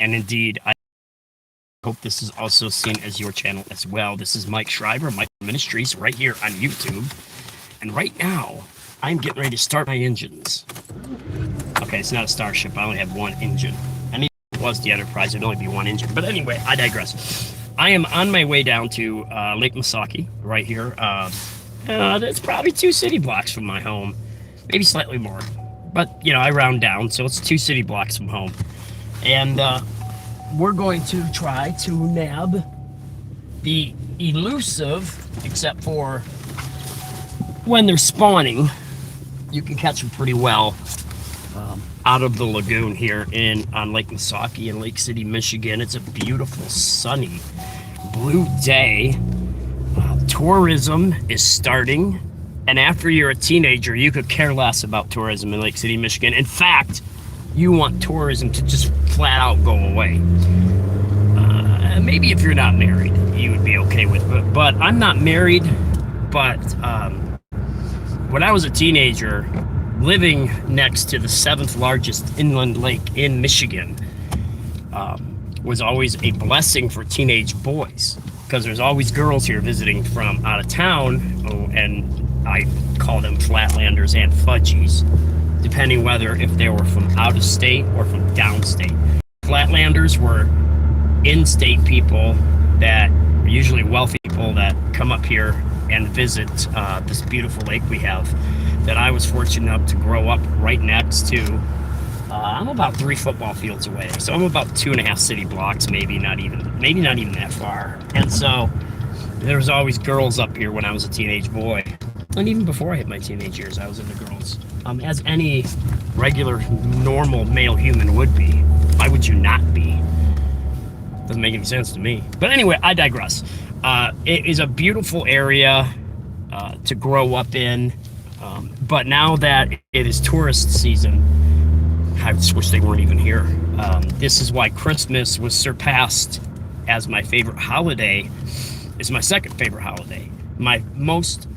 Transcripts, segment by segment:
And indeed, I hope this is also seen as your channel as well. This is Mike Schreiber, Mike Ministries, right here on YouTube. And right now, I'm getting ready to start my engines. Okay, it's not a Starship. I only have one engine. And if it was the Enterprise, it'd only be one engine. But anyway, I digress. I am on my way down to Lake Missaukee, right here. It's probably 2 city blocks from my home. Maybe slightly more. But, you know, I round down, so it's 2 city blocks from home. And we're going to try to nab the elusive, except for when they're spawning, you can catch them pretty well out of the lagoon here on Lake Missaukee in Lake City, Michigan. It's a beautiful, sunny, blue day. Tourism is starting, and after you're a teenager, you could care less about tourism in Lake City, Michigan. In fact, you want tourism to just flat out go away. Maybe if you're not married, you would be okay with it, but I'm not married. But when I was a teenager, living next to the 7th largest inland lake in Michigan was always a blessing for teenage boys, because there's always girls here visiting from out of town, and I call them flatlanders and fudgies, depending whether if they were from out of state or from downstate. Flatlanders were in-state people that are usually wealthy people that come up here and visit this beautiful lake we have, that I was fortunate enough to grow up right next to. I'm about 3 football fields away, so I'm about 2.5 city blocks, maybe not even that far. And so there was always girls up here when I was a teenage boy, and even before I hit my teenage years, I was into girls, as any regular, normal male human would be. Why would you not be? Doesn't make any sense to me. But anyway, I digress. It is a beautiful area to grow up in, but now that it is tourist season, I just wish they weren't even here. This is why Christmas was surpassed as my favorite holiday. It's my second favorite holiday. My most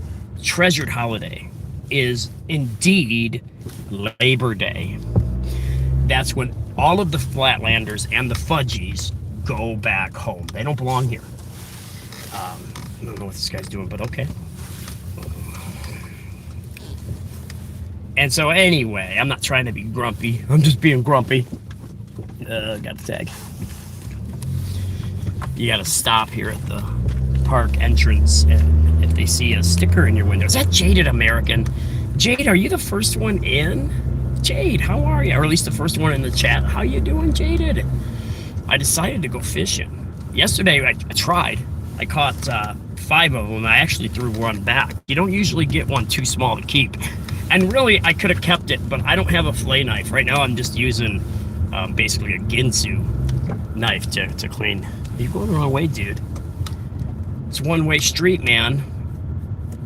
treasured holiday is indeed Labor Day. That's when all of the Flatlanders and the Fudgies go back home. They don't belong here. I don't know what this guy's doing, but okay. And so anyway, I'm not trying to be grumpy. I'm just being grumpy. Got the tag. You gotta stop here at the park entrance, and if they see a sticker in your window, is that Jaded American? Jade, are you the first one in? Jade, how are you? Or at least the first one in the chat. How you doing, Jaded? I decided to go fishing. Yesterday, I tried. I caught 5 of them. I actually threw one back. You don't usually get one too small to keep. And really, I could have kept it, but I don't have a fillet knife. Right now, I'm just using basically a Ginsu knife to clean. You're going the wrong way, dude. It's a one-way street, man.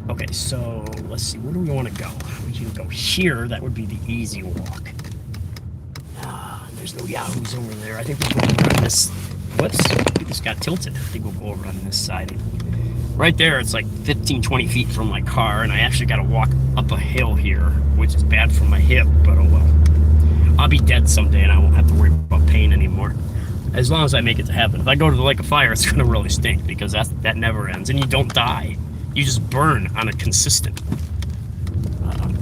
Okay, so let's see. Where do we want to go? We can go here. That would be the easy walk. There's no yahoos over there. I think we'll go over on this. Whoops. We just got tilted. I think we'll go over on this side. Right there, it's like 15, 20 feet from my car, and I actually got to walk up a hill here, which is bad for my hip, but oh well. I'll be dead someday, and I won't have to worry about pain anymore, as long as I make it to heaven. If I go to the Lake of Fire, it's going to really stink, because that never ends, and you don't die. You just burn on a consistent.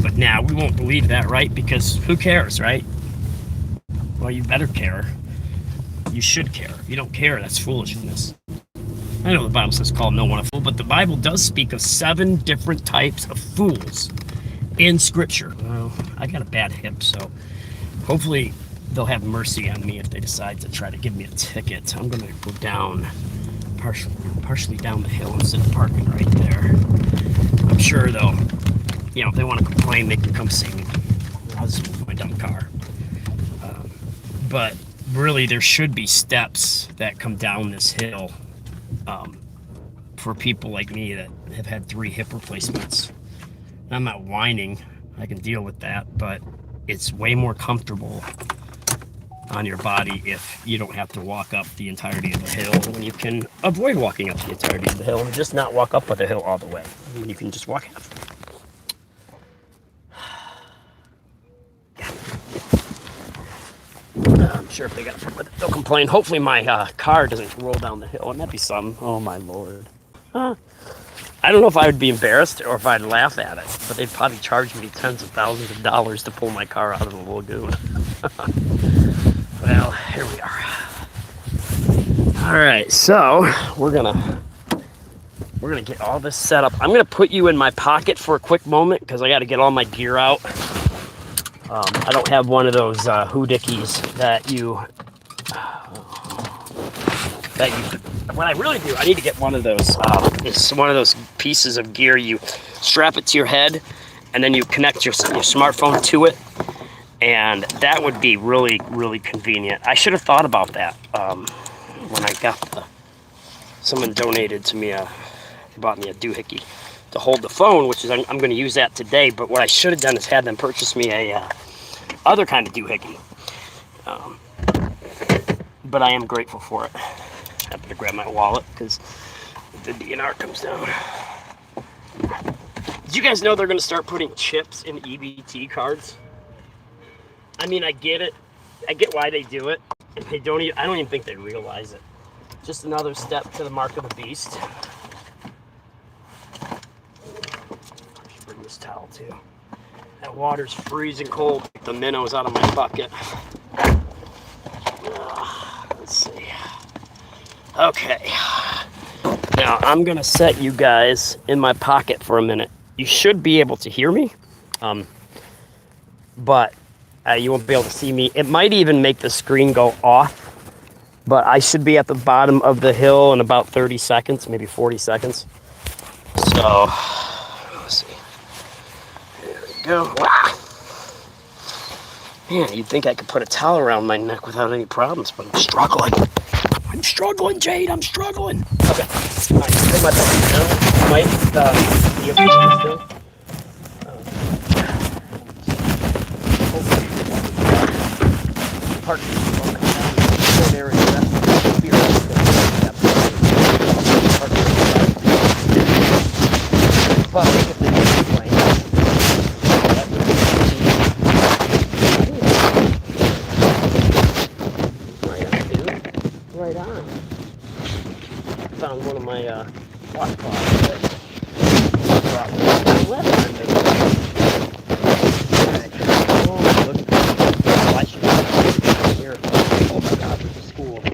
But now, we won't believe that, right? Because who cares, right? Well, you better care. You should care. If you don't care, that's foolishness. I know the Bible says call no one a fool, but the Bible does speak of 7 different types of fools in Scripture. Well, I got a bad hip, so hopefully they'll have mercy on me if they decide to try to give me a ticket. I'm going to go down, partially down the hill instead of parking right there. I'm sure they'll, if they want to complain, they can come see me. I'll just move my dumb car. But really, there should be steps that come down this hill for people like me that have had 3 hip replacements. I'm not whining. I can deal with that, but it's way more comfortable on your body if you don't have to walk up the entirety of the hill, when you can avoid walking up the entirety of the hill and just not walk up the hill all the way. When you can just walk half. I'm sure if they'll complain. Hopefully my car doesn't roll down the hill. Wouldn't that be something? Oh my Lord. I don't know if I would be embarrassed or if I'd laugh at it, but they'd probably charge me tens of thousands of dollars to pull my car out of the lagoon. Well, here we are. All right, so we're gonna get all this set up. I'm gonna put you in my pocket for a quick moment because I got to get all my gear out. I don't have one of those hoodickies that you. What I really do, I need to get one of those. It's one of those pieces of gear. You strap it to your head, and then you connect your smartphone to it, and that would be really, really convenient. I should have thought about that when I got someone donated to me. They bought me a doohickey to hold the phone, which is I'm going to use that today. But what I should have done is had them purchase me a other kind of doohickey. But I am grateful for it. I have to grab my wallet because the DNR comes down. Did you guys know they're going to start putting chips in EBT cards? I mean, I get it. I get why they do it. They don't. I don't even think they realize it. Just another step to the mark of the beast. I should bring this towel too. That water's freezing cold. The minnows out of my bucket. Let's see. Okay. Now I'm gonna set you guys in my pocket for a minute. You should be able to hear me, but you won't be able to see me. It might even make the screen go off, but I should be at the bottom of the hill in about 30 seconds, maybe 40 seconds. So, let's see. There we go. Wow. Man, you'd think I could put a towel around my neck without any problems, but I'm struggling. I'm struggling, Jade. I'm struggling. Okay. All right. Put my bucket down. Might be able to still. Park on the area. That's beer. But if they do play, that would be right on, dude. Right on. Found one of my water bottles. Oh, look at that. Flashing here. Oh my God, there's a school of them.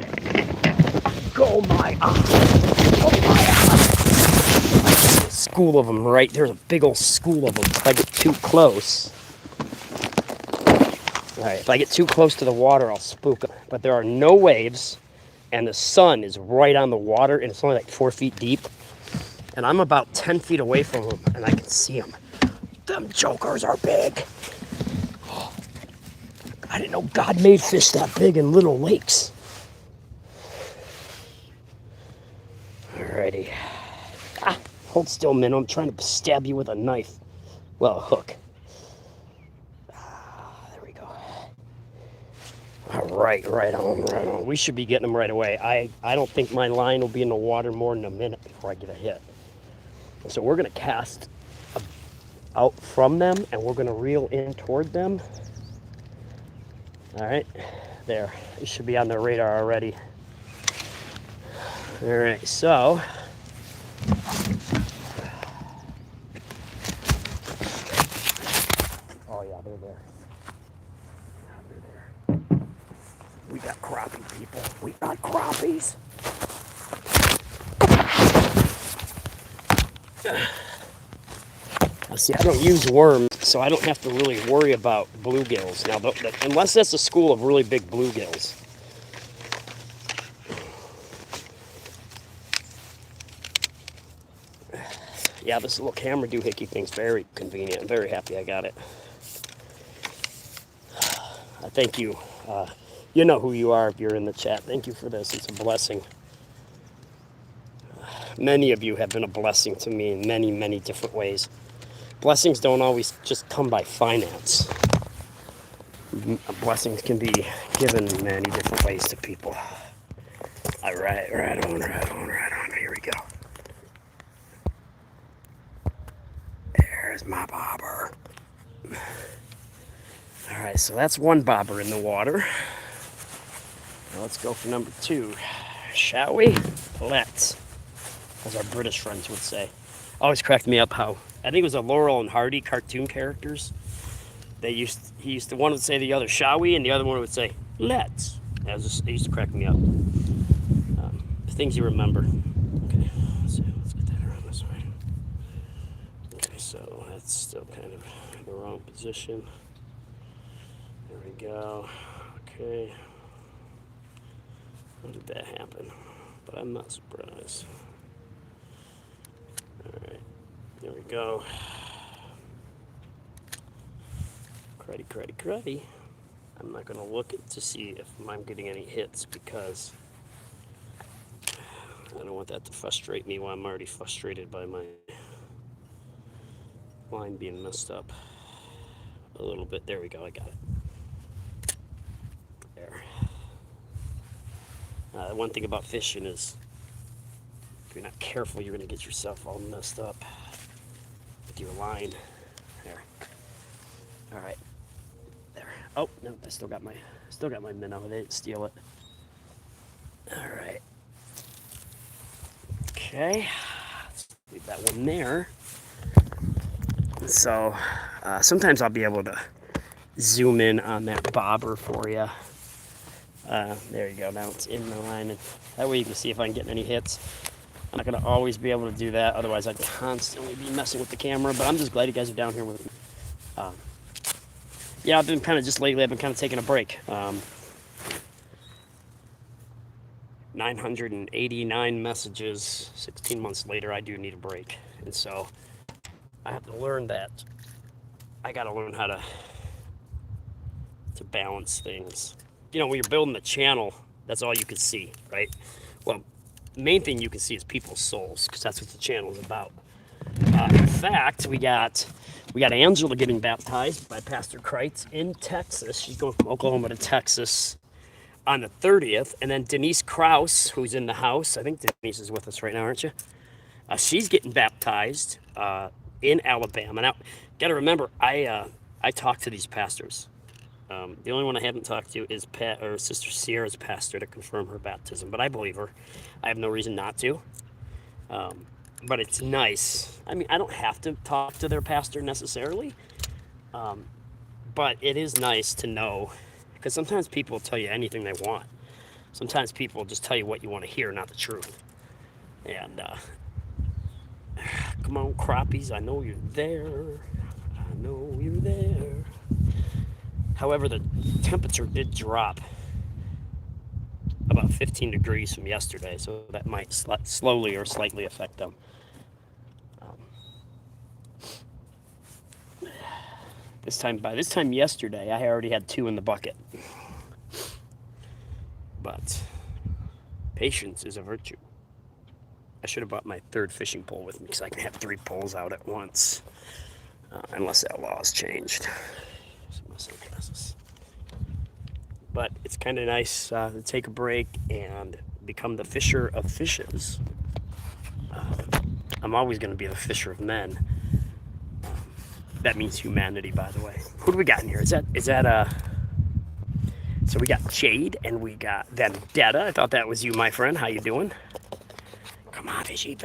Go my eye. Oh my eye. School of them, right? There's a big old school of them. If I get too close. Alright, if I get too close to the water, I'll spook them. But there are no waves, and the sun is right on the water, and it's only like 4 feet deep. And I'm about 10 feet away from them, and I can see them. Them jokers are big. I didn't know God made fish that big in little lakes. Alrighty. Hold still, minnow. I'm trying to stab you with a knife. Well, a hook. There we go. All right, right on. We should be getting them right away. I don't think my line will be in the water more than a minute before I get a hit. So we're going to cast out from them, and we're going to reel in toward them. All right, there. It should be on their radar already. All right, so... Oh yeah, they're there. They're there. We got crappie, people. We got crappies. See, I don't use worms, so I don't have to really worry about bluegills. Now, unless that's a school of really big bluegills. Yeah, this little camera doohickey thing's very convenient. I'm very happy I got it. I thank you. You know who you are if you're in the chat. Thank you for this. It's a blessing. Many of you have been a blessing to me in many, many different ways. Blessings don't always just come by finance. Blessings can be given in many different ways to people. All right, right on. Here we go. There's my bobber. All right, so that's one bobber in the water. Now let's go for number 2. Shall we? Let's, as our British friends would say. Always cracked me up how, I think it was a Laurel and Hardy cartoon characters. He used to, one would say the other, shall we? And the other one would say, let's. It used to crack me up. Things you remember. Okay, let's get that around this way. Okay, so that's still kind of in the wrong position. There we go. Okay. How did that happen? But I'm not surprised. Alright, there we go. Cruddy. I'm not going to look to see if I'm getting any hits because I don't want that to frustrate me while I'm already frustrated by my line being messed up a little bit. There we go, I got it. There. The one thing about fishing is if you're not careful, you're going to get yourself all messed up with your line. There. All right. There. Oh, no, I still got my minnow. They didn't steal it. All right. Okay. Let's leave that one there. So, sometimes I'll be able to zoom in on that bobber for you. There you go. Now it's in the line. And that way you can see if I can get any hits. I'm not going to always be able to do that. Otherwise, I'd constantly be messing with the camera. But I'm just glad you guys are down here with me. Yeah, I've been kind of just lately, I've been kind of taking a break. 989 messages, 16 months later, I do need a break. And so I have to learn that. I got to learn how to balance things. You know, when you're building a channel, that's all you can see, right? Well, the main thing you can see is people's souls, because that's what the channel is about. In fact, we got Angela getting baptized by Pastor Kreitz in Texas. She's going from Oklahoma to Texas on the 30th. And then Denise Krause, who's in the house. I think Denise is with us right now, aren't you? She's getting baptized in Alabama. Now, got to remember, I talked to these pastors. The only one I haven't talked to is Sister Sierra's pastor to confirm her baptism. But I believe her. I have no reason not to. But it's nice. I mean, I don't have to talk to their pastor necessarily, but it is nice to know, because sometimes people will tell you anything they want. Sometimes people will just tell you what you want to hear, not the truth. And come on, crappies, I know you're there. I know you're there. However, the temperature did drop about 15 degrees from yesterday, so that might slowly or slightly affect them. By this time yesterday, I already had 2 in the bucket. But patience is a virtue. I should have brought my 3rd fishing pole with me because I can have 3 poles out at once, unless that law has changed. But it's kind of nice to take a break and become the fisher of fishes. I'm always going to be the fisher of men. That means humanity, by the way. Who do we got in here? Is that so we got Jade and we got Vendetta. I thought that was you, my friend. How you doing? Come on, fishy.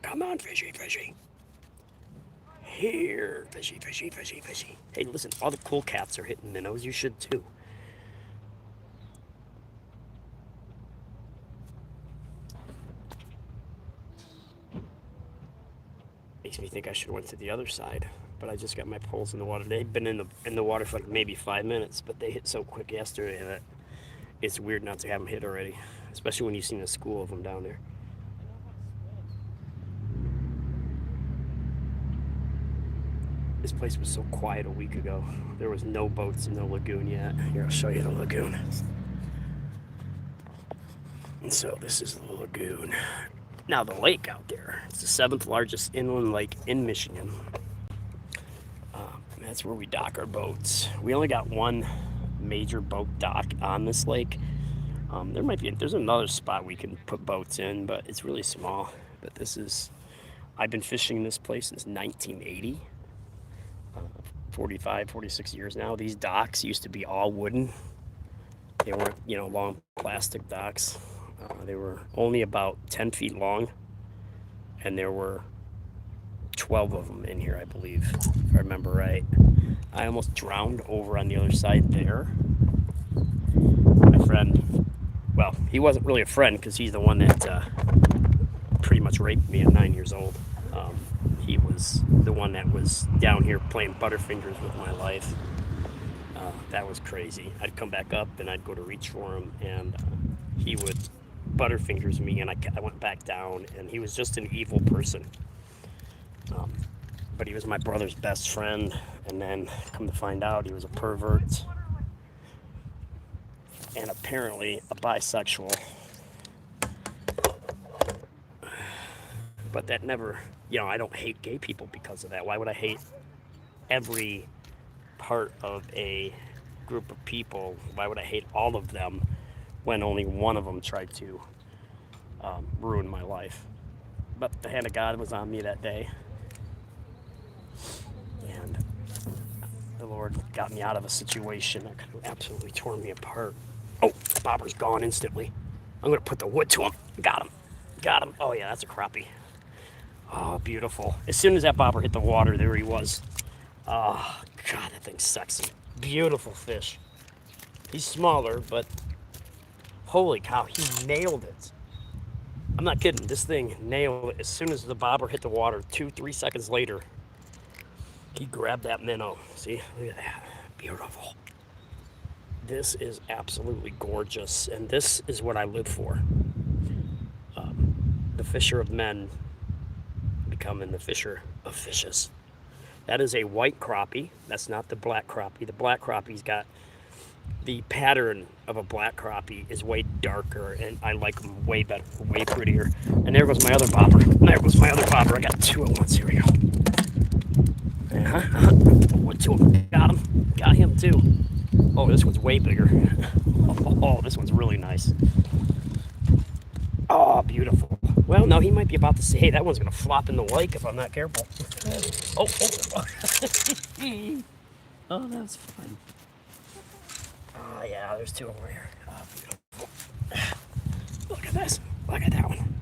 Come on, fishy. Here, fishy. Hey, listen, all the cool cats are hitting minnows. You should too. Makes me think I should have went to the other side, but I just got my poles in the water. They've been in the water for like maybe 5 minutes, but they hit so quick yesterday that it's weird not to have them hit already, especially when you've seen a school of them down there. This place was so quiet a week ago. There was no boats in the lagoon yet. Here, I'll show you the lagoon. And so this is the lagoon. Now the lake out there, it's the 7th largest inland lake in Michigan. That's where we dock our boats. We only got 1 major boat dock on this lake. There's another spot we can put boats in, but it's really small. But I've been fishing this place since 1980. 45, 46 years now. These docks used to be all wooden. They weren't, you know, long plastic docks. They were only about 10 feet long, and there were 12 of them in here, I believe, if I remember right. I almost drowned over on the other side there. My friend, well, he wasn't really a friend because he's the one that pretty much raped me at 9 years old. He was the one that was down here playing Butterfingers with my life. That was crazy. I'd come back up and I'd go to reach for him, and he would Butterfingers me, and I went back down, and he was just an evil person. But he was my brother's best friend, and then come to find out he was a pervert and apparently a bisexual. But that never, you know, I don't hate gay people because of that. Why would I hate every part of a group of people? Why would I hate all of them when only one of them tried to ruin my life? But the hand of God was on me that day, and the Lord got me out of a situation that could have absolutely torn me apart. Oh, bobber's gone instantly. I'm gonna put the wood to him. Got him. Got him. Oh yeah, that's a crappie. Oh, beautiful. As soon as that bobber hit the water, there he was. Oh, God, that thing's sexy. Beautiful fish. He's smaller, but holy cow, he nailed it. I'm not kidding. This thing nailed it. As soon as the bobber hit the water, 2-3 seconds later, he grabbed that minnow. See, look at that. Beautiful. This is absolutely gorgeous, and this is what I live for. The fisher of men becoming the fisher of fishes. That is a white crappie. That's not the black crappie. The black crappie's got the pattern of a black crappie is way darker, and I like them way better, way prettier. And there goes my other bobber. There goes my other bobber. I got two at once. Here we go. What to him? Got him. Got him too. Oh, this one's way bigger. Oh, this one's really nice. Oh, beautiful. Well, no, he might be about to say, hey, that one's going to flop in the lake if I'm not careful. Oh. Oh, that's fun. Oh, yeah, there's two over here. Oh, beautiful. Look at this. Look at that one.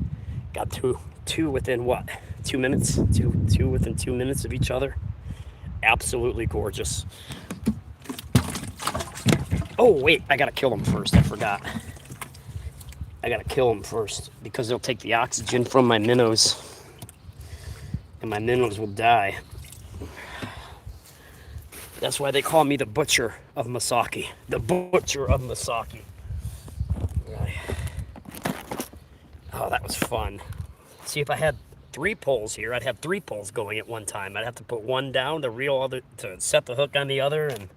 Got two within what? 2 minutes? Two within 2 minutes of each other. Absolutely gorgeous. Oh, wait, I got to kill them first. I forgot. I gotta kill them first because they'll take the oxygen from my minnows, and my minnows will die. That's why they call me the butcher of missaukee. The butcher of missaukee. Oh, that was fun. See, if I had 3 poles here, I'd have 3 poles going at one time. I'd have to put one down to reel other to set the hook on the other, and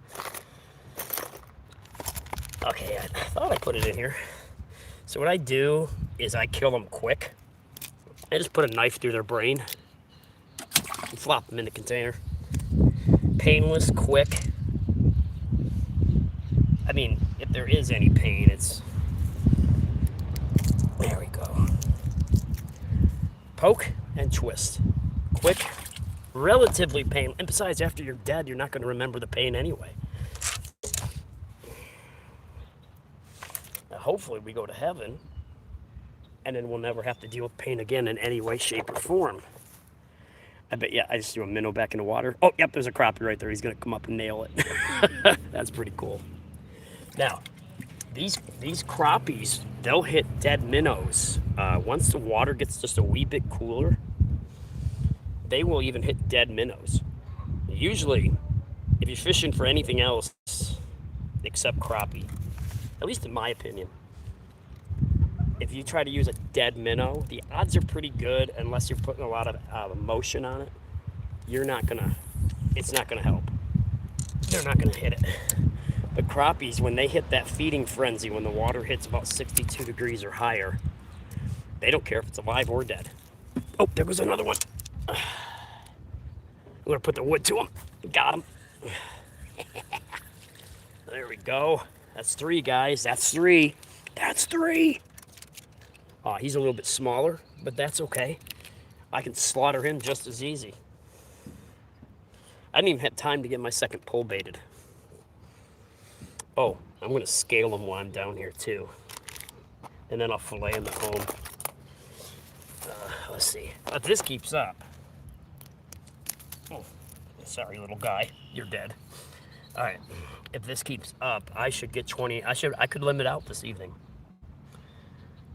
okay, I thought I put it in here. So what I do is I kill them quick. I just put a knife through their brain and flop them in the container. Painless, quick. I mean, if there is any pain, it's... There we go. Poke and twist. Quick, relatively painless. And besides, after you're dead, you're not going to remember the pain anyway. Hopefully we go to heaven, and then we'll never have to deal with pain again in any way, shape, or form. I bet, yeah, I just threw a minnow back in the water. Oh, yep, there's a crappie right there. He's going to come up and nail it. That's pretty cool. Now, these crappies, they'll hit dead minnows. Once the water gets just a wee bit cooler, they will even hit dead minnows. Usually, if you're fishing for anything else except crappie, at least in my opinion, if you try to use a dead minnow, the odds are pretty good unless you're putting a lot of emotion on it. It's not gonna help. They're not gonna hit it. But crappies, when they hit that feeding frenzy, when the water hits about 62 degrees or higher, they don't care if it's alive or dead. Oh, there goes another one. I'm gonna put the wood to him. Got him. There we go. That's 3, guys. That's 3. That's 3. Oh, he's a little bit smaller, but that's okay. I can slaughter him just as easy. I didn't even have time to get my second pole baited. Oh, I'm gonna scale them while I'm down here too, and then I'll fillet them at home. Let's see if this keeps up. Oh, sorry, little guy, you're dead. All right, if this keeps up, I should get 20. I could limit out this evening.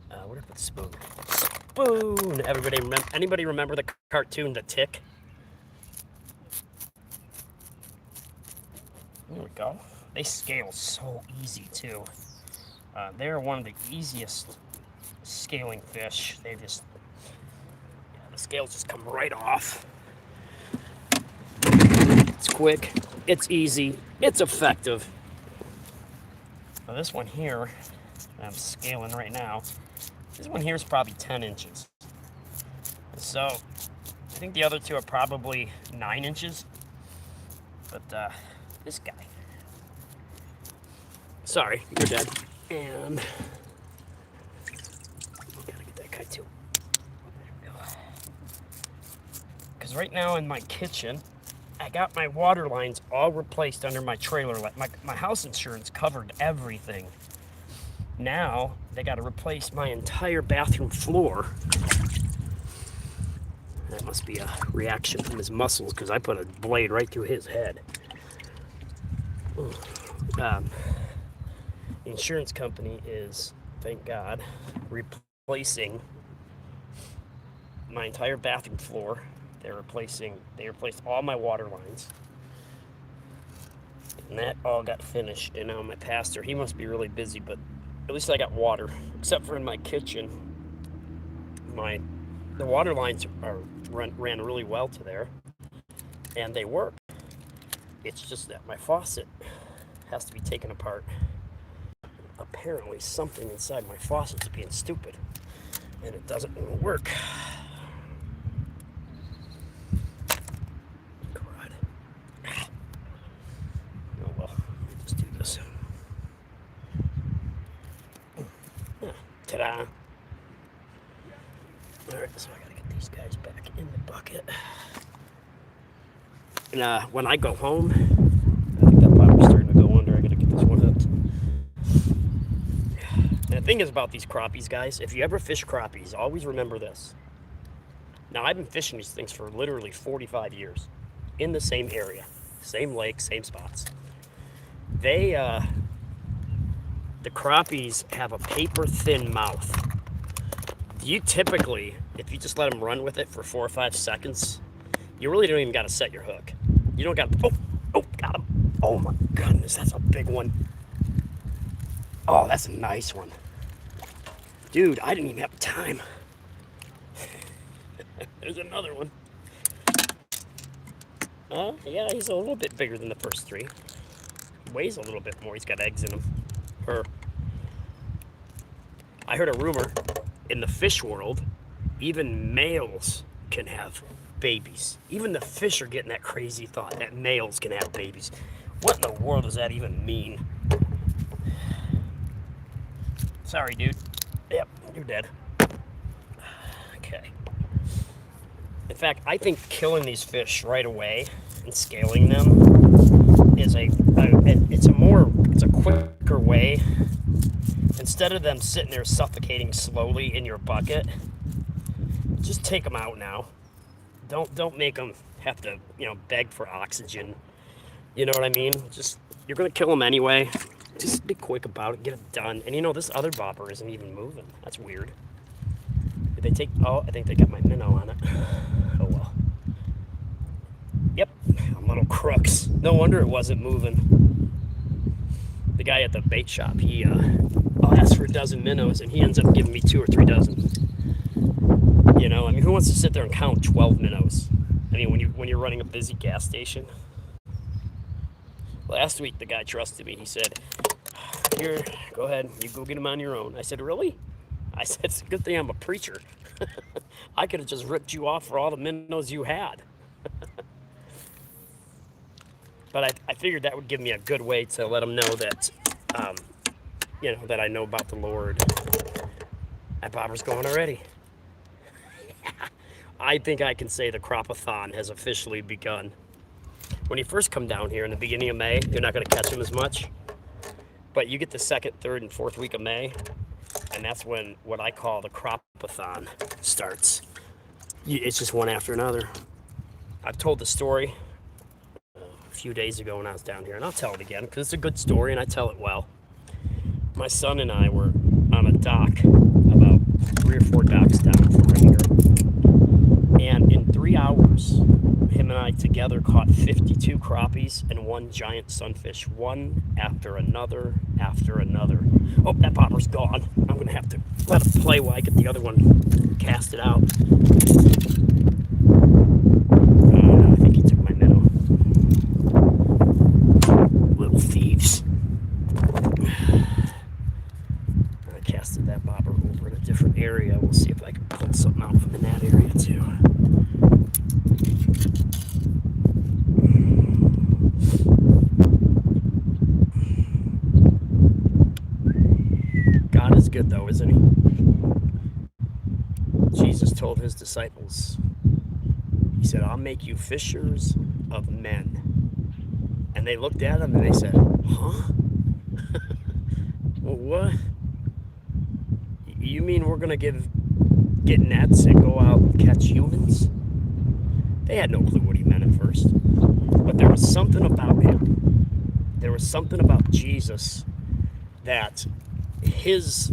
Where did I put the spoon? Spoon. Anybody remember the cartoon The Tick? There we go. They scale so easy too. They're one of the easiest scaling fish. They just, the scales just come right off. It's quick, it's easy, it's effective. Now this one here, I'm scaling right now. This one here is probably 10 inches. So I think the other two are probably 9 inches. But this guy. Sorry, you're dead. And gotta get that guy too. There we go. Because right now in my kitchen, I got my water lines all replaced under my trailer. My house insurance covered everything. Now they got to replace my entire bathroom floor. That must be a reaction from his muscles because I put a blade right through his head. The insurance company is, thank God, replacing my entire bathroom floor. They replaced all my water lines. And that all got finished. And now my pastor, he must be really busy, but at least I got water. Except for in my kitchen, the water lines ran really well to there, and they work. It's just that my faucet has to be taken apart. Apparently something inside my faucet's being stupid, and it doesn't work. God. Oh well, let's do this. Ta-da! Alright, so I gotta get these guys back in the bucket. And when I go home, I think that bottom's starting to go under. I gotta get this one hooked. And the thing is about these crappies, guys, if you ever fish crappies, always remember this. Now, I've been fishing these things for literally 45 years in the same area, same lake, same spots. The crappies have a paper-thin mouth. You typically, if you just let them run with it for 4 or 5 seconds, you really don't even got to set your hook. You don't got to, got him. Oh my goodness, that's a big one. Oh, that's a nice one. Dude, I didn't even have time. There's another one. Yeah, he's a little bit bigger than the first three. Weighs a little bit more. He's got eggs in him. I heard a rumor in the fish world, even males can have babies. Even the fish are getting that crazy thought that males can have babies. What in the world does that even mean? Sorry, dude. Yep, you're dead. Okay. In fact, I think killing these fish right away and scaling them is it's a quicker way. Instead of them sitting there suffocating slowly in your bucket, just take them out now. Don't make them have to, beg for oxygen. You know what I mean? Just, you're gonna kill them anyway. Just be quick about it, get it done. And this other bobber isn't even moving. That's weird. Did they take, I think they got my minnow on it. Oh well. Yep, little crooks. No wonder it wasn't moving. The guy at the bait shop, I'll ask for a dozen minnows and he ends up giving me 2 or 3 dozen. Who wants to sit there and count 12 minnows? When you're running a busy gas station. Last week, the guy trusted me. He said, here, go ahead. You go get them on your own. I said, really? I said, it's a good thing I'm a preacher. I could have just ripped you off for all the minnows you had. But I figured that would give me a good way to let them know that, that I know about the Lord. That bobber's going already. I think I can say the crappathon has officially begun. When you first come down here in the beginning of May, you're not going to catch them as much. But you get the second, third, and fourth week of May, and that's when what I call the crappathon starts. It's just one after another. I've told the story a few days ago when I was down here, and I'll tell it again because it's a good story and I tell it well. My son and I were on a dock about 3 or 4 docks down from right here, and in 3 hours, him and I together caught 52 crappies and 1 giant sunfish, one after another after another. Oh, that bobber's gone. I'm gonna have to let it play while I get the other one casted out. No, I think he took my minnow. Little thieves. I casted that bobber over in a different area. We'll see if I can pull something out from in that area too. God is good though, isn't he? Jesus told his disciples, he said, I'll make you fishers of men. And they looked at him and they said, huh? Well, what? You mean we're going to get nets and go out and catch humans? They had no clue what he meant at first. But there was something about him. There was something about Jesus that his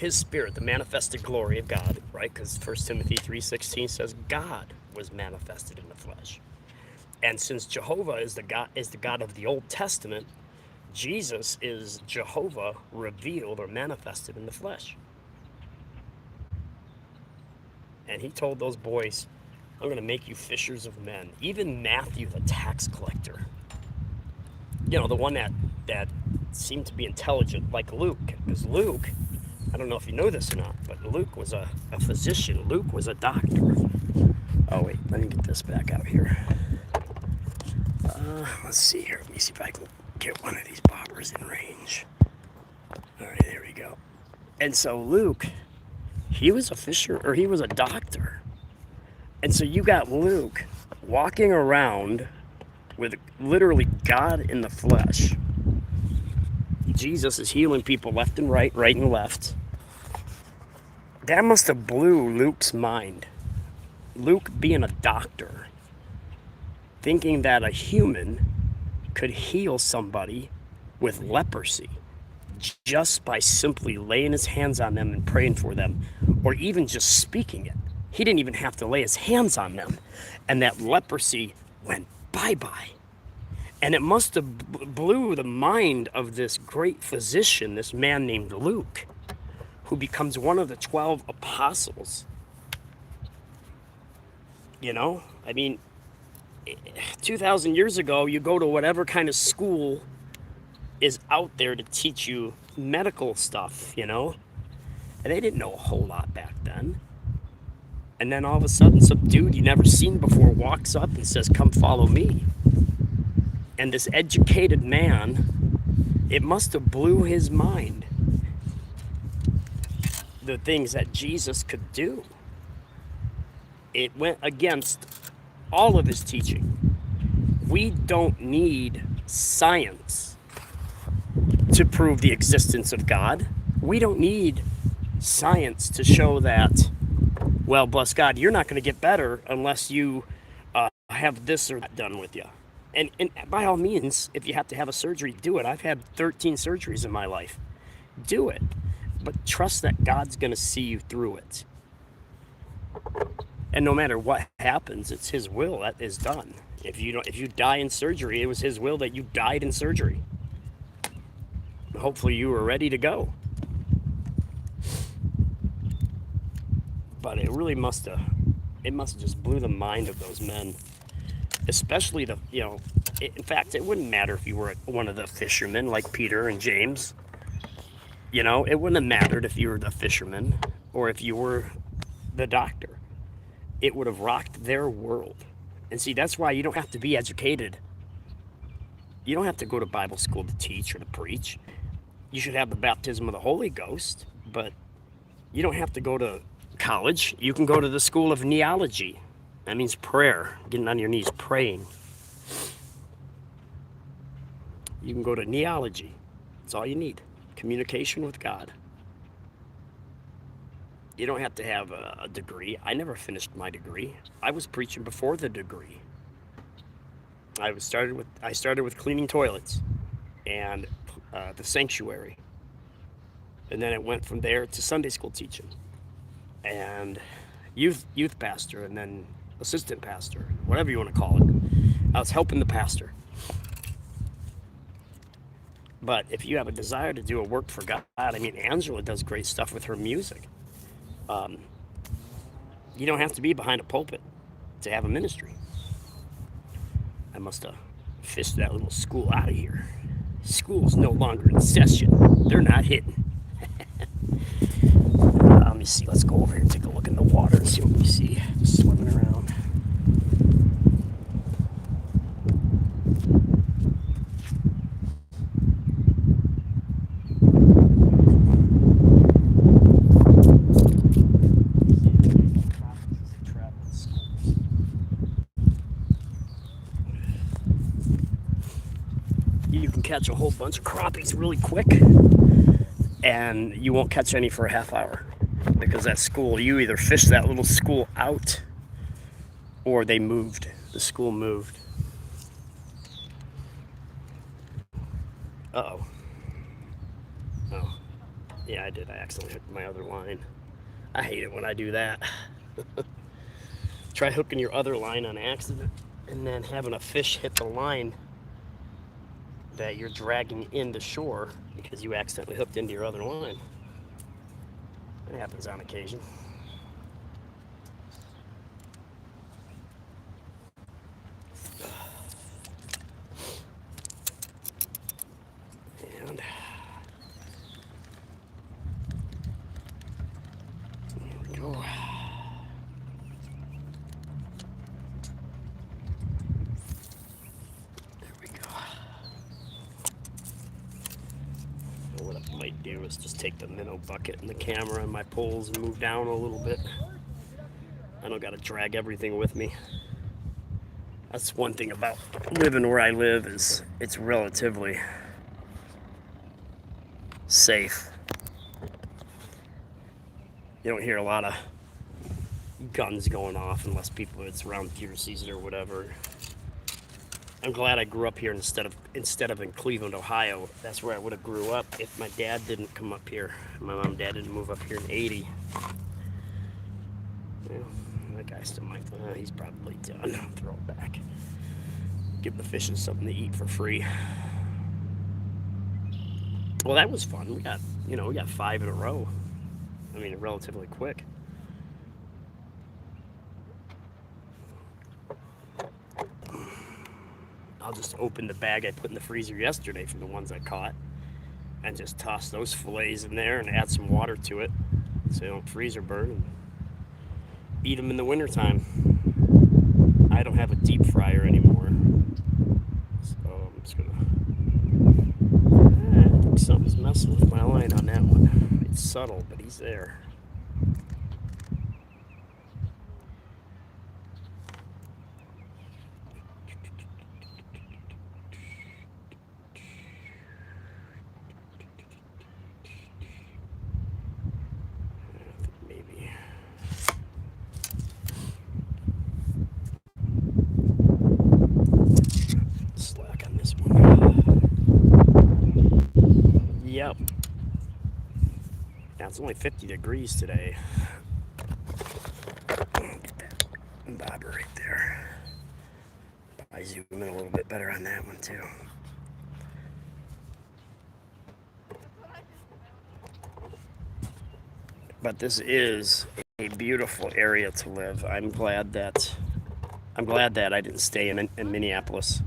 spirit, the manifested glory of God, right? Because 1 Timothy 3:16 says God was manifested in the flesh. And since Jehovah is the God of the Old Testament, Jesus is Jehovah revealed or manifested in the flesh. And he told those boys, I'm going to make you fishers of men. Even Matthew, the tax collector, you know, the one that seemed to be intelligent, like Luke. Because Luke, I don't know if you know this or not, but Luke was a physician. Luke was a doctor. Oh, wait, let me get this back out here. Let's see here. Let me see if I can get one of these bobbers in range. All right, there we go. And so Luke, he was a fisher, or he was a doctor. And so you got Luke walking around with literally God in the flesh. Jesus is healing people left and right, right and left. That must have blew Luke's mind. Luke being a doctor, thinking that a human could heal somebody with leprosy just by simply laying his hands on them and praying for them, or even just speaking it. He didn't even have to lay his hands on them, and that leprosy went bye-bye. And it must have blew the mind of this great physician, this man named Luke, who becomes one of the 12 apostles. You know, I mean, 2,000 years ago, you go to whatever kind of school is out there to teach you medical stuff, you know? And they didn't know a whole lot back then. And then all of a sudden, some dude you never seen before walks up and says, come follow me. And this educated man, it must have blew his mind, the things that Jesus could do. It went against all of his teaching. We don't need science to prove the existence of God. We don't need science to show that, well, bless God, you're not going to get better unless you have this or that done with you. And by all means, if you have to have a surgery, do it. I've had 13 surgeries in my life. Do it. But trust that God's going to see you through it. And no matter what happens, it's his will that is done. If you die in surgery, it was his will that you died in surgery. Hopefully you were ready to go. But it really must have just blew the mind of those men. Especially in fact, it wouldn't matter if you were one of the fishermen like Peter and James. You know, it wouldn't have mattered if you were the fisherman or if you were the doctor. It would have rocked their world. And see, that's why you don't have to be educated. You don't have to go to Bible school to teach or to preach. You should have the baptism of the Holy Ghost, but you don't have to go to college. You can go to the school of neology. That means prayer, getting on your knees, praying. You can go to neology. That's all you need. Communication with God. You don't have to have a degree. I never finished my degree. I was preaching before the degree. I started with cleaning toilets and the sanctuary, and then it went from there to Sunday school teaching and youth pastor, and then assistant pastor, whatever you want to call it. I was helping the pastor. But if you have a desire to do a work for God, I mean, Angela does great stuff with her music. You don't have to be behind a pulpit to have a ministry. I must have fished that little school out of here. School's no longer in session. They're not hitting. Let me see. Let's go over here and take a look in the water and see what we see. Just swimming around. You can catch a whole bunch of crappies really quick, and you won't catch any for a half hour, because that school, you either fish that little school out or they moved. The school moved. Uh-oh. Oh. Yeah, I did. I accidentally hooked my other line. I hate it when I do that. Try hooking your other line on accident and then having a fish hit the line that you're dragging into shore because you accidentally hooked into your other line. It happens on occasion. And here we go. What I might do is just take the minnow bucket and the camera and my poles and move down a little bit. I don't gotta drag everything with me. That's one thing about living where I live, is it's relatively safe. You don't hear a lot of guns going off unless it's around deer season or whatever. I'm glad I grew up here instead of in Cleveland, Ohio. That's where I would have grew up if my dad didn't come up here. My mom and dad didn't move up here in '80. Well, that guy still might. He's probably done. I'll throw it back. Give the fishes something to eat for free. Well, that was fun. We got 5 in a row. I mean, relatively quick. I'll just open the bag I put in the freezer yesterday from the ones I caught and just toss those fillets in there and add some water to it so they don't freeze or burn, and eat them in the wintertime. I don't have a deep fryer anymore, so I'm just gonna... I think something's messing with my line on that one. It's subtle, but he's there. Yep. Now it's only 50 degrees today. Get that bobber right there. I zoom in a little bit better on that one too. But this is a beautiful area to live. I'm glad that I didn't stay in Minneapolis.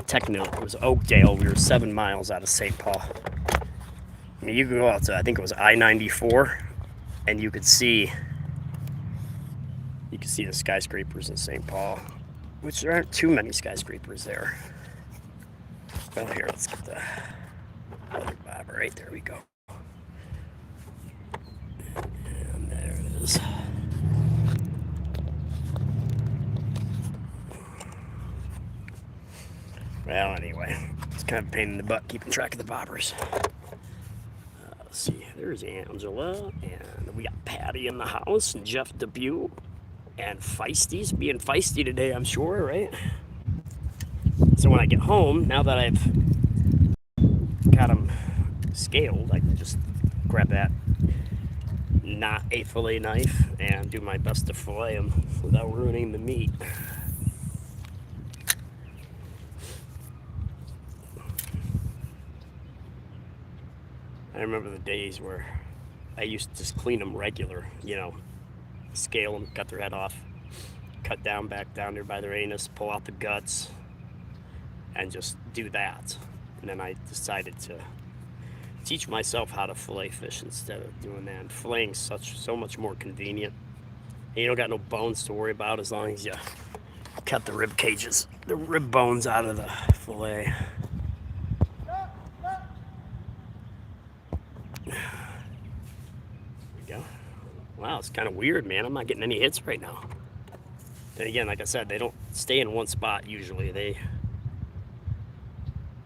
Techno, it was Oakdale. We were 7 miles out of St. Paul. I mean, you could go out to, I think it was I-94, and you could see the skyscrapers in St. Paul, which there aren't too many skyscrapers there. Well, here, let's get the other bobber. Right there we go. And there it is. Well, anyway, it's kind of a pain in the butt keeping track of the bobbers. Let's see, there's Angela, and we got Patty in the house, and Jeff Depew, and Feisty's being feisty today, I'm sure, right? So when I get home, now that I've got them scaled, I can just grab that not a fillet knife and do my best to fillet them without ruining the meat. I remember the days where I used to just clean them regular, you know, scale them, cut their head off, cut down, back down there by their anus, pull out the guts, and just do that. And then I decided to teach myself how to fillet fish instead of doing that. And filleting's so much more convenient. And you don't got no bones to worry about as long as you cut the rib cages, the rib bones out of the fillet. There we go. Wow, it's kind of weird, man. I'm not getting any hits right now. Then again, like I said, they don't stay in one spot usually. They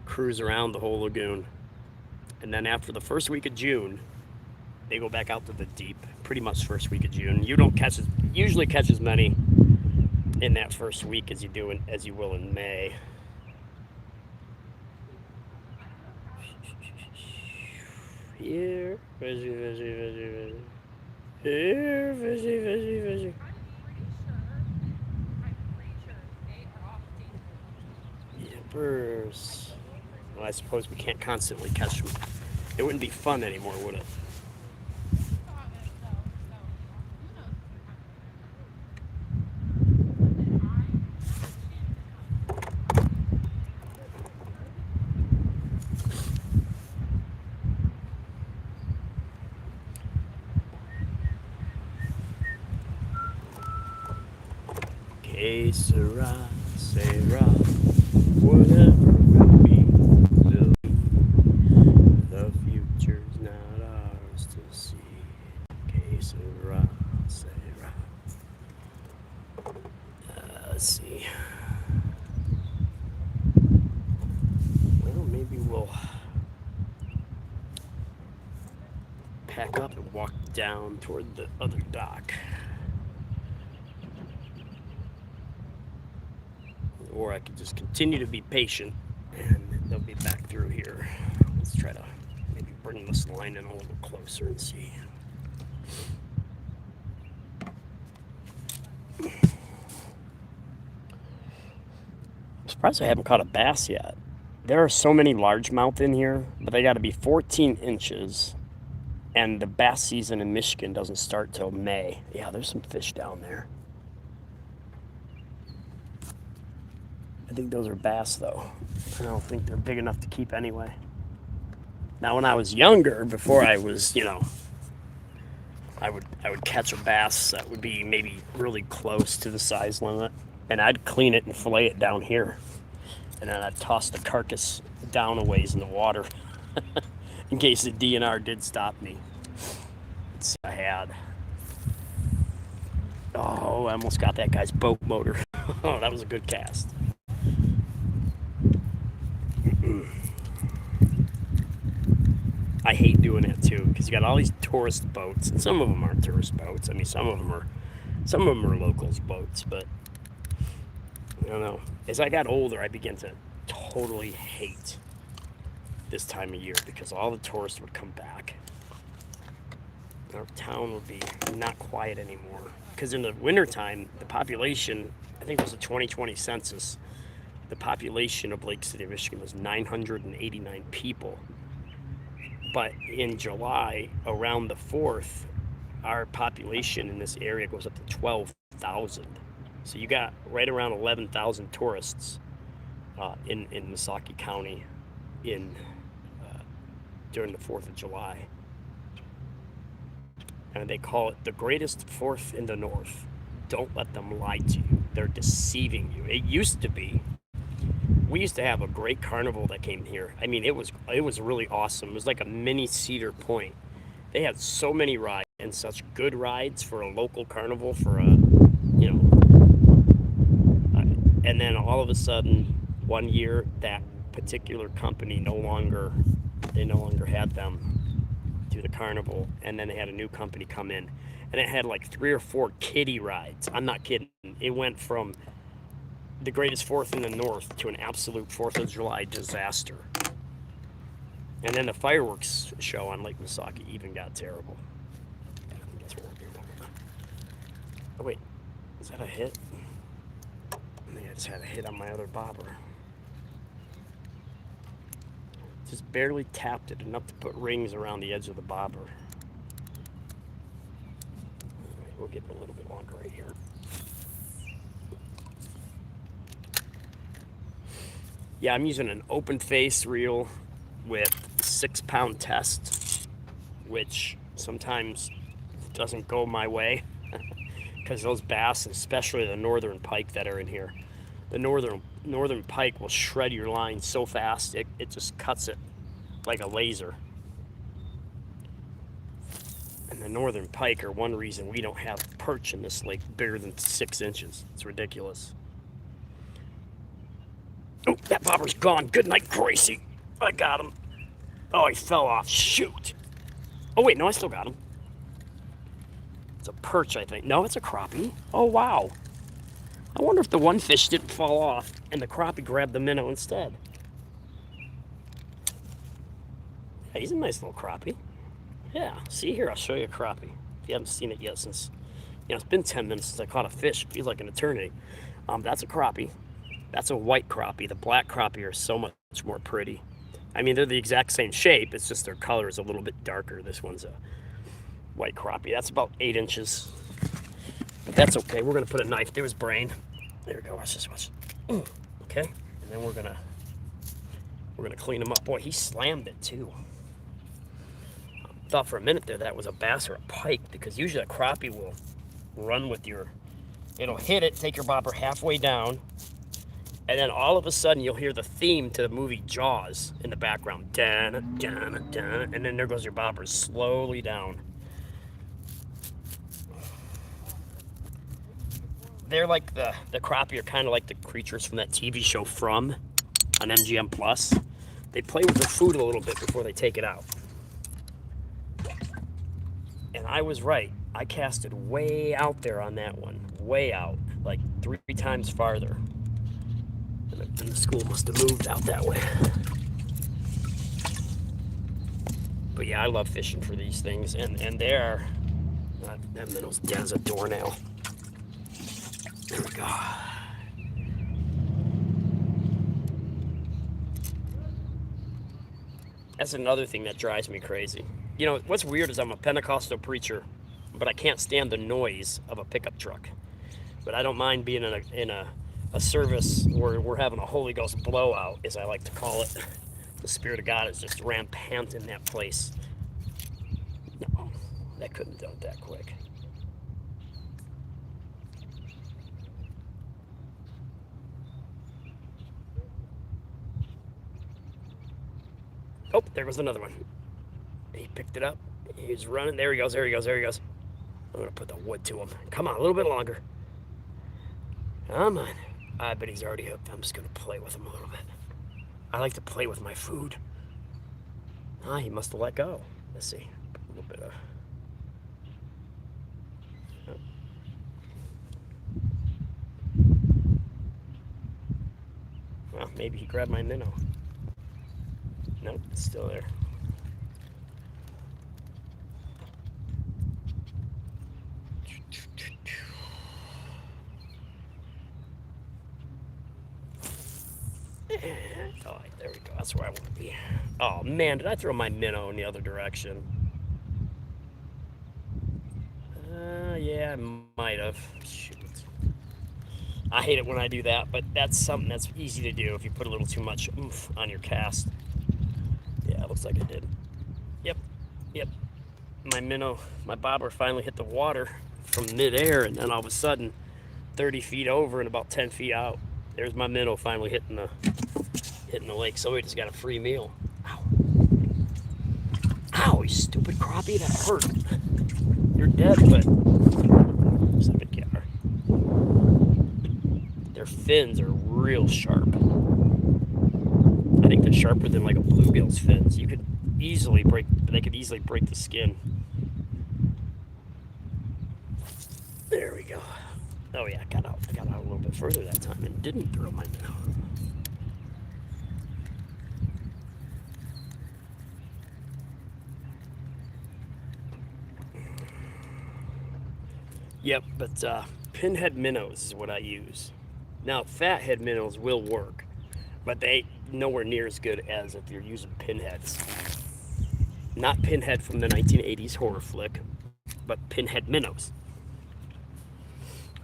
cruise around the whole lagoon. And then after the first week of June, they go back out to the deep. Pretty much first week of June. You don't usually catch as many in that first week as you will in May. Here, fishy. Here, fishy. Yippers. Well, I suppose we can't constantly catch them. It wouldn't be fun anymore, would it? Que sera, sera, whatever will be, will be. The future's not ours to see. Que sera, sera. Let's see. Well, maybe we'll pack up and walk down toward the other dock. Or I could just continue to be patient and they'll be back through here. Let's try to maybe bring this line in a little closer and see. I'm surprised I haven't caught a bass yet. There are so many largemouth in here, but they got to be 14 inches. And the bass season in Michigan doesn't start till May. Yeah, there's some fish down there. I think those are bass, though. I don't think they're big enough to keep anyway. Now, when I was younger, before I was, I would catch a bass that would be maybe really close to the size limit, and I'd clean it and fillet it down here, and then I'd toss the carcass down a ways in the water in case the DNR did stop me. Let's see, I had. Oh, I almost got that guy's boat motor. Oh, that was a good cast. I hate doing it too because you got all these tourist boats, and some of them aren't tourist boats. I mean, some of them are locals boats, but I don't know. As I got older, I began to totally hate this time of year because all the tourists would come back. Our town would be not quiet anymore because in the wintertime, the population, I think it was the 2020 census, the population of Lake City, Michigan was 989 people. But in July, around the 4th, our population in this area goes up to 12,000. So you got right around 11,000 tourists in Missaukee County during the 4th of July. And they call it the greatest 4th in the North. Don't let them lie to you. They're deceiving you. It used to be. We used to have a great carnival that came here. I mean, it was really awesome. It was like a mini Cedar Point. They had so many rides and such good rides for a local carnival for and then all of a sudden, one year that particular company they no longer had them do the carnival, and then they had a new company come in, and it had like 3 or 4 kiddie rides. I'm not kidding. It went from the greatest Fourth in the North to an absolute 4th of July disaster. And then the fireworks show on Lake Missaukee even got terrible. I guess we'll do that. Oh wait, is that a hit? I think I just had a hit on my other bobber. Just barely tapped it enough to put rings around the edge of the bobber. We'll give it a little bit longer right here. Yeah, I'm using an open face reel with 6-pound test, which sometimes doesn't go my way because those bass, especially the northern pike that are in here, the northern pike will shred your line so fast it just cuts it like a laser. And the northern pike are one reason we don't have perch in this lake bigger than 6 inches. It's ridiculous. Oh, that bobber's gone. Good night, Gracie. I got him. Oh, he fell off. Shoot. Oh, wait, no, I still got him. It's a perch, I think. No, it's a crappie. Oh, wow. I wonder if the one fish didn't fall off and the crappie grabbed the minnow instead. Yeah, he's a nice little crappie. Yeah, see here, I'll show you a crappie. If you haven't seen it yet since, it's been 10 minutes since I caught a fish. It feels like an eternity. That's a crappie. That's a white crappie. The black crappie are so much more pretty. I mean, they're the exact same shape. It's just their color is a little bit darker. This one's a white crappie. That's about 8 inches. But that's okay. We're going to put a knife through his brain. There we go. Watch this. Watch. Okay. And then we're going to clean him up. Boy, he slammed it too. I thought for a minute there that was a bass or a pike, because usually a crappie will run with it'll hit it, take your bobber halfway down, and then all of a sudden you'll hear the theme to the movie Jaws in the background. Dun, dun, dun, and then there goes your bobber slowly down. They're like the crappie are kind of like the creatures from that TV show From on MGM Plus. They play with their food a little bit before they take it out. And I was right. I casted way out there on that one. Way out. Like 3 times farther. And the school must have moved out that way. But yeah, I love fishing for these things. And there, that minnow's dead as a doornail. There we go. That's another thing that drives me crazy. What's weird is I'm a Pentecostal preacher, but I can't stand the noise of a pickup truck. But I don't mind being in a service where we're having a Holy Ghost blowout, as I like to call it. The Spirit of God is just rampant in that place. No, that couldn't have done it that quick. Oh, there goes another one. He picked it up. He's running. There he goes. There he goes. There he goes. I'm going to put the wood to him. Come on, a little bit longer. Come on. I bet he's already hooked. I'm just going to play with him a little bit. I like to play with my food. He must have let go. Let's see. A little bit of... Oh. Well, maybe he grabbed my minnow. Nope, it's still there. Oh, there we go. That's where I want to be. Oh, man, did I throw my minnow in the other direction? Yeah, I might have. Shoot. I hate it when I do that, but that's something that's easy to do if you put a little too much oomph on your cast. Yeah, it looks like it did. Yep. My minnow, my bobber finally hit the water from midair, and then all of a sudden, 30 feet over and about 10 feet out, there's my minnow finally hitting the lake. So we just got a free meal. Ow. Ow, you stupid crappie, that hurt. You're dead, but their fins are real sharp. I think they're sharper than like a bluegill's fins. You could easily break. They could easily break the skin. There we go. Oh yeah, I got out a little bit further that time and didn't throw my minnow. Yep, but pinhead minnows is what I use. Now, fathead minnows will work, but they nowhere near as good as if you're using pinheads. Not Pinhead from the 1980s horror flick, but pinhead minnows.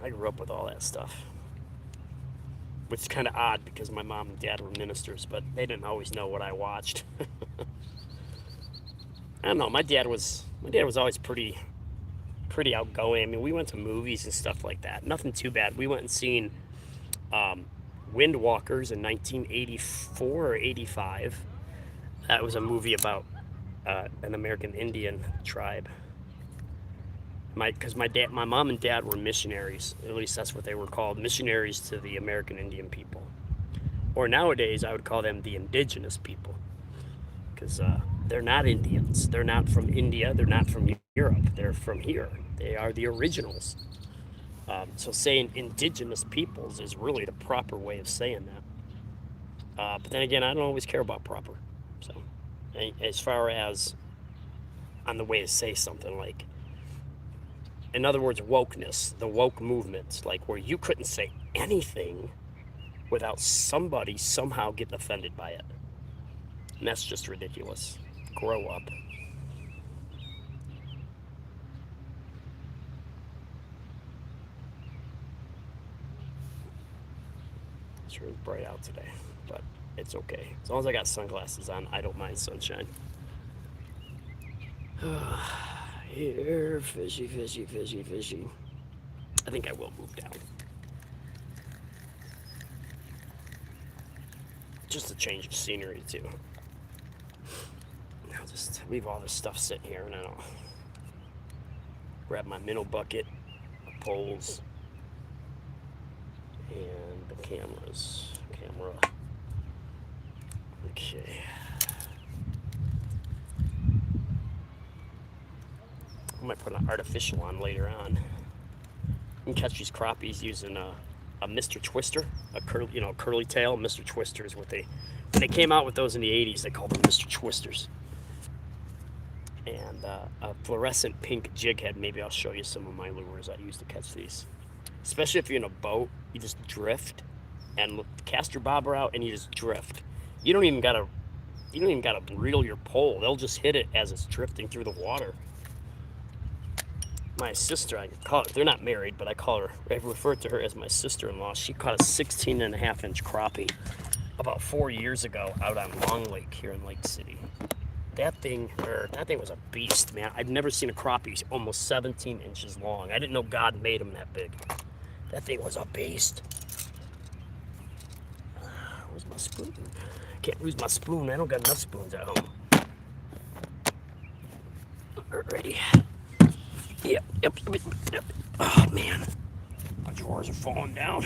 I grew up with all that stuff, which is kind of odd because my mom and dad were ministers, but they didn't always know what I watched. I don't know. My dad was always pretty outgoing. I mean, we went to movies and stuff like that. Nothing too bad. We went and seen Windwalkers in 1984 or 85. That was a movie about an American Indian tribe. Because my mom and dad were missionaries. At least that's what they were called, missionaries to the American Indian people. Or nowadays, I would call them the indigenous people, because they're not Indians. They're not from India. They're not from Europe. They're from here. They are the originals. So saying indigenous peoples is really the proper way of saying that. But then again, I don't always care about proper. So, as far as on the way to say something, like, in other words, wokeness, the woke movement, like where you couldn't say anything without somebody somehow getting offended by it. And that's just ridiculous. Grow up. Sure is bright out today, but it's okay. As long as I got sunglasses on, I don't mind sunshine. Here, fishy, fishy, fishy, fishy. I think I will move down. Just a change of scenery, too. I'll just leave all this stuff sitting here, and then I'll grab my minnow bucket, poles, and the camera. Okay. I might put an artificial on later on. You can catch these crappies using a Mr. Twister, a curly tail. Mr. Twister is what when they came out with those in the 80s, they called them Mr. Twisters. And a fluorescent pink jig head. Maybe I'll show you some of my lures I use to catch these. Especially if you're in a boat, you just drift and cast your bobber out and you just drift. You don't even gotta reel your pole. They'll just hit it as it's drifting through the water. My sister, I call it, they're not married, but I refer to her as my sister-in-law. She caught a 16.5-inch crappie about 4 years ago out on Long Lake here in Lake City. That thing was a beast, man. I've never seen a crappie almost 17 inches long. I didn't know God made them that big. That thing was a beast. Where's my spoon? Can't lose my spoon. I don't got enough spoons at home. Alrighty. Yep. Oh, man. My drawers are falling down.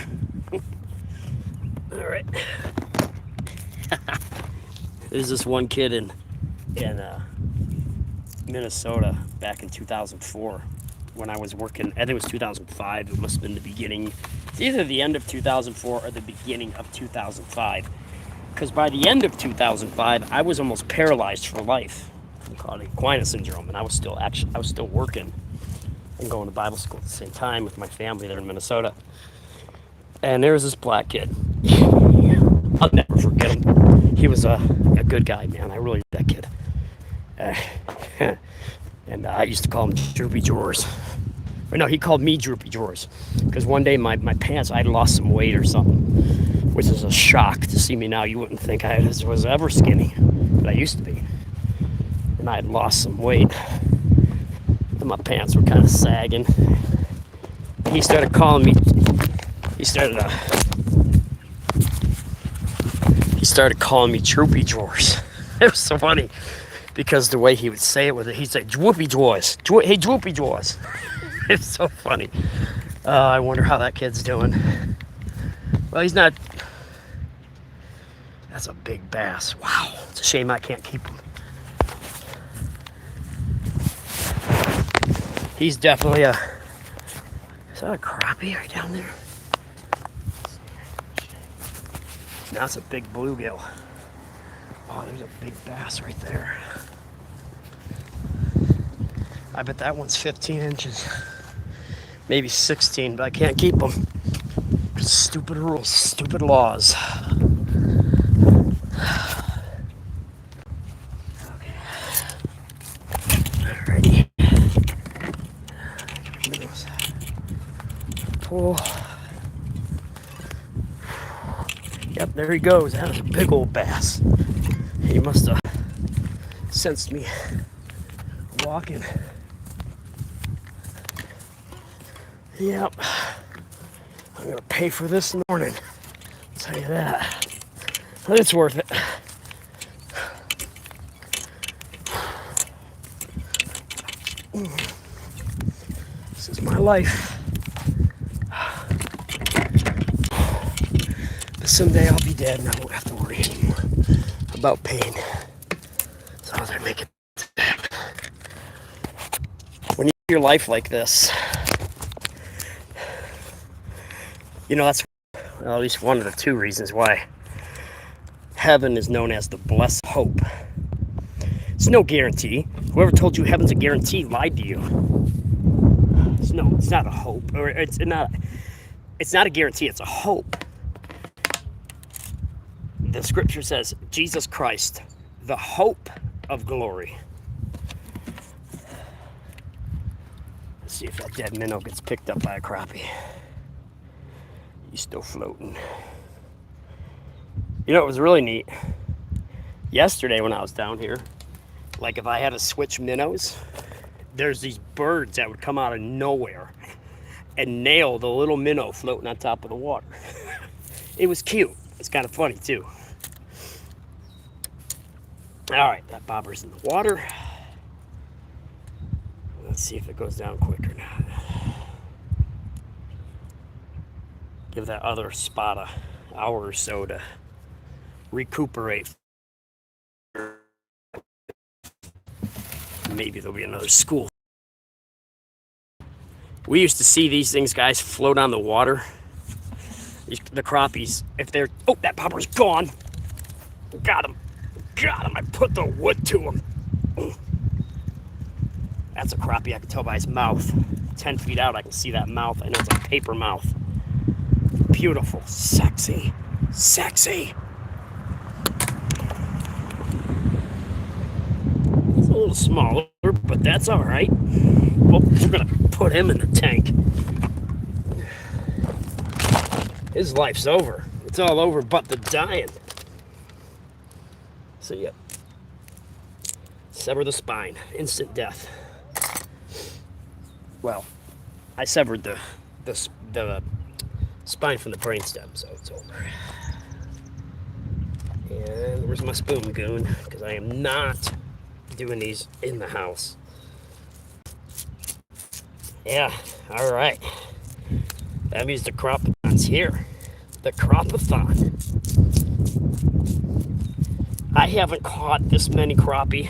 All right. There's this one kid in Minnesota back in 2004 when I was working. I think it was 2005. It must have been the beginning. It's either the end of 2004 or the beginning of 2005. Because by the end of 2005, I was almost paralyzed for life. I call it Aquinas syndrome, and I was still working and going to Bible school at the same time with my family there in Minnesota. And there was this black kid. I'll never forget him. He was a good guy, man. I really liked that kid. And I used to call him Droopy Drawers. Or no, he called me Droopy Drawers. Because one day my pants, I had lost some weight or something, which is a shock to see me now. You wouldn't think I was ever skinny, but I used to be. And I had lost some weight. And my pants were kind of sagging. He started calling me, he started calling me Droopy Drawers. It was so funny because the way he would say it with it, he'd say, Droopy Drawers. Hey, Droopy Drawers. It's so funny. I wonder how that kid's doing. Well, he's not, That's a big bass. Wow. It's a shame I can't keep him. He's definitely a... Is that a crappie right down there? That's a big bluegill. Oh, there's a big bass right there. I bet that one's 15 inches. Maybe 16, but I can't keep them. Stupid rules, stupid laws. Okay. Alrighty. Pull. Yep, there he goes. That was a big old bass. He must have sensed me walking. Yep. I'm gonna pay for this in the morning. I'll tell you that. But it's worth it. This is my life. But someday I'll be dead and I won't have to worry anymore about pain. As long as I make it. When you live your life like this, you know, that's well, at least one of the two reasons why heaven is known as the blessed hope. It's no guarantee. Whoever told you heaven's a guarantee lied to you. It's not a hope, or it's not a guarantee, it's a hope. The scripture says, Jesus Christ, the hope of glory. Let's see if that dead minnow gets picked up by a crappie. He's still floating. You know, it was really neat. Yesterday when I was down here, like if I had to switch minnows, there's these birds that would come out of nowhere and nail the little minnow floating on top of the water. It was cute. It's kind of funny too. All right, that bobber's in the water. Let's see if it goes down quick or not. Give that other spot an hour or so to recuperate. Maybe there'll be another school. We used to see these things, guys, float on the water. The crappies, if they're... Oh, that popper's gone. Got him. Got him. I put the wood to him. That's a crappie. I can tell by his mouth. 10 feet out, I can see that mouth. I know it's a paper mouth. Beautiful. Sexy. Sexy. It's a little smaller, but that's all right. Well, we're going to put him in the tank. His life's over. It's all over but the dying. So, yeah. Sever the spine. Instant death. Well, I severed the spine from the brainstem, so it's over. And where's my spoon, goon? Because I am not doing these in the house. Yeah, all right. That means the crappathon's here. The crappathon. I haven't caught this many crappie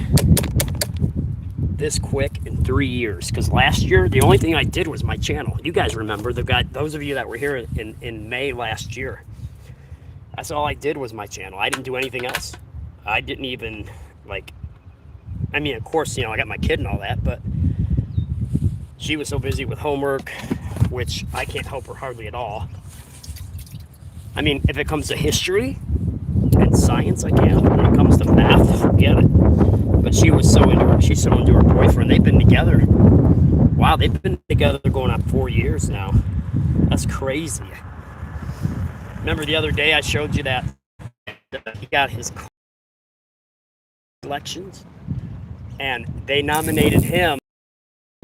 this quick in 3 years. Because last year, the only thing I did was my channel. You guys remember, those of you that were here in May last year. That's all I did was my channel. I didn't do anything else. I didn't even, like... I mean, of course, you know, I got my kid and all that, but she was so busy with homework, which I can't help her hardly at all. I mean, if it comes to history and science, I can. When it comes to math, forget it. But she's so into her boyfriend. They've been together. Wow, they've been together going on 4 years now. That's crazy. Remember the other day I showed you that he got his collections, and they nominated him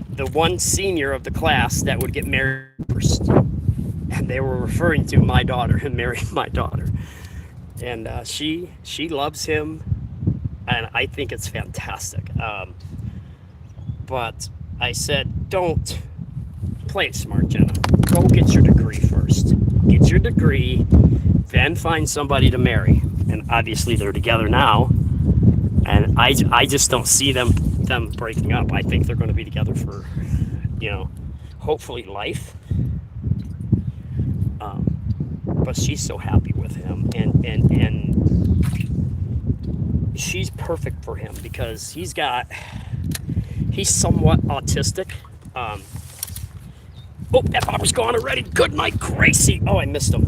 the one senior of the class that would get married first. And they were referring to my daughter, him marrying my daughter. And she loves him, and I think it's fantastic. But I said, don't play it smart, Jenna. Go get your degree first. Get your degree, then find somebody to marry. and obviously they're together now. And I just don't see them breaking up. I think they're going to be together for, hopefully life. But she's so happy with him, and she's perfect for him because he's somewhat autistic. Oh, that bobber's gone already. Good night, Gracie. Oh, I missed him.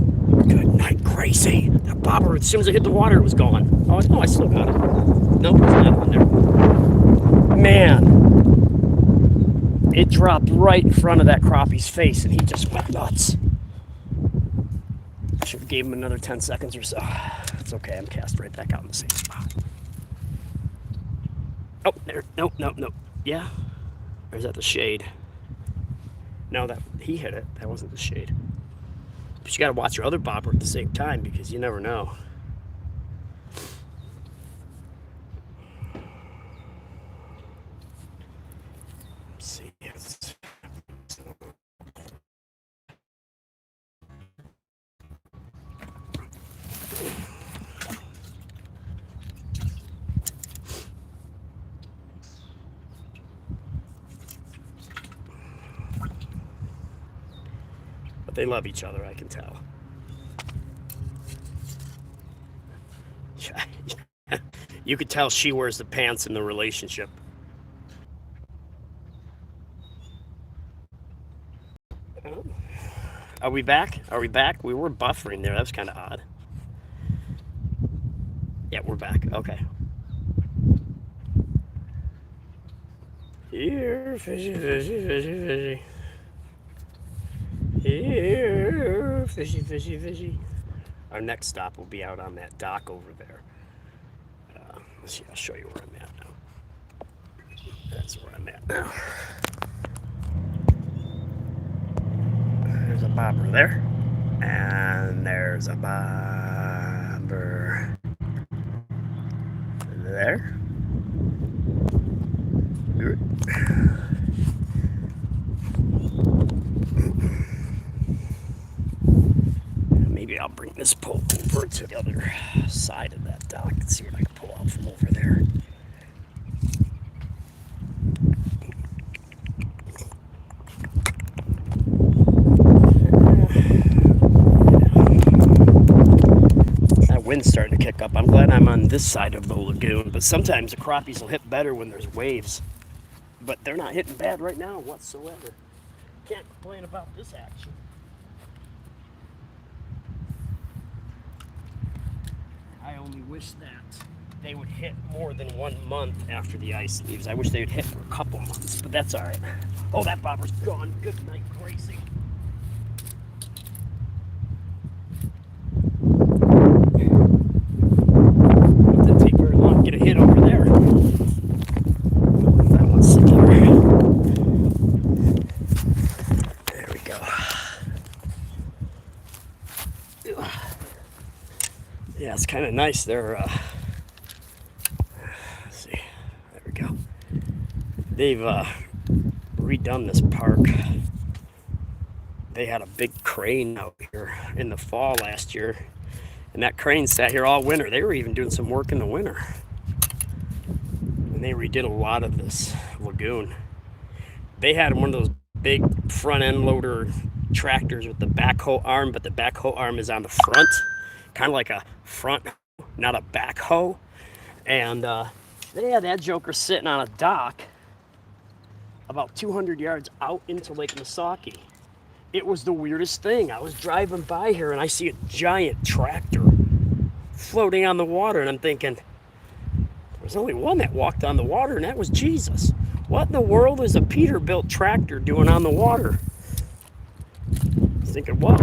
Good night, Gracie. That bobber, as soon as I hit the water, it was gone. Oh, no, I still got it. Nope, it's not on there. Man, it dropped right in front of that crappie's face, and he just went nuts. I should have gave him another 10 seconds or so. It's okay, I'm cast right back out in the same spot. Oh, there. No. Yeah? Or is that the shade? No, that he hit it. That wasn't the shade. But you got to watch your other bobber at the same time because you never know. Let's see. But they love each other, I can tell. You could tell she wears the pants in the relationship. Are we back? We were buffering there. That was kind of odd. Yeah, we're back. Okay. Here, fishy, fishy, fishy, fishy. Here, fishy, fishy, fishy. Our next stop will be out on that dock over there. Let's see, I'll show you where I'm at now. That's where I'm at now. There's a bobber there. And there's a bobber there. Maybe I'll bring this pole over to the other side of that dock and see what I can pull out from over there. That wind's starting to kick up. I'm glad I'm on this side of the lagoon, but sometimes the crappies will hit better when there's waves. But they're not hitting bad right now whatsoever. Can't complain about this action. I only wish that they would hit more than 1 month after the ice leaves. I wish they would hit for a couple months, but that's all right. Oh, that bobber's gone. Good night, Gracie. It didn't take very long to get a hit over there. That one's secure. There we go. Yeah, it's kind of nice. They're, let's see, there we go. They've redone this park. They had a big crane out here in the fall last year, and that crane sat here all winter. They were even doing some work in the winter. And they redid a lot of this lagoon. They had one of those big front end loader tractors with the backhoe arm, but the backhoe arm is on the front. Kind of like a front, not a backhoe. And they had that joker sitting on a dock about 200 yards out into Lake Missaukee. It was the weirdest thing. I was driving by here and I see a giant tractor floating on the water, and I'm thinking, there's only one that walked on the water, and that was Jesus. What in the world is a Peterbilt tractor doing on the water? I was thinking, whoa.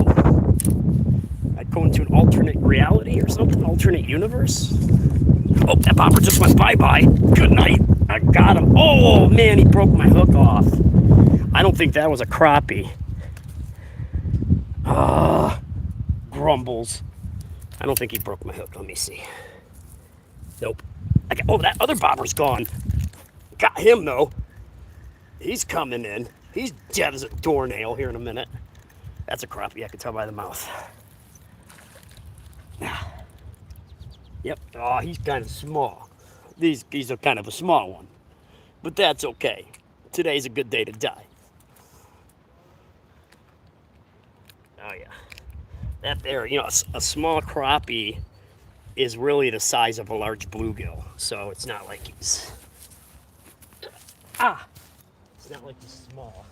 I'd go into an alternate reality or something, alternate universe. Oh, that bobber just went bye-bye. Good night. I got him. Oh, man, he broke my hook off. I don't think that was a crappie. Grumbles. I don't think he broke my hook. Let me see. Nope. Oh, that other bobber's gone. Got him, though. He's coming in. He's dead as a doornail here in a minute. That's a crappie. I can tell by the mouth. Yep. Oh, he's kind of small. These are kind of a small one. But that's okay. Today's a good day to die. Oh, yeah. That there, a small crappie is really the size of a large bluegill. So it's not like he's. Ah! It's not like he's small.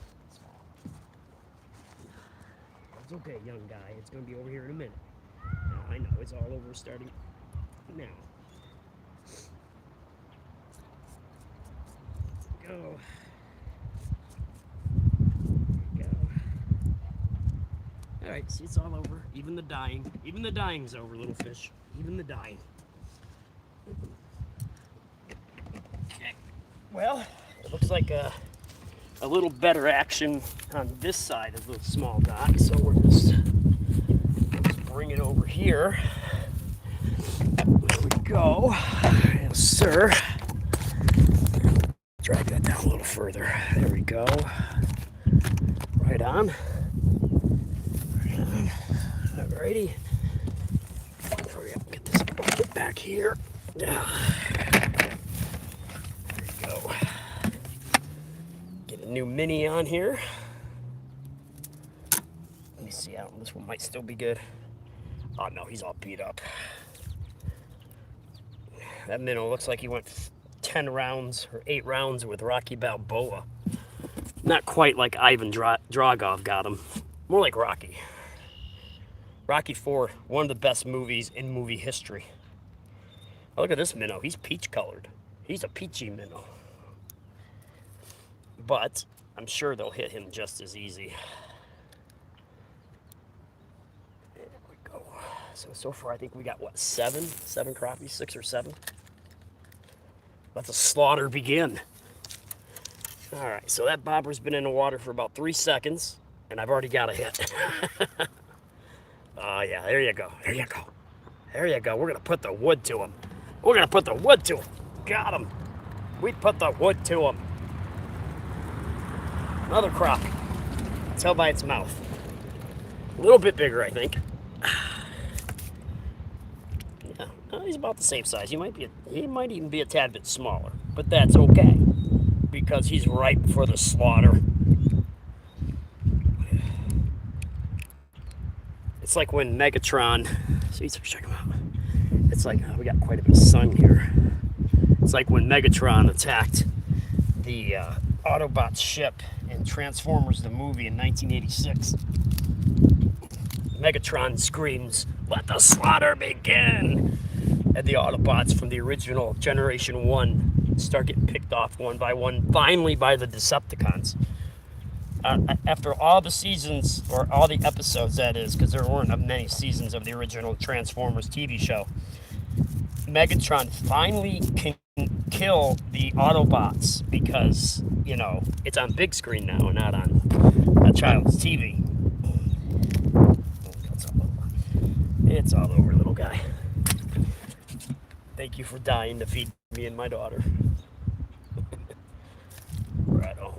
It's okay, young guy. It's going to be over here in a minute. I know, it's all over starting now. Go. Go. Alright, see, it's all over. Even the dying. Even the dying's over, little fish. Even the dying. Okay. Well, it looks like a little better action on this side of the small dock, so we're just bring it over here. There we go. Yes, sir. Drag that down a little further. There we go. Right on. Right on. Alrighty. Hurry up, get back here. There we go. Get a new mini on here. Let me see how this one might still be good. Oh no, he's all beat up. That minnow looks like he went 10 rounds or 8 rounds with Rocky Balboa. Not quite like Ivan Drago got him. More like Rocky. Rocky IV, one of the best movies in movie history. Oh, look at this minnow. He's peach colored. He's a peachy minnow. But I'm sure they'll hit him just as easy. There we go. So far I think we got, what, 7 crappies, 6 or 7. Let the slaughter begin. All right, so that bobber's been in the water for about 3 seconds, and I've already got a hit. Oh, yeah, there you go. There you go. There you go. We're going to put the wood to him. We're going to put the wood to him. Got him. We put the wood to him. Another crappie. Tell by its mouth. A little bit bigger, I think. Yeah, he's about the same size. He might even be a tad bit smaller, but that's okay because he's ripe for the slaughter. It's like when Megatron. See, check him out. It's like we got quite a bit of sun here. It's like when Megatron attacked the Autobots ship in Transformers the movie in 1986. Megatron screams, "Let the slaughter begin!" And the Autobots from the original Generation 1 start getting picked off one by one, finally by the Decepticons. After all the seasons, or all the episodes, that is, because there weren't many seasons of the original Transformers TV show, Megatron finally can kill the Autobots because, it's on big screen now and not on a child's TV. It's all over, little guy. Thank you for dying to feed me and my daughter. Right on.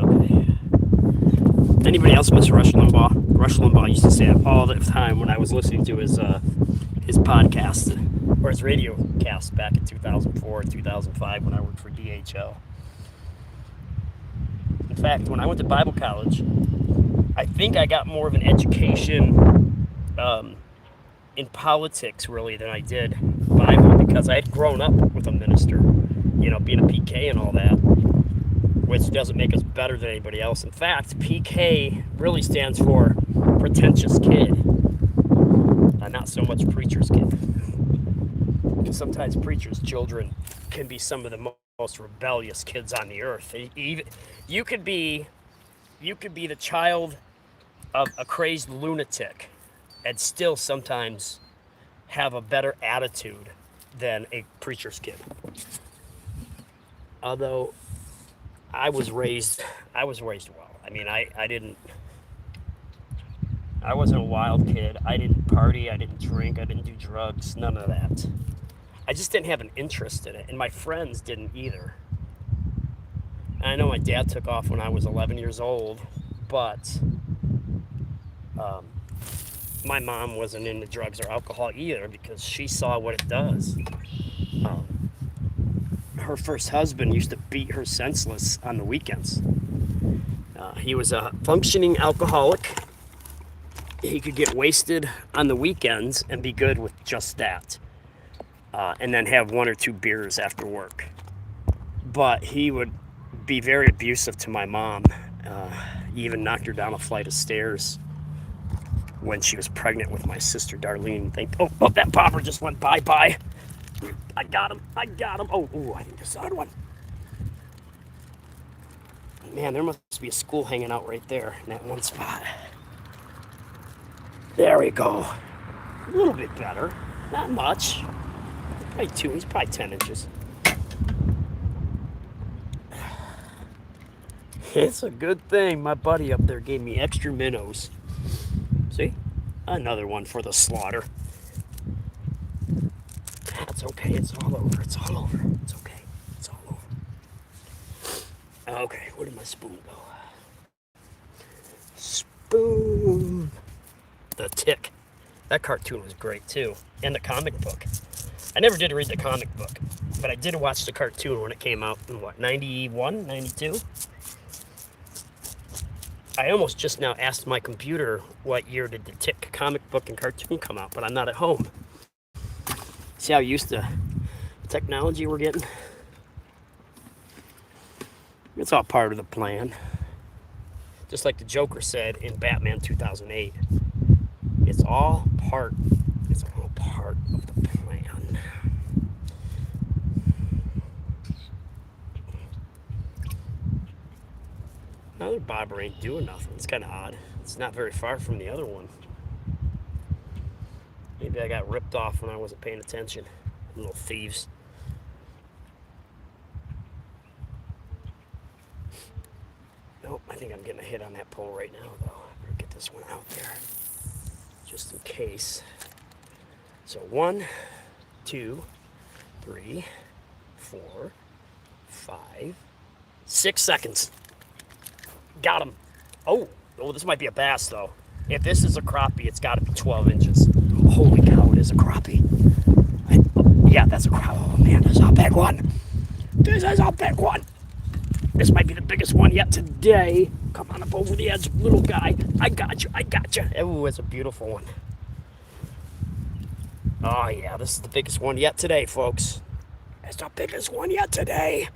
Okay. Anybody else miss Rush Limbaugh? Rush Limbaugh used to say it all the time when I was listening to his podcast, or his radio cast back in 2004, 2005 when I worked for DHL. In fact, when I went to Bible college, I think I got more of an education in politics, really, than I did Bible, because I had grown up with a minister, being a PK and all that, which doesn't make us better than anybody else. In fact, PK really stands for pretentious kid, not so much preacher's kid. Because sometimes preacher's children can be some of the most rebellious kids on the earth. You could be the child of a crazed lunatic and still sometimes have a better attitude than a preacher's kid. Although I was raised well. I mean, I wasn't a wild kid. I didn't party, I didn't drink, I didn't do drugs, none of that. I just didn't have an interest in it, and my friends didn't either. And I know my dad took off when I was 11 years old, but my mom wasn't into drugs or alcohol either because she saw what it does. Um, her first husband used to beat her senseless on the weekends. He was a functioning alcoholic. He could get wasted on the weekends and be good with just that. And then have 1 or 2 beers after work. But he would be very abusive to my mom. He even knocked her down a flight of stairs when she was pregnant with my sister Darlene. Oh, that popper just went bye-bye. I got him. Oh, I think there's another one. Man, there must be a school hanging out right there in that one spot. There we go. A little bit better. Not much. Probably 2. He's probably 10 inches. It's a good thing my buddy up there gave me extra minnows. See? Another one for the slaughter. That's okay. It's all over. It's okay. It's all over. Okay, where did my spoon go? Spoon. The Tick. That cartoon was great too. And the comic book. I never did read the comic book, but I did watch the cartoon when it came out in 91, 92? I almost just now asked my computer what year did the Tick comic book and cartoon come out, but I'm not at home. See how used to technology we're getting? It's all part of the plan. Just like the Joker said in Batman 2008. It's all part of the plan. Another bobber ain't doing nothing. It's kind of odd. It's not very far from the other one. Maybe I got ripped off when I wasn't paying attention. Little thieves. Nope, I think I'm getting a hit on that pole right now, though. I better get this one out there, just in case. So 1, 2, 3, 4, 5, 6 seconds. Got him. Oh, this might be a bass, though. If this is a crappie, it's got to be 12 inches. Holy cow, it is a crappie. Yeah, that's a crappie. Oh, man, this is a big one. This is a big one. This might be the biggest one yet today. Come on up over the edge, little guy. I got you. Oh, it's a beautiful one. Oh, yeah, this is the biggest one yet today, folks. It's the biggest one yet today.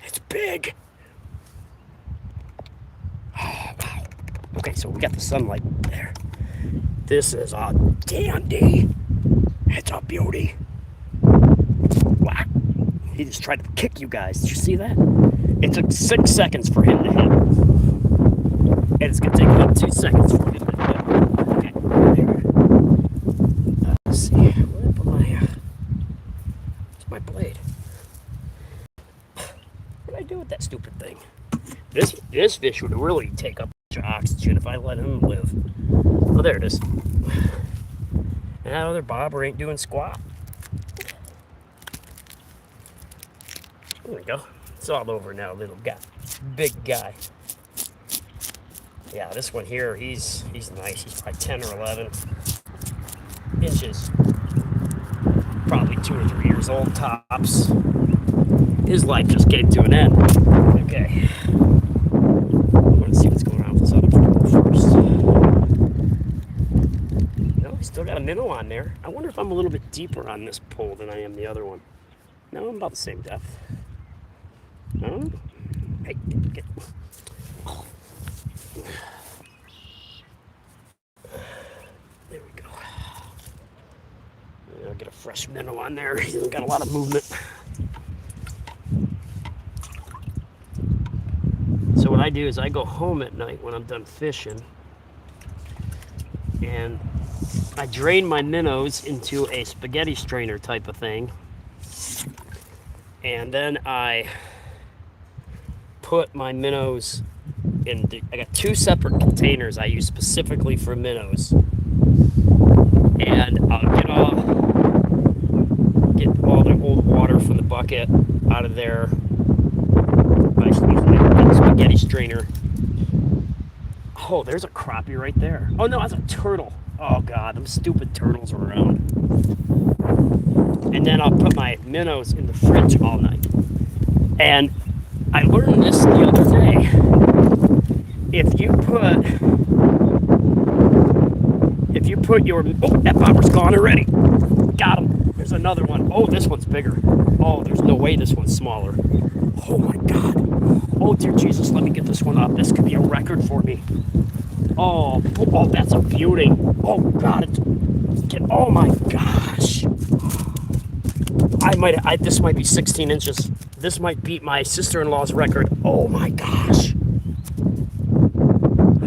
It's big. Oh, wow. Okay, so we got the sunlight there. This is a dandy. It's a beauty. Wow. He just tried to kick you guys. Did you see that? It took 6 seconds for him to hit. And it's going to take about 2 seconds for him to hit. Okay, there. Let's see. Where did I put my blade? What did I do with that stupid thing? This fish would really take up a bunch of oxygen if I let him live. Oh, there it is. And that other bobber ain't doing squat. There we go. It's all over now, little guy. Big guy. Yeah, this one here, he's nice. He's probably 10 or 11 inches. Probably 2 or 3 years old tops. His life just came to an end. Okay. I want to see what's going on with this other pole first. No, he's still got a minnow on there. I wonder if I'm a little bit deeper on this pole than I am the other one. No, I'm about the same depth. No? Hey, get. Oh. There we go. I'll get a fresh minnow on there. He's got a lot of movement. So what I do is I go home at night when I'm done fishing, and I drain my minnows into a spaghetti strainer type of thing, and then I put my minnows in. I got 2 separate containers I use specifically for minnows, and I'll get all the old water from the bucket out of there by using that spaghetti strainer. Oh, there's a crappie right there. Oh no, that's a turtle. Oh God, them stupid turtles are around. And then I'll put my minnows in the fridge all night. And I learned this the other day. If you put your, oh, that bobber's gone already. Got him. There's another one. Oh, this one's bigger. Oh, there's no way this one's smaller. Oh my God. Oh dear Jesus, let me get this one up. This could be a record for me. Oh, that's a beauty. Oh God, oh my gosh. This might be 16 inches. This might beat my sister-in-law's record. Oh my gosh. I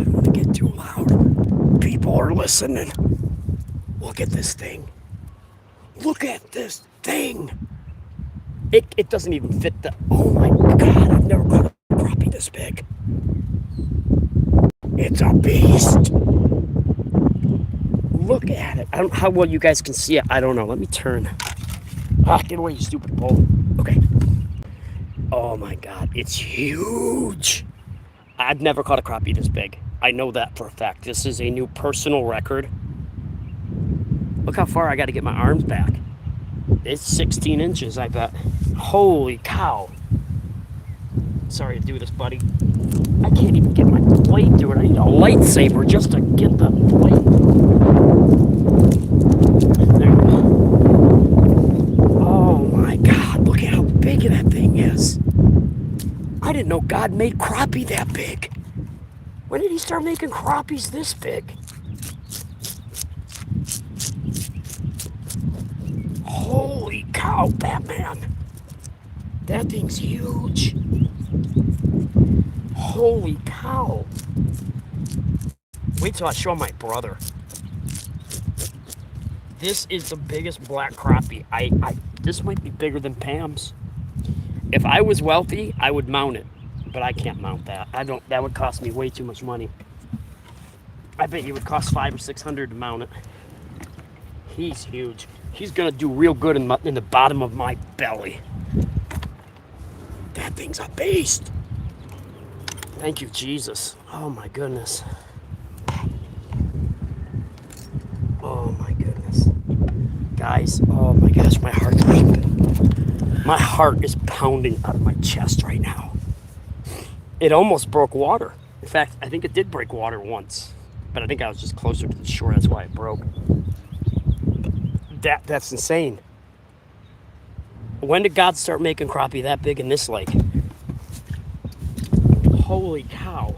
don't want to get too loud. People are listening. Look at this thing. Look at this thing. It doesn't even fit the, oh my God, I've never caught a crappie this big. It's a beast. Look at it. I don't know how well you guys can see it. I don't know. Let me turn. Get away, you stupid pole. Okay. Oh my God, it's huge. I've never caught a crappie this big. I know that for a fact. This is a new personal record. Look how far I got to get my arms back. It's 16 inches, I bet. Holy cow. Sorry to do this, buddy. I can't even get my blade to it. I need a lightsaber just to get the blade. There we go. Oh my God, look at how big that thing is. I didn't know God made crappie that big. When did he start making crappies this big? Holy cow, Batman. That thing's huge. Holy cow. Wait till I show my brother. This is the biggest black crappie. This might be bigger than Pam's. If I was wealthy, I would mount it. But I can't mount that. That would cost me way too much money. I bet you it would cost $500 or $600 to mount it. He's huge. He's gonna do real good in the bottom of my belly. That thing's a beast. Thank you, Jesus. Oh my goodness. Oh my goodness. Guys, oh my gosh, my heart's beating. My heart is pounding out of my chest right now. It almost broke water. In fact, I think it did break water once. But I think I was just closer to the shore, that's why it broke. That's insane. When did God start making crappie that big in this lake? Holy cow.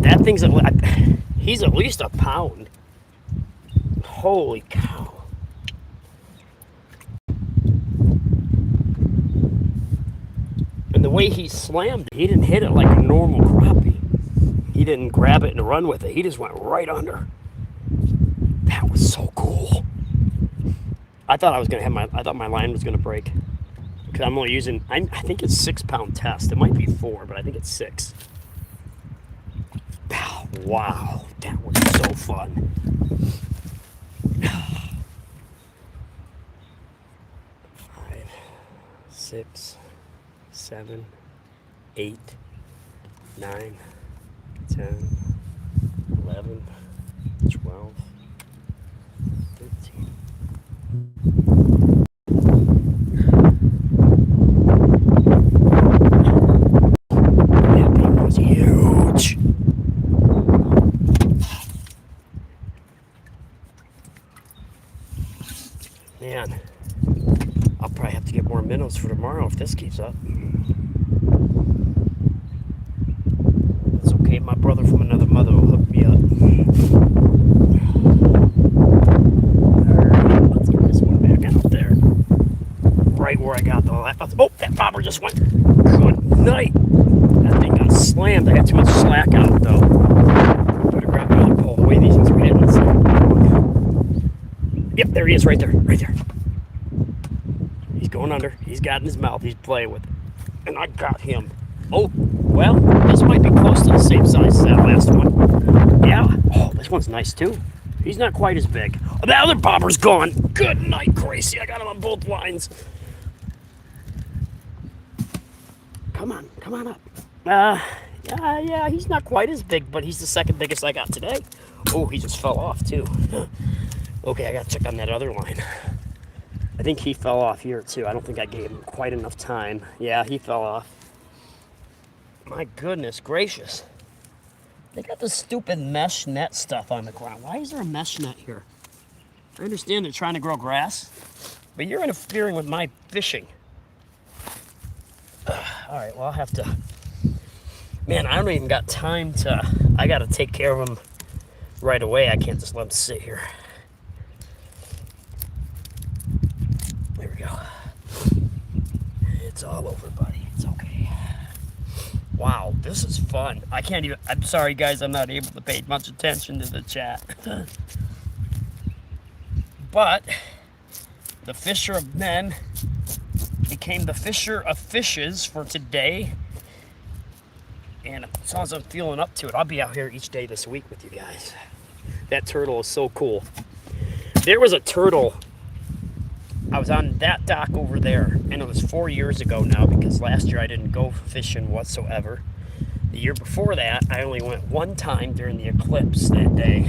That thing's, he's at least a pound. Holy cow. And the way he slammed it, he didn't hit it like a normal crappie. He didn't grab it and run with it. He just went right under. That was so cool. I thought my line was gonna break. Because I'm only using, I think it's 6 pound test. It might be 4, but I think it's 6. Wow, that was so fun. 5, 6, 7, 8, 9, 10, 11, 12, 13. That thing was huge. Man, I'll probably have to get more minnows for tomorrow if this keeps up. It's okay, my brother from another mother will hook me up. Alright, let's get this one back out there. Right where I got the last. Oh, that bobber just went. Good night. That thing got slammed. I got too much slack on it though. Better grab another pole. The way these things are hitting. Yep, there he is, right there, right there. He's going under. He's got it in his mouth. He's playing with it. And I got him. Oh, well, this might be close to the same size as that last one. Yeah. Oh, this one's nice too. He's not quite as big. Oh, that other bobber's gone. Good night, Gracie. I got him on both lines. Come on up. Yeah, he's not quite as big, but he's the second biggest I got today. Oh, he just fell off too. Okay, I gotta check on that other line. I think he fell off here too. I don't think I gave him quite enough time. Yeah, he fell off. My goodness gracious. They got this stupid mesh net stuff on the ground. Why is there a mesh net here? I understand they're trying to grow grass, but you're interfering with my fishing. All right, well, I'll have to... Man, I don't even got time to... I got to take care of them right away. I can't just let them sit here. There we go. It's all over, buddy. It's okay. Wow, this is fun. I can't even... I'm sorry, guys. I'm not able to pay much attention to the chat. But the fisher of men became the fisher of fishes for today. And as long as I'm feeling up to it, I'll be out here each day this week with you guys. That turtle is so cool. There was a turtle. I was on that dock over there, and it was 4 years ago now because last year I didn't go fishing whatsoever. The year before that, I only went one time during the eclipse that day.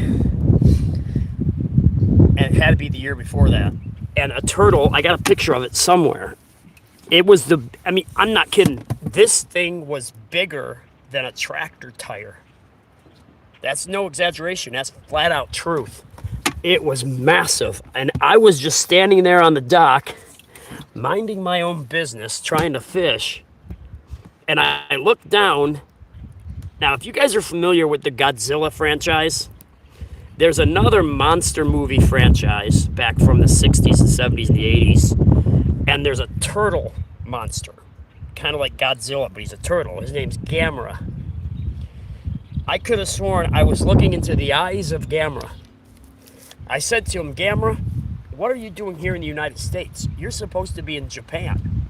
And it had to be the year before that. And a turtle, I got a picture of it somewhere. It was the, I mean, I'm not kidding. This thing was bigger than a tractor tire. That's no exaggeration. That's flat out truth. It was massive. And I was just standing there on the dock, minding my own business, trying to fish. And I looked down. Now, if you guys are familiar with the Godzilla franchise, there's another monster movie franchise back from the 60s and 70s and the 80s. And there's a turtle monster. Kind of like Godzilla, but he's a turtle. His name's Gamera. I could have sworn I was looking into the eyes of Gamera. I said to him, Gamera, what are you doing here in the United States? You're supposed to be in Japan.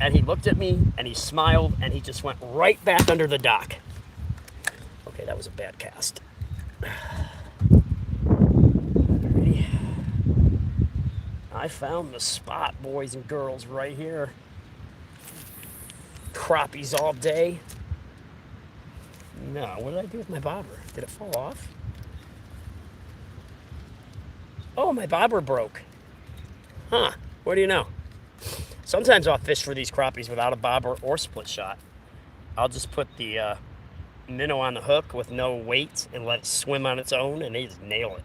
And he looked at me, and he smiled, and he just went right back under the dock. Okay, that was a bad cast. I found the spot, boys and girls, right here. Crappies all day. No, what did I do with my bobber? Did it fall off? Oh, my bobber broke. Huh, what do you know? Sometimes I'll fish for these crappies without a bobber or split shot. I'll just put the minnow on the hook with no weight and let it swim on its own, and they just nail it.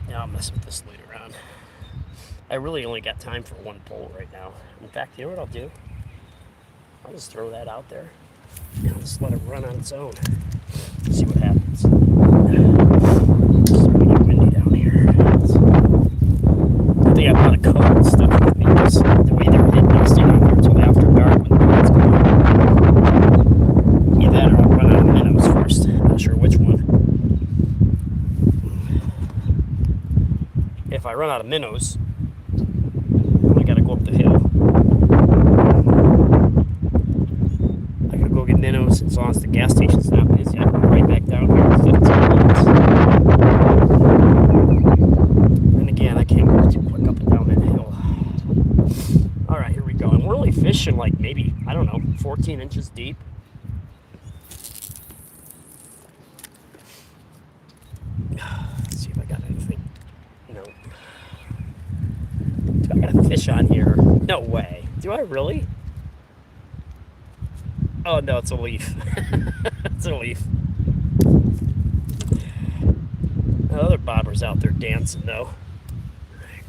Now I'll mess with this later on. I really only got time for one pole right now. In fact, you know what I'll do? I'll just throw that out there and I'll just let it run on its own. See what happens. It's starting to get windy down here. I think I brought a coat and stuff with me because the way they're hitting, I'll stay down here until after dark when the birds come out. Either that or I'll run out of minnows first. Not sure which one. If I run out of minnows, I gotta go up the hill. I could go get minnows as long as the gas station's not busy. I can go right back down here in 15 minutes. And again, I can't go too quick up and down that hill. Alright, here we go. And we're only fishing like maybe, I don't know, 14 inches deep. Let's see if I got anything. No. Do I got a fish on here? No way. Do I really? Oh no, it's a leaf. It's a leaf. The other bobber's out there dancing though.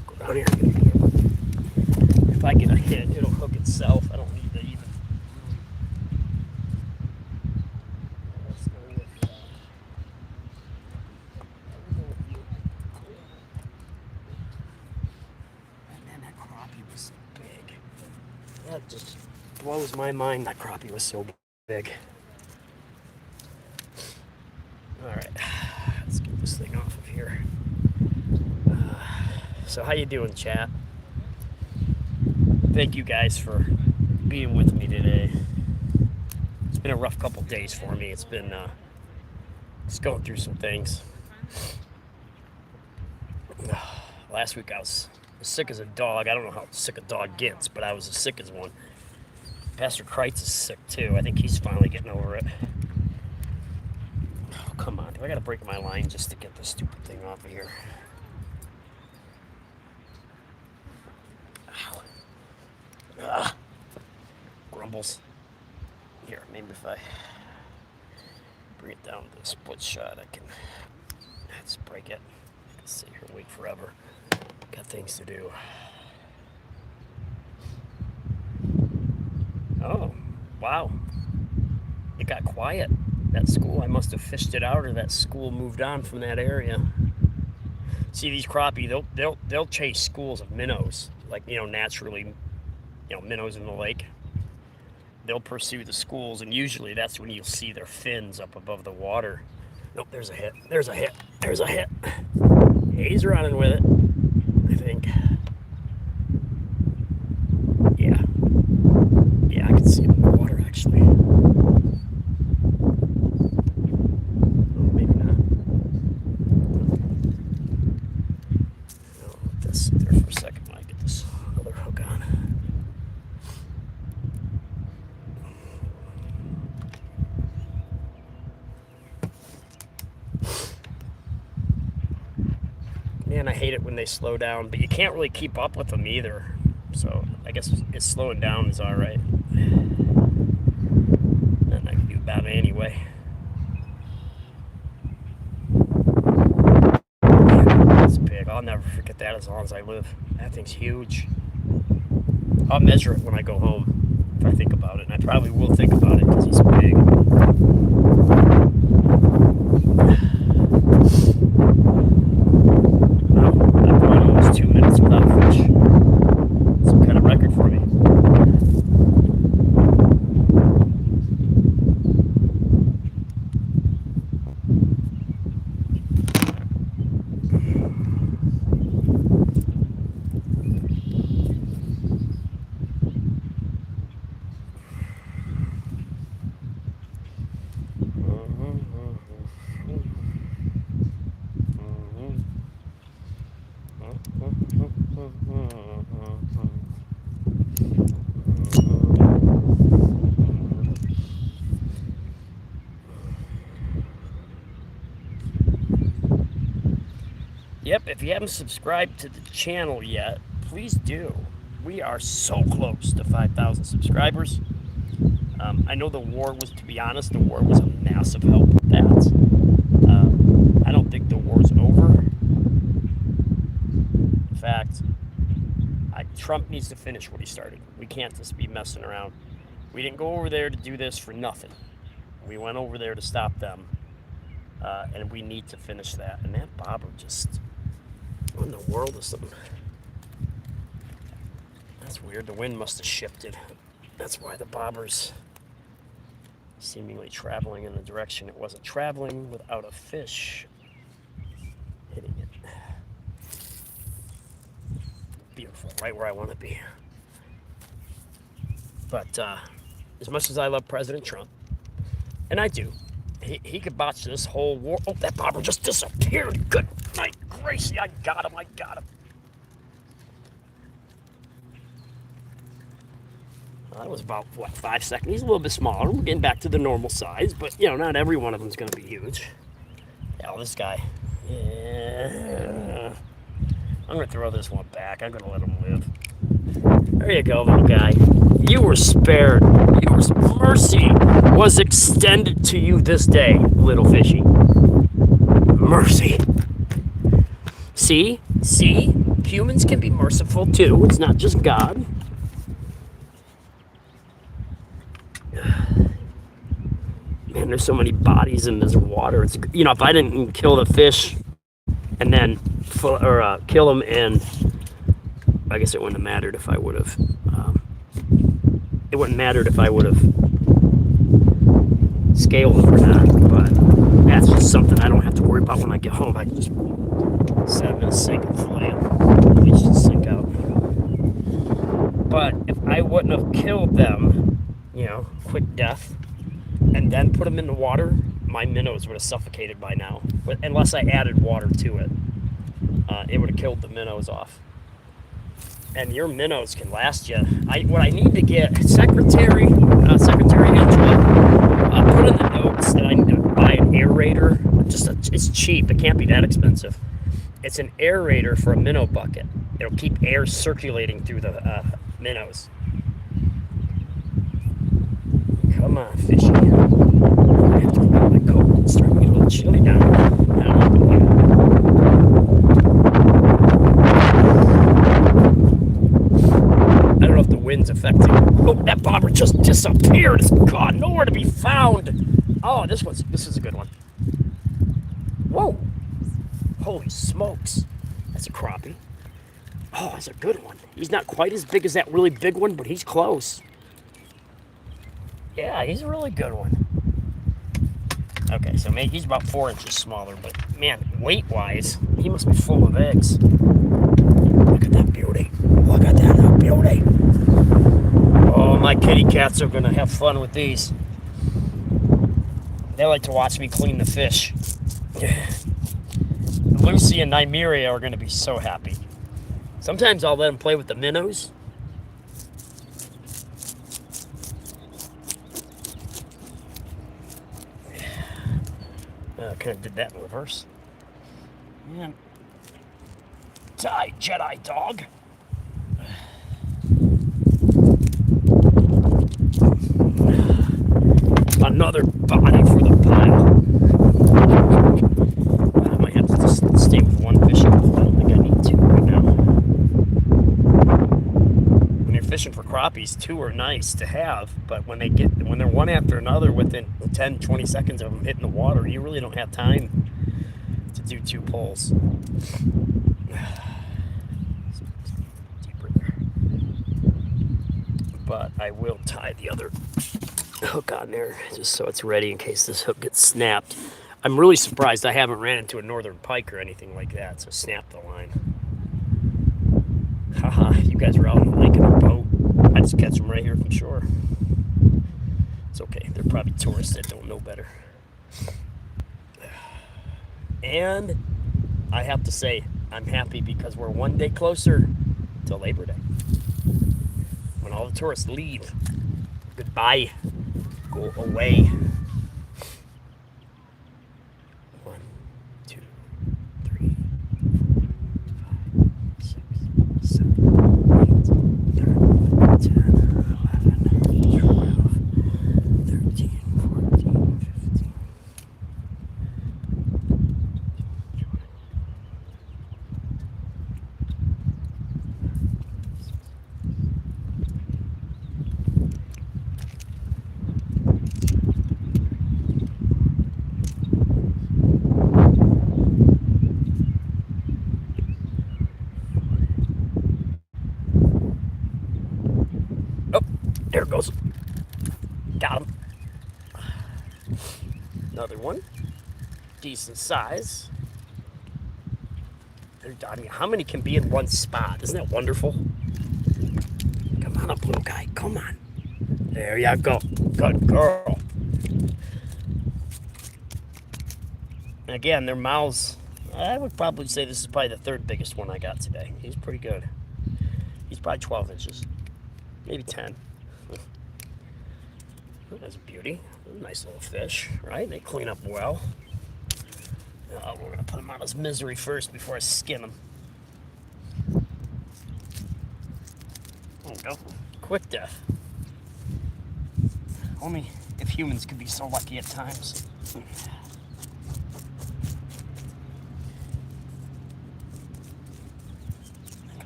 Go down here. If I get a hit, it'll hook itself. I don't need to even. Let's go with Man, that crappie was big. That just blows my mind. That crappie was so big. All right, let's get this thing off of here. So how you doing, chat? Thank you guys for being with me today. It's been a rough couple days for me. It's been just going through some things. Last week I was as sick as a dog. I don't know how sick a dog gets, but I was as sick as one. Pastor Kreitz is sick too. I think he's finally getting over it. Oh, come on. Do I got to break my line just to get this stupid thing off of here? Ow. Ugh. Grumbles. Here, maybe if I bring it down to the split shot, I can just break it. I can sit here and wait forever. Got things to do. Oh, wow. It got quiet. That school, I must have fished it out, or that school moved on from that area. See, these crappie, they'll chase schools of minnows, like, naturally, minnows in the lake. They'll pursue the schools, and usually that's when you'll see their fins up above the water. Nope, there's a hit. There's a hit. There's a hit. He's running with it, I think. Yeah. Yeah, I can see him in the water, actually. Oh, maybe not. I'll let this sit there for a second while I get this other hook on. Man, I hate it when they slow down, but you can't really keep up with them either. So I guess it's slowing down is all right. Nothing I can do about it anyway. It's big. I'll never forget that as long as I live. That thing's huge. I'll measure it when I go home if I think about it, and I probably will think about it because it's big. I've gone almost 2 minutes without fish. Some kind of record for me. Yep, if you haven't subscribed to the channel yet, please do. We are so close to 5,000 subscribers. I know the war was, to be honest, the war was a massive help with that. I don't think the war's over. In fact, Trump needs to finish what he started. We can't just be messing around. We didn't go over there to do this for nothing. We went over there to stop them. And we need to finish that. And that bobber just... What in the world is something? That's weird. The wind must have shifted. That's why the bobber's seemingly traveling in the direction it wasn't traveling without a fish hitting it. Beautiful. Right where I want to be. But as much as I love President Trump, and I do, he could botch this whole war. Oh, that bobber just disappeared. Good night, Gracie. I got him. Well, that was about, 5 seconds. He's a little bit smaller. We're getting back to the normal size, but, not every one of them's going to be huge. Yeah, this guy. Yeah. I'm going to throw this one back. I'm going to let him live. There you go, little guy. You were spared. Mercy was extended to you this day, little fishy. Mercy. See? Humans can be merciful too. It's not just God. Man, there's so many bodies in this water. It's, if I didn't kill the fish and then kill them, and I guess it wouldn't have mattered if I would have. It wouldn't matter if I would have scaled them or not, but that's just something I don't have to worry about when I get home. I can just set them in a sink and fillet them. They just sink out. But if I wouldn't have killed them, quick death, and then put them in the water, my minnows would have suffocated by now. But unless I added water to it, it would have killed the minnows off. and your minnows can last you. What I need to get Secretary Angela, put in the notes that I need to buy an aerator. It's cheap. It can't be that expensive. It's an aerator for a minnow bucket. It'll keep air circulating through the minnows. Come on, fishy. I have to put on my coat. It's starting to get a little chilly down here. I don't know if the wind's affecting. Oh, that bobber just disappeared. It's gone, nowhere to be found. Oh, this is a good one. Whoa! Holy smokes! That's a crappie. Oh, that's a good one. He's not quite as big as that really big one, but he's close. Yeah, he's a really good one. Okay, so maybe he's about 4 inches smaller, but man, weight-wise, he must be full of eggs. Look at that beauty. Look at that beauty. Oh, my kitty cats are gonna have fun with these. They like to watch me clean the fish. Lucy and Nymeria are gonna be so happy. Sometimes I'll let them play with the minnows. Kind of did that in reverse. Yeah. Die, Jedi dog. Another body for the pile. I might have to just stay with one fishing pole. I don't think I need two right now. When you're fishing for crappies, two are nice to have, but when they're one after another within 10, 20 seconds of them hitting the water, you really don't have time to do two poles. Deeper there. But I will tie the other hook on there just so it's ready in case this hook gets snapped. I'm really surprised I haven't ran into a northern pike or anything like that, so snap the line. Haha, you guys are out in the lake in a boat. I just catch them right here from shore. It's okay, they're probably tourists that don't know better. And I have to say, I'm happy because we're one day closer to Labor Day. When all the tourists leave, goodbye, go away. 1, 2, 3, 4, 5, 6, 7, 8, 9, 10, 11, 12, 13, 14, 15. There it goes. Got him. Another one. Decent size. I mean, how many can be in one spot? Isn't that wonderful? Come on up, little guy. Come on. There you go. Good girl. And again, their mouths, I would probably say this is probably the third biggest one I got today. He's pretty good. He's probably 12 inches. Maybe 10. That's a beauty. Nice little fish, right? They clean up well. We're going to put him out of his misery first before I skin him. There we go. Quick death. Only if humans could be so lucky at times. Come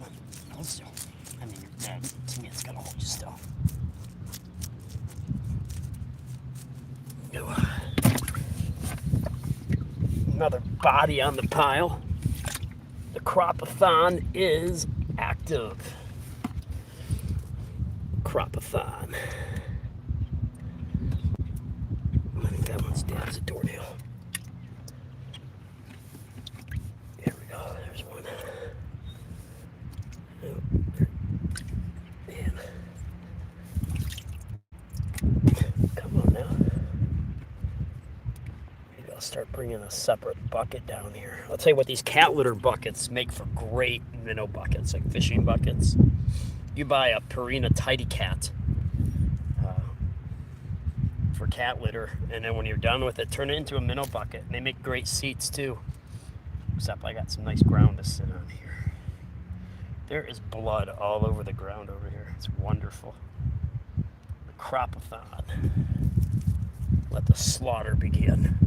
on, hold still. I mean, you're dead. To me, it's got to hold you still. Another body on the pile. The crappathon is active. Crappathon. I think that one's dead as a doornail. There we go. There's one. Man. Come on now. start bringing a separate bucket down here. I'll tell you what, these cat litter buckets make for great minnow buckets, like fishing buckets. You buy a Purina Tidy Cat for cat litter, and then when you're done with it, turn it into a minnow bucket. And they make great seats too. Except I got some nice ground to sit on here. There is blood all over the ground over here. It's wonderful. The crappathon. Let the slaughter begin.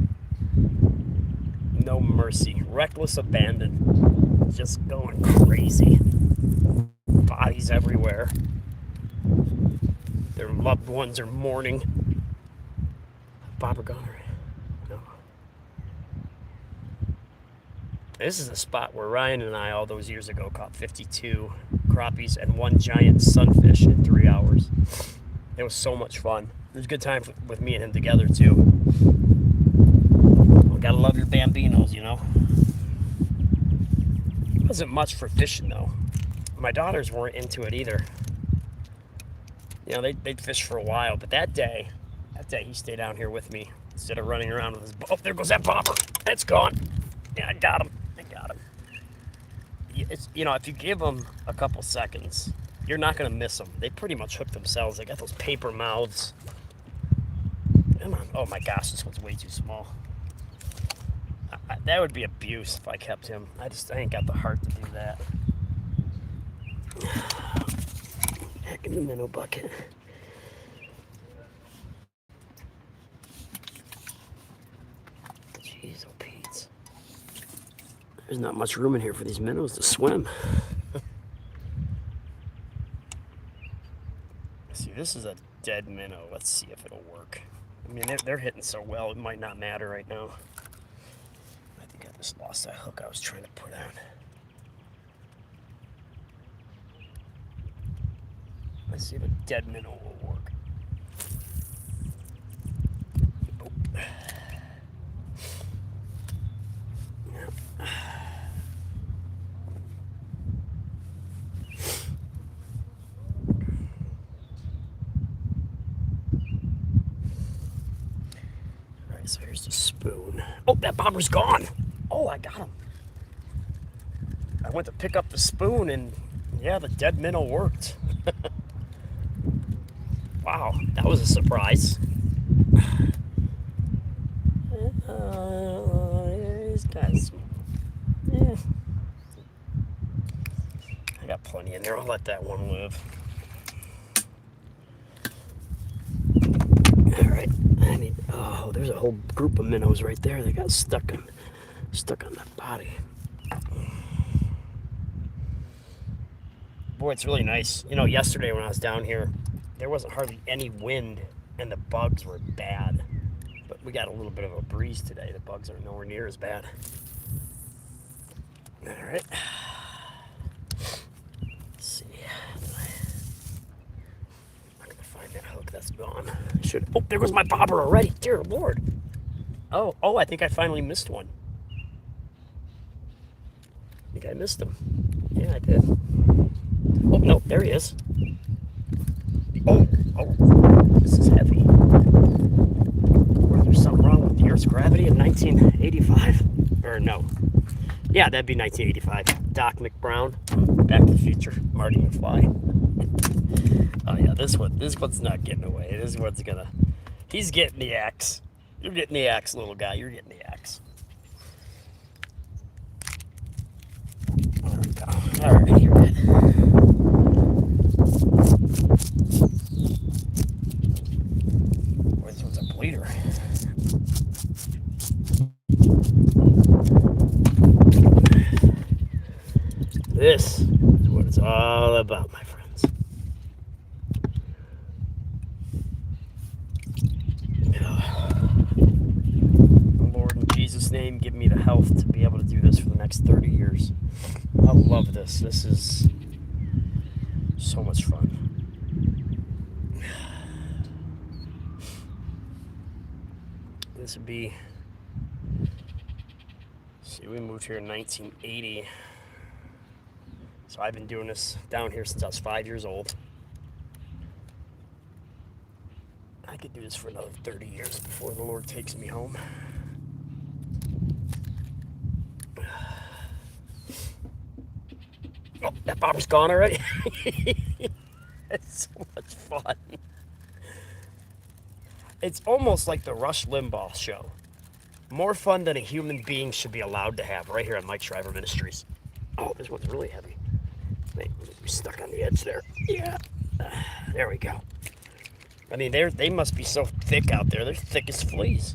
No mercy. Reckless abandon. Just going crazy. Bodies everywhere. Their loved ones are mourning. Bobber gone already? No. This is a spot where Ryan and I, all those years ago, caught 52 crappies and one giant sunfish in 3 hours. It was so much fun. It was a good time with me and him together, too. Well, gotta love your bambinos, you know. It wasn't much for fishing, though. My daughters weren't into it either. You know, they'd fish for a while, but that day he stayed down here with me instead of running around with his... Oh, there goes that bobber. It's gone. Yeah, I got him. It's, you know, if you give them a couple seconds, you're not going to miss them. They pretty much hook themselves. They got those paper mouths. Come on. Oh, my gosh, this one's way too small. That would be abuse if I kept him. I ain't got the heart to do that. Back in the minnow bucket. Jeez, oh Pete. There's not much room in here for these minnows to swim. See, this is a dead minnow. Let's see if it'll work. I mean, they're hitting so well, it might not matter right now. I think I just lost that hook I was trying to put on. Let's see if a dead minnow will work. Oh. Yeah. Alright, so here's the spoon. Oh, that bobber's gone! Oh, I got him. I went to pick up the spoon and yeah, the dead minnow worked. Wow, that was a surprise. These guys. Yeah. I got plenty in there. I'll let that one live. All right. Oh, there's a whole group of minnows right there. They got stuck on that body. Boy, it's really nice. You know, yesterday when I was down here, there wasn't hardly any wind and the bugs were bad. But we got a little bit of a breeze today. The bugs are nowhere near as bad. All right. Let's see. I'm not going to find that hook. That's gone. Oh, there goes my bobber already. Dear Lord. Oh, I think I finally missed one. I think I missed him. Yeah, I did. Oh, no, there he is. Oh, this is heavy. Was there something wrong with the Earth's gravity in 1985? Or no. Yeah, that'd be 1985. Doc McBrown, Back to the Future, Marty McFly. Oh yeah, this one's not getting away. This one's gonna... He's getting the axe. You're getting the axe, little guy. You're getting the axe. There we go. Alright, you're good. Boy, this one's a bleeder. This is what it's all about, my friends. Lord, in Jesus' name, give me the health to be able to do this for the next 30 years. I love this. This is so much fun. This would be... See, we moved here in 1980. So I've been doing this down here since I was 5 years old. I could do this for another 30 years before the Lord takes me home. that bobber's gone already. It's so much fun. It's almost like the Rush Limbaugh show. More fun than a human being should be allowed to have right here at Mike Shriver Ministries. Oh, this one's really heavy. Wait, we're stuck on the edge there. Yeah. There we go. I mean, they must be so thick out there. They're thick as fleas.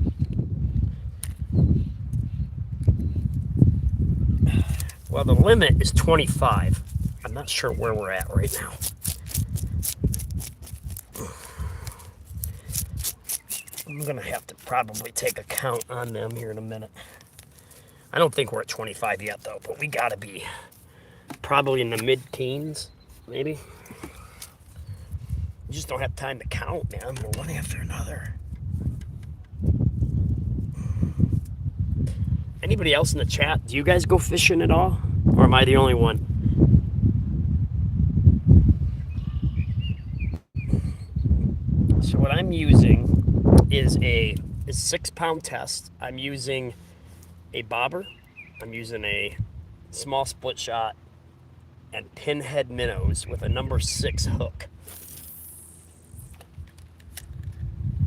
Well, the limit is 25. I'm not sure where we're at right now. I'm going to have to probably take a count on them here in a minute. I don't think we're at 25 yet, though, but we got to be probably in the mid-teens, maybe. You just don't have time to count, man. They're one after another. Anybody else in the chat, do you guys go fishing at all? Or am I the only one? So what I'm using is a 6-pound test. I'm using a bobber. I'm using a small split shot and pinhead minnows with a number 6 hook.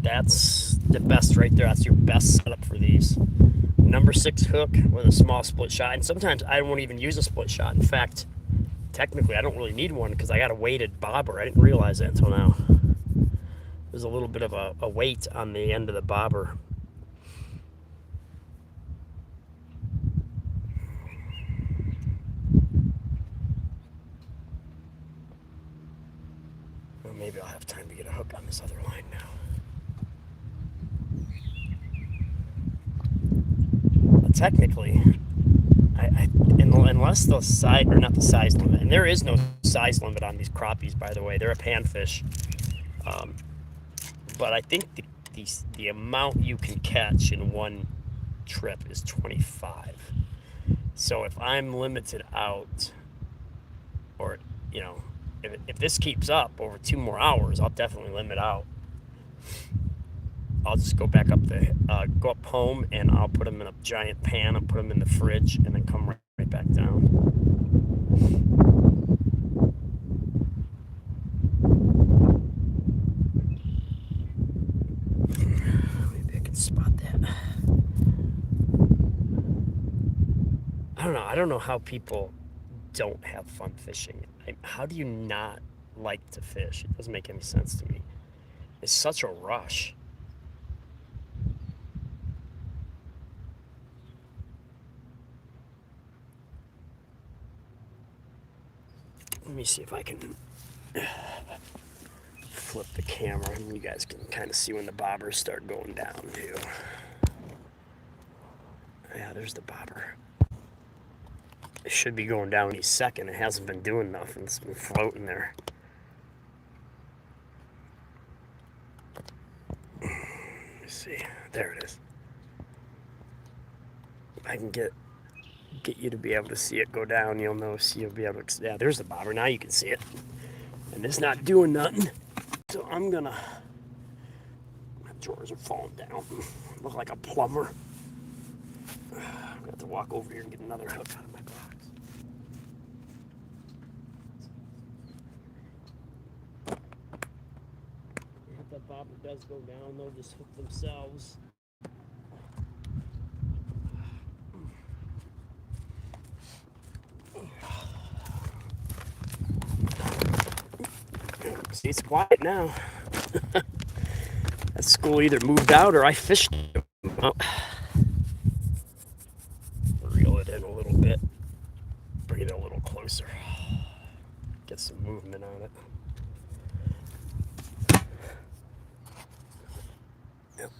That's the best right there. That's your best setup for these. Number 6 hook with a small split shot. And sometimes I won't even use a split shot. In fact, technically I don't really need one because I got a weighted bobber. I didn't realize that until now. There's a little bit of a weight on the end of the bobber. Well, maybe I'll have time to get a hook on this other line now. But technically, unless the size, or not the size limit, and there is no size limit on these crappies, by the way. They're a panfish. But I think the amount you can catch in one trip is 25. So if I'm limited out, or, you know, if this keeps up over 2 more hours, I'll definitely limit out. I'll just go back up go up home, and I'll put them in a giant pan and put them in the fridge, and then come right back down. Spot that. I don't know how people don't have fun fishing. How do you not like to fish? It doesn't make any sense to me. It's such a rush. Let me see if I can flip the camera and you guys can kind of see when the bobbers start going down too. Yeah, there's the bobber. It should be going down any second. It hasn't been doing nothing. It's been floating there. Let me see. There it is. If I can get you to be able to see it go down, you'll be able to. Yeah, there's the bobber. Now you can see it. And it's not doing nothing. So I'm gonna. My drawers are falling down. Look like a plumber. I'm gonna have to walk over here and get another hook out of my box. If that bobber does go down, they'll just hook themselves. See, it's quiet now. That school either moved out or I fished. Well, reel it in a little bit. Bring it a little closer. Get some movement on it. Yep.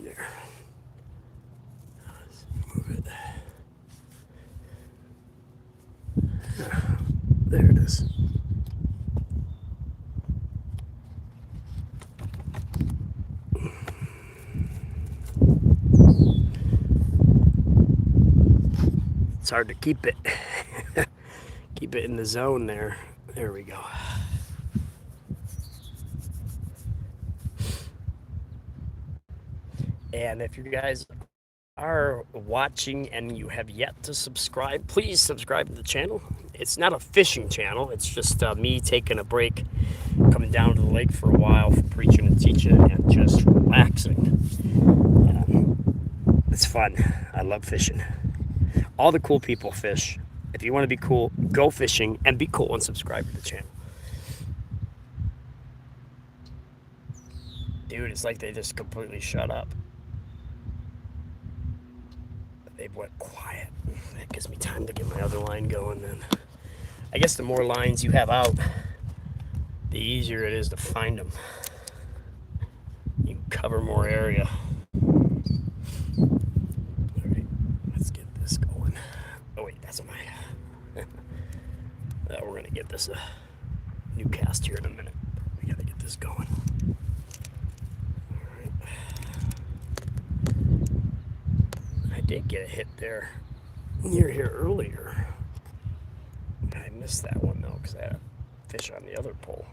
There. Let's move it. There it is. It's hard to keep it in the zone there. There we go. And if you guys are watching and you have yet to subscribe, please subscribe to the channel. It's not a fishing channel, it's just me taking a break, coming down to the lake for a while for preaching and teaching and just relaxing. It's fun. I love fishing. All the cool people fish. If you want to be cool, go fishing and be cool and subscribe to the channel. Dude, it's like they just completely shut up. They went quiet. That gives me time to get my other line going then. I guess the more lines you have out, the easier it is to find them. You can cover more area. Alright, let's get this going. Oh wait, that's my... we're gonna get this new cast here in a minute. We gotta get this going. Alright. I did get a hit there near here earlier. I missed that one though because I had a fish on the other pole.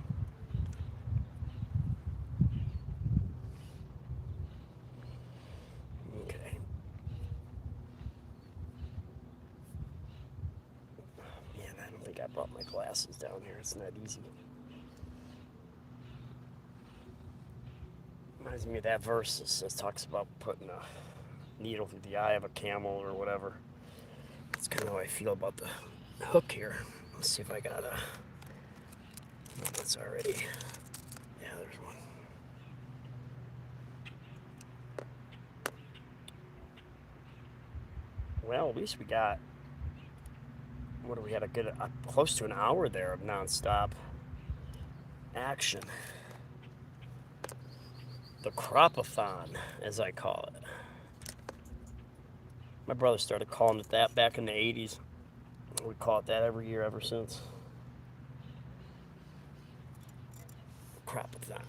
Okay. Man, I don't think I brought my glasses down here. It's not easy. Reminds me of that verse that talks about putting a needle through the eye of a camel or whatever. That's kind of how I feel about the hook here. Let's see if I got a... That's already... Yeah, there's one. Well, at least we got... What do we had? A good... close to an hour there of non-stop action. The crappathon, as I call it. My brother started calling it that back in the 80s. We call it that every year ever since. Crappathon.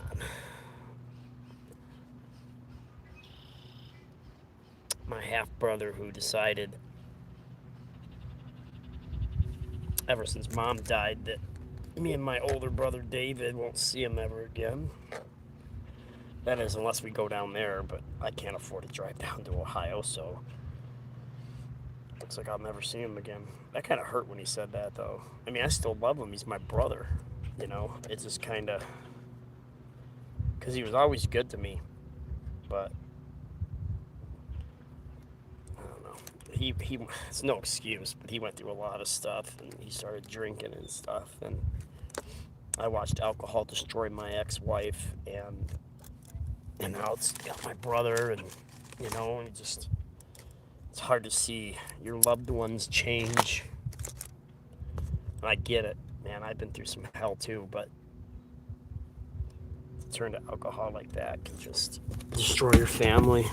My half-brother who decided, ever since Mom died, that me and my older brother David won't see him ever again. That is, unless we go down there, but I can't afford to drive down to Ohio, so looks like I'll never see him again. That kind of hurt when he said that, though. I mean, I still love him. He's my brother, you know? It's just kind of... Because he was always good to me, but... I don't know. He it's no excuse, but he went through a lot of stuff, and he started drinking and stuff, and I watched alcohol destroy my ex-wife, and now it's got my brother, and, you know, and just... It's hard to see your loved ones change. And I get it, man. I've been through some hell too, but to turn to alcohol like that can just destroy your family.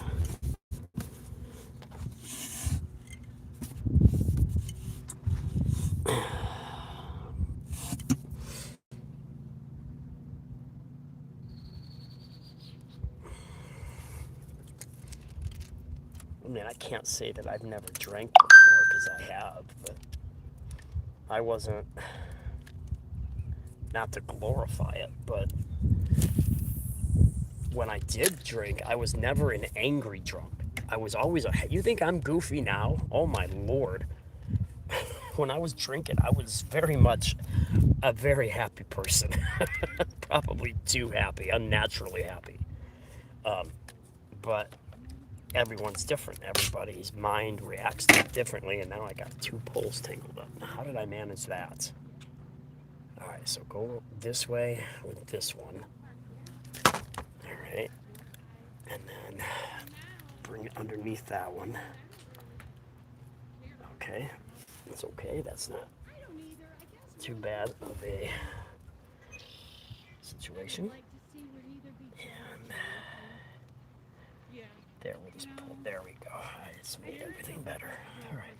I mean, I can't say that I've never drank before, because I have, but I wasn't, not to glorify it, but when I did drink, I was never an angry drunk. I was always you think I'm goofy now? Oh my Lord. When I was drinking, I was very much a very happy person. Probably too happy, unnaturally happy. But everyone's different. Everybody's mind reacts to it differently, and now I got two poles tangled up. How did I manage that? All right, so go this way with this one. All right, and then bring it underneath that one. Okay, that's okay. That's not too bad of a situation. And there, we'll just pull. There we go. It's made everything better. All right.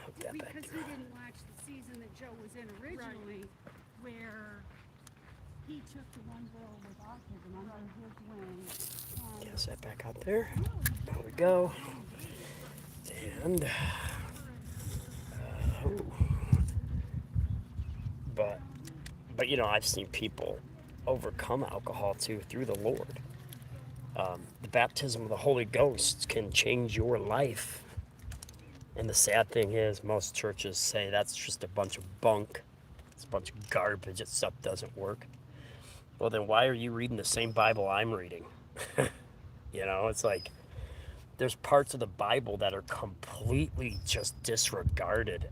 Hook that back Because through. he didn't watch the season that Joe was in originally, where he took the one girl with autism under his wing. Get that back out there. There we go. And oh. But you know, I've seen people overcome alcohol too through the Lord. The baptism of the Holy Ghost can change your life. And the sad thing is, most churches say that's just a bunch of bunk. It's a bunch of garbage. That stuff doesn't work. Well, then why are you reading the same Bible I'm reading? You know, it's like there's parts of the Bible that are completely just disregarded.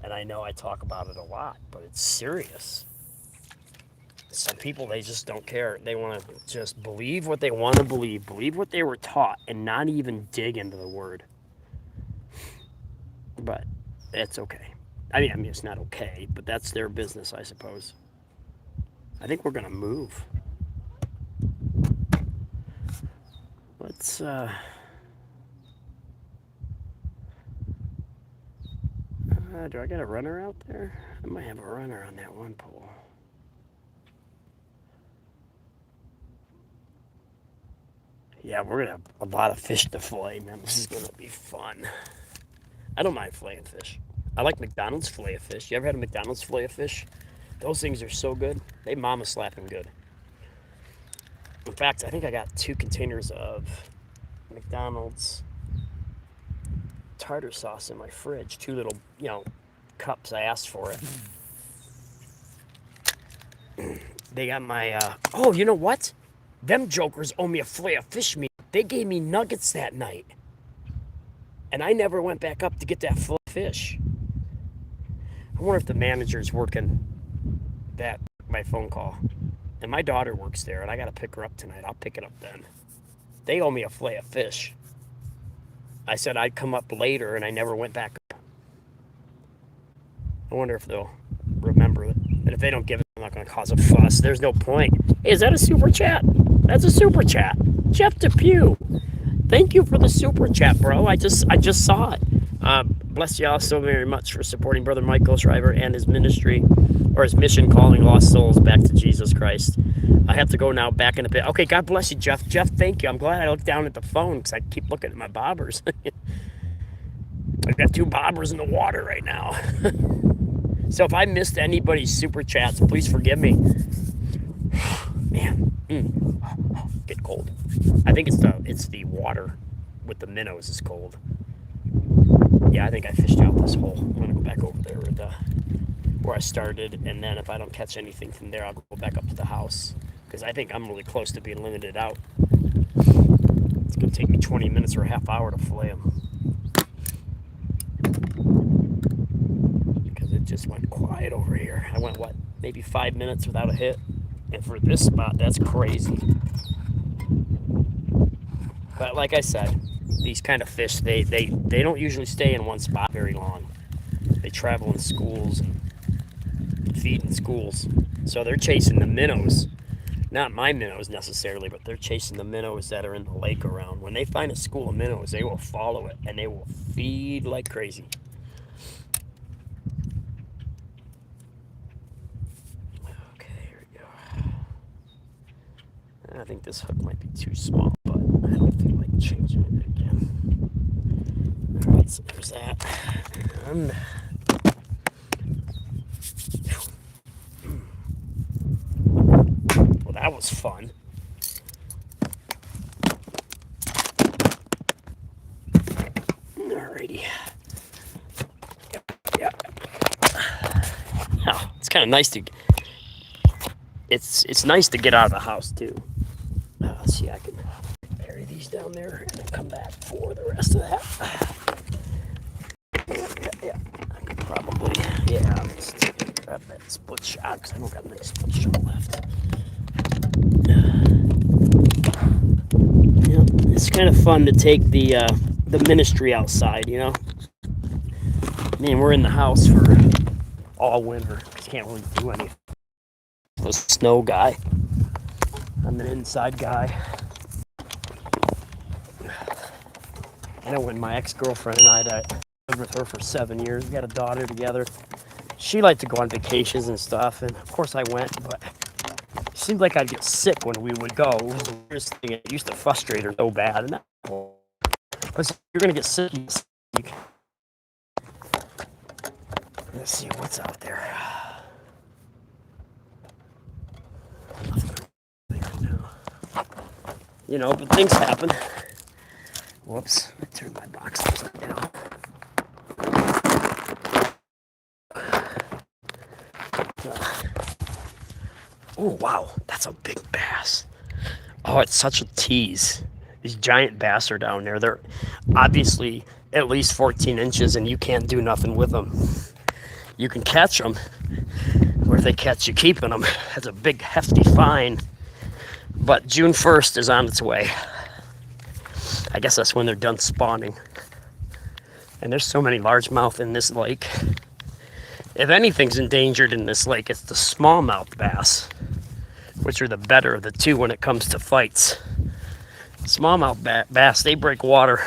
And I know I talk about it a lot, but it's serious. Some people, they just don't care. They want to just believe what they want to believe what they were taught, and not even dig into the word. But it's okay. I mean, it's not okay, but that's their business, I suppose. I think we're going to move. Let's, do I got a runner out there? I might have a runner on that one pole. Yeah, we're going to have a lot of fish to fillet, man. This is going to be fun. I don't mind filleting fish. I like McDonald's fillet of fish. You ever had a McDonald's fillet of fish? Those things are so good. They mama slapping good. In fact, I think I got 2 containers of McDonald's tartar sauce in my fridge. 2 little, cups. I asked for it. They got my, oh, you know what? Them jokers owe me a fillet of fish meat. They gave me nuggets that night. And I never went back up to get that fillet of fish. I wonder if the manager's working my phone call. And my daughter works there, and I got to pick her up tonight. I'll pick it up then. They owe me a fillet of fish. I said I'd come up later, and I never went back up. I wonder if they'll remember it. But if they don't give it, I'm not going to cause a fuss. There's no point. Hey, is that a super chat? That's a super chat. Jeff Depew. Thank you for the super chat, bro. I just saw it. Bless y'all so very much for supporting Brother Michael Shriver and his ministry, or his mission, calling lost souls back to Jesus Christ. I have to go now, back in a bit. Okay, God bless you, Jeff. Jeff, thank you. I'm glad I looked down at the phone because I keep looking at my bobbers. I've got 2 bobbers in the water right now. So if I missed anybody's super chats, please forgive me. Man, get cold. I think it's the water with the minnows is cold. Yeah, I think I fished out this hole. I'm gonna go back over there where I started, and then if I don't catch anything from there, I'll go back up to the house because I think I'm really close to being limited out. It's gonna take me 20 minutes or a half hour to fillet them because it just went quiet over here. I went maybe 5 minutes without a hit, and for this spot, that's crazy. But like I said, these kind of fish, they don't usually stay in one spot very long. They travel in schools and feed in schools. So they're chasing the minnows. Not my minnows necessarily, but they're chasing the minnows that are in the lake around. When they find a school of minnows, they will follow it and they will feed like crazy. Okay, here we go. I think this hook might be too small, but I don't feel like changing it again. Alright, so there's that. And well, that was fun. Alrighty. Yep. Yeah, it's kind of nice to. It's nice to get out of the house too. Let's see, I can carry these down there and then come back for the rest of that. Yeah, I could probably, I'll just grab that split shot because I don't got a nice split shot left. Yeah, it's kind of fun to take the ministry outside, you know. I mean, we're in the house for all winter. Can't really do anything. I'm a snow guy. I'm an inside guy. I know when my ex-girlfriend and I lived with her for 7 years, we got a daughter together. She liked to go on vacations and stuff, and of course I went, but it seemed like I'd get sick when we would go. It was the weirdest thing. It used to frustrate her so bad. And because you're going to get sick. Let's see what's out there. You know, but things happen. Whoops, I turned my box upside down. Oh, wow, that's a big bass. Oh, it's such a tease. These giant bass are down there. They're obviously at least 14 inches, and you can't do nothing with them. You can catch them, or if they catch you keeping them, that's a big, hefty fine. But June 1st is on its way. I guess that's when they're done spawning. And there's so many largemouth in this lake. If anything's endangered in this lake, it's the smallmouth bass, which are the better of the two when it comes to fights. Smallmouth bass, they break water.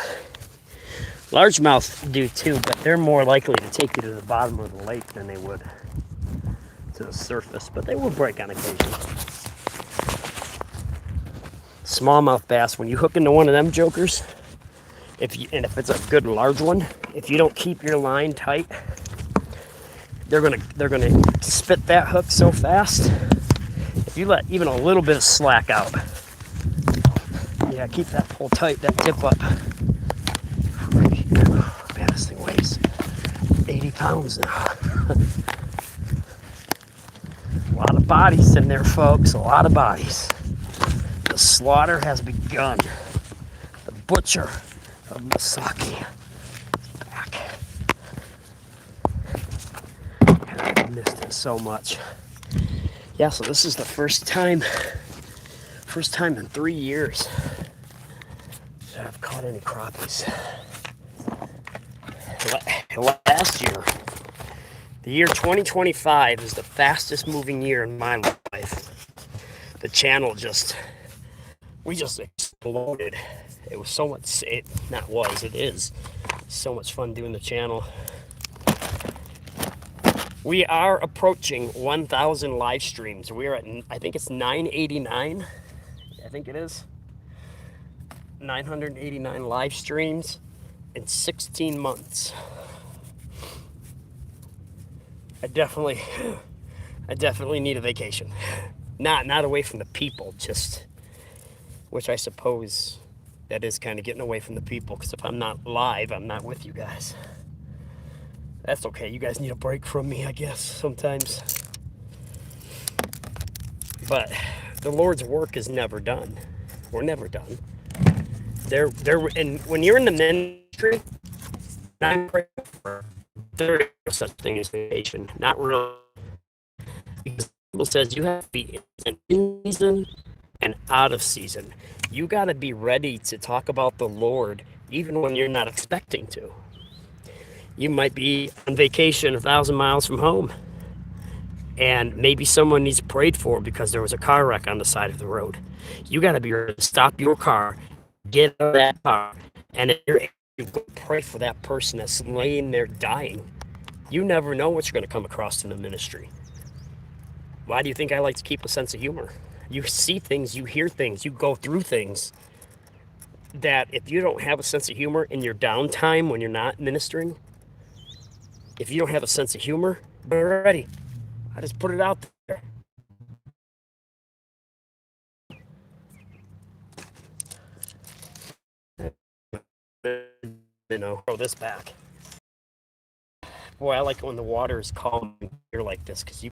Largemouth do too, but they're more likely to take you to the bottom of the lake than they would to the surface, but they will break on occasion. Smallmouth bass, when you hook into one of them jokers, if it's a good large one, if you don't keep your line tight, they're gonna spit that hook so fast. If you let even a little bit of slack out, yeah, keep that pull tight, that tip up. Man, this thing weighs 80 pounds now. A lot of bodies in there, folks. A lot of bodies. The slaughter has begun. The butcher of Missaukee is back. I missed it so much. Yeah, so this is the first time in 3 years that I've caught any crappies. Last year, the year 2025 is the fastest moving year in my life. The channel we just exploded. It was so much, it is so much fun doing the channel. We are approaching 1,000 live streams. We're at, I think it's 989. I think it is. 989 live streams in 16 months. I definitely need a vacation. Not away from the people, just, which I suppose that is kind of getting away from the people, because if I'm not live, I'm not with you guys. That's okay. You guys need a break from me, I guess, sometimes. But the Lord's work is never done. We're never done. And when you're in the ministry, I'm grateful for, there is no such thing as vacation. Not really. Because the Bible says you have to be in season and out of season. You got to be ready to talk about the Lord even when you're not expecting to. You might be on vacation 1,000 miles from home, and maybe someone needs prayed for because there was a car wreck on the side of the road. You got to be ready to stop your car, get out of that car, and if you're able to go pray for that person that's laying there dying. You never know what you're going to come across in the ministry. Why do you think I like to keep a sense of humor? You see things, you hear things, you go through things that if you don't have a sense of humor in your downtime when you're not ministering, if you don't have a sense of humor, be ready. I just put it out there. Throw this back. Boy, I like it when the water is calm and clear like this, because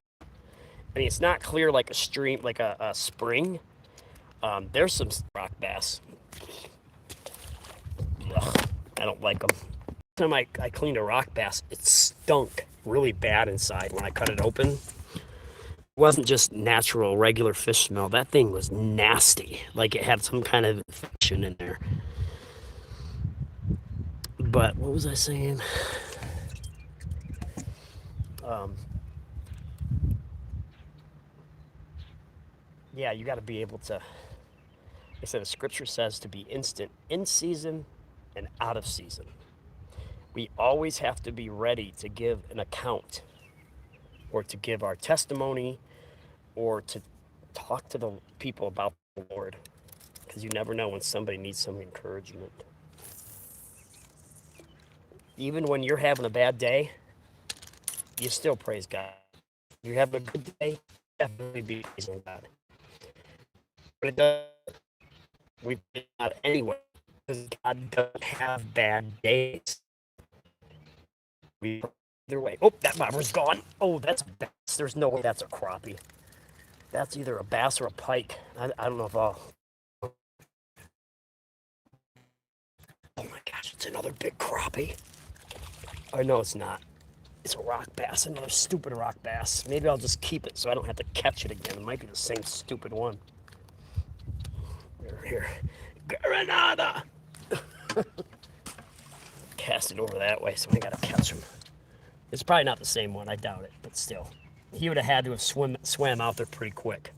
it's not clear like a stream, like a spring. There's some rock bass. Ugh, I don't like them. Time I cleaned a rock bass, it stunk really bad inside when I cut it open. It wasn't just natural, regular fish smell. That thing was nasty. Like it had some kind of infection in there. But what was I saying? Yeah, you got to be able to. I said the scripture says to be instant in season and out of season. We always have to be ready to give an account, or to give our testimony, or to talk to the people about the Lord, because you never know when somebody needs some encouragement. Even when you're having a bad day, you still praise God. If you're having a good day, definitely be praising God. But it does We may not anyway, because God doesn't have bad days. We either way. Oh, that bobber's gone. Oh, that's a bass. There's no way that's a crappie. That's either a bass or a pike. I don't know if I'll. Oh my gosh, it's another big crappie. Oh, no, it's not. It's a rock bass, another stupid rock bass. Maybe I'll just keep it so I don't have to catch it again. It might be the same stupid one. Here. Granada! Cast it over that way, so I gotta catch him. It's probably not the same one, I doubt it, but still. He would have had to have swam out there pretty quick.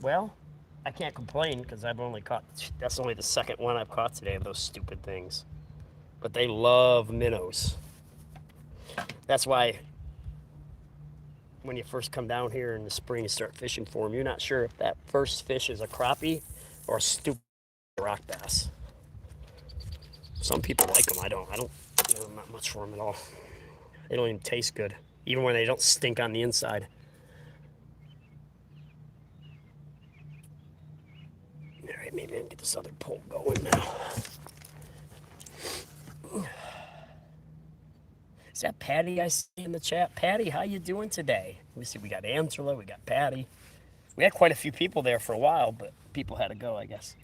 Well, I can't complain because I've only caught, that's only the second one I've caught today of those stupid things. But they love minnows. That's why when you first come down here in the spring and start fishing for them, you're not sure if that first fish is a crappie or a stupid rock bass. Some people like them. I don't. Not much for them at all. They don't even taste good, even when they don't stink on the inside. All right, maybe I can get this other pole going now. Is that Patty I see in the chat? Patty, how you doing today? Let me see. We got Angela. We got Patty. We had quite a few people there for a while, but people had to go, I guess.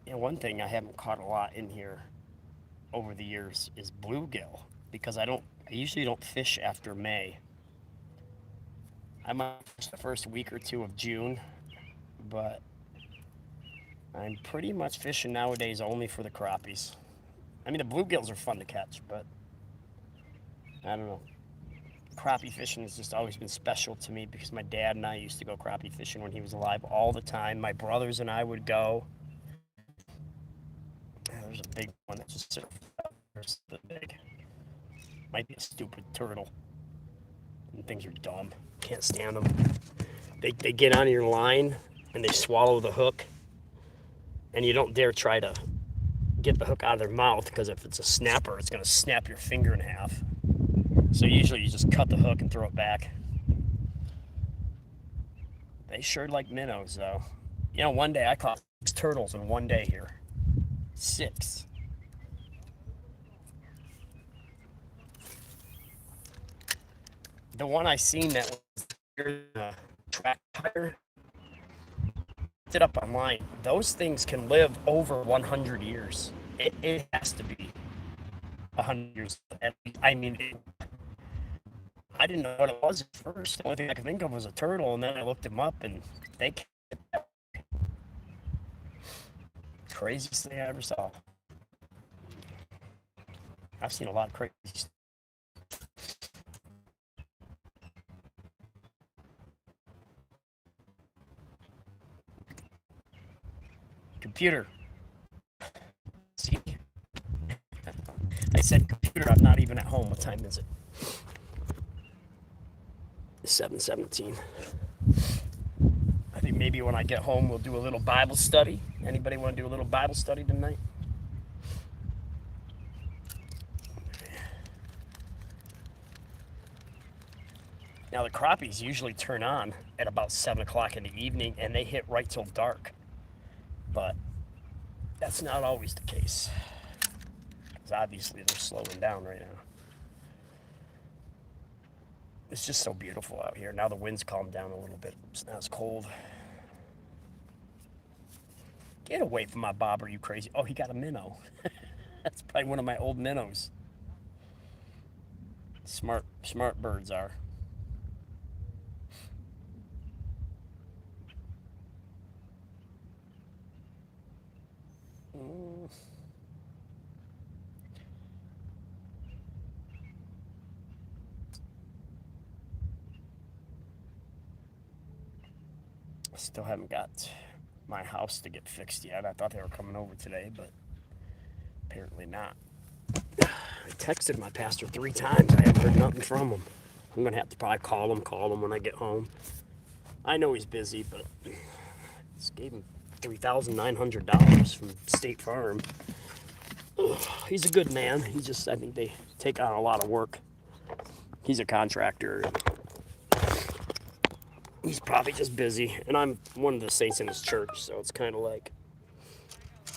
Yeah, one thing I haven't caught a lot in here over the years is bluegill, because I usually don't fish after May. I might fish the first week or two of June, but I'm pretty much fishing nowadays only for the crappies. I mean, the bluegills are fun to catch, but I don't know. Crappie fishing has just always been special to me because my dad and I used to go crappie fishing when he was alive all the time. My brothers and I would go. There's a big one that just surfed out. There's the big. Might be a stupid turtle. And things are dumb. Can't stand them. They get on your line and they swallow the hook. And you don't dare try to get the hook out of their mouth because if it's a snapper, it's going to snap your finger in half. So usually you just cut the hook and throw it back. They sure like minnows, though. You know, one day I caught 6 turtles in one day here. 6. The one I seen that was a track tire, looked it up online. Those things can live over 100 years. It has to be 100 years. I mean, I didn't know what it was at first. The only thing I could think of was a turtle, and then I looked them up, and they can't. Craziest thing I ever saw. I've seen a lot of crazy stuff. Computer. See? I said computer, I'm not even at home. What time is it? 7:17. I think maybe when I get home we'll do a little Bible study. Anybody want to do a little Bible study tonight? Now the crappies usually turn on at about 7 o'clock in the evening and they hit right till dark. But that's not always the case. Because obviously they're slowing down right now. It's just so beautiful out here. Now the wind's calmed down a little bit. It's not as cold. Get away from my bobber, you crazy. Oh, he got a minnow. That's probably one of my old minnows. Smart birds are. I still haven't got my house to get fixed yet. I thought they were coming over today, but apparently not. I texted my pastor 3 times. I haven't heard nothing from him. I'm going to have to probably call him when I get home. I know he's busy, but I just gave him $3,900 from State Farm. He's a good man. I think they take on a lot of work. He's a contractor. He's probably just busy. And I'm one of the saints in his church, so it's kind of like,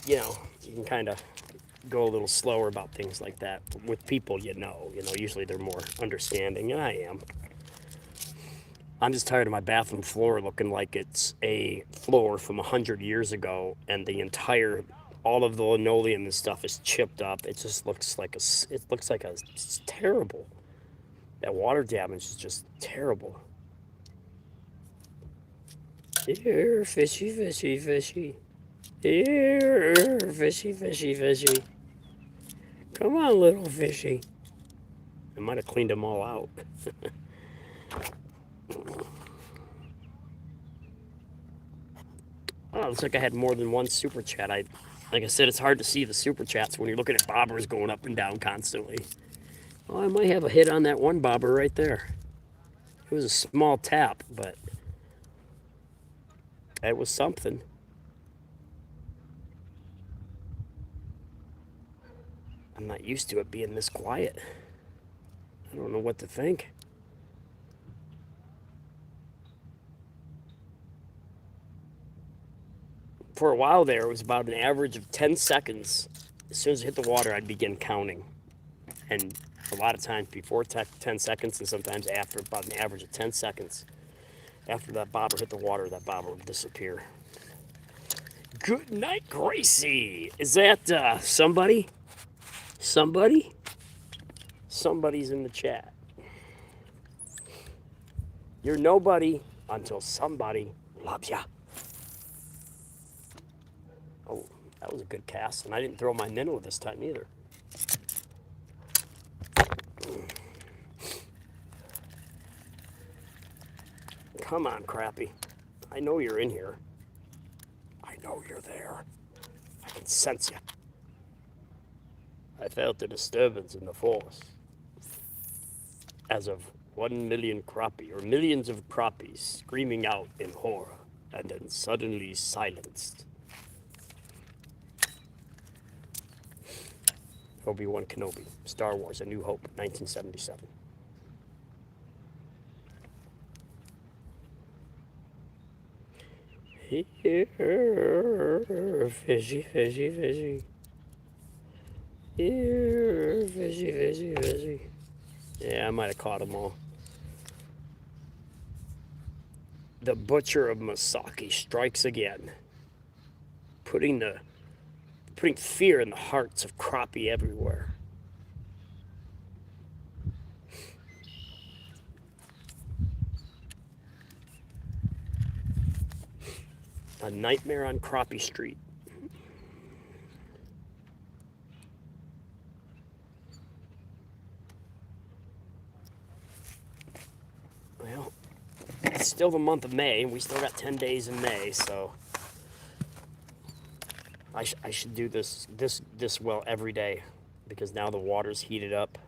you can kind of go a little slower about things like that. With people, usually they're more understanding, and I am. I'm just tired of my bathroom floor looking like it's a floor from 100 years ago, and all of the linoleum and stuff is chipped up. It just looks like it's terrible. That water damage is just terrible. Here, fishy, fishy, fishy. Here, fishy, fishy, fishy. Come on, little fishy. I might have cleaned them all out. Oh, looks like I had more than one super chat. Like I said, it's hard to see the super chats when you're looking at bobbers going up and down constantly. Oh, I might have a hit on that one bobber right there. It was a small tap, but it was something. I'm not used to it being this quiet. I don't know what to think. For a while there, it was about an average of 10 seconds. As soon as it hit the water, I'd begin counting. And a lot of times before 10 seconds, and sometimes after, about an average of 10 seconds. After that bobber hit the water, that bobber would disappear. Good night, Gracie. Is that somebody? Somebody? Somebody's in the chat. You're nobody until somebody loves ya. Oh, that was a good cast, and I didn't throw my minnow this time either. Come on, Crappie. I know you're in here. I know you're there. I can sense you. I felt a disturbance in the force. As of 1 million crappie, or millions of crappies screaming out in horror, and then suddenly silenced. Obi-Wan Kenobi, Star Wars, A New Hope, 1977. Here, fishy, fishy, fishy. Here, fishy, fishy, fishy. Yeah, I might have caught them all. The butcher of Missaukee strikes again, putting fear in the hearts of crappie everywhere. A nightmare on Crappie Street. Well, it's still the month of May, and we still got 10 days in May, so I should do this well every day, because now the water's heated up.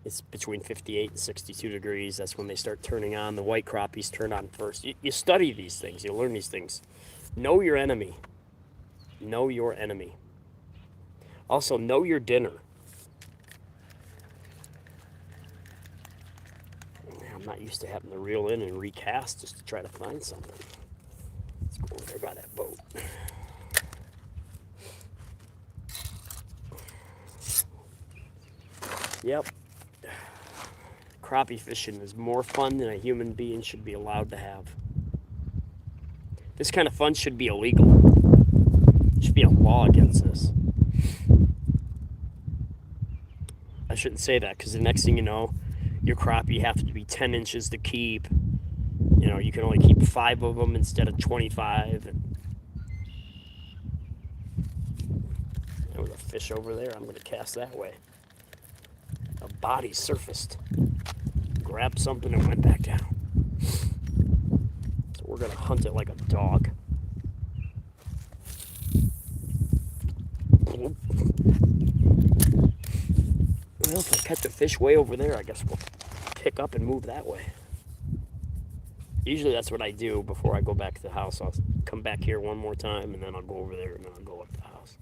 It's between 58 and 62 degrees. That's when they start turning on. The white crappies turn on first. You study these things. You learn these things. Know your enemy. Know your enemy. Also, know your dinner. I'm not used to having to reel in and recast just to try to find something. Let's go over there by that boat. Yep. Crappie fishing is more fun than a human being should be allowed to have. This kind of fun should be illegal. There should be a law against this. I shouldn't say that, because the next thing you know, your crappie have to be 10 inches to keep. You can only keep 5 of them instead of 25. And there was a fish over there. I'm going to cast that way. A body surfaced. Grabbed something and went back down. So we're going to hunt it like a dog. Well, if I catch a fish way over there, I guess we'll pick up and move that way. Usually that's what I do before I go back to the house. I'll come back here one more time, and then I'll go over there, and then I'll go up to the house.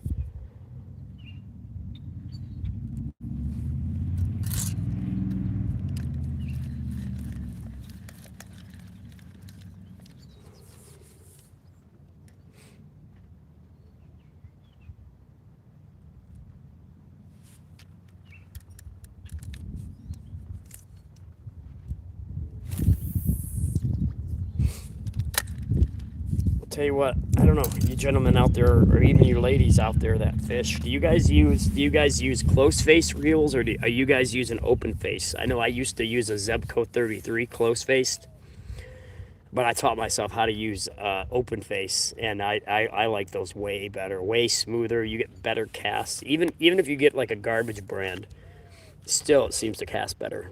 Tell you what, I don't know, you gentlemen out there, or even you ladies out there that fish, do you guys use close face reels, or are you guys using open face? I know I used to use a Zebco 33 close faced, but I taught myself how to use open face, and I like those way better, way smoother. You get better casts, even if you get like a garbage brand, still it seems to cast better.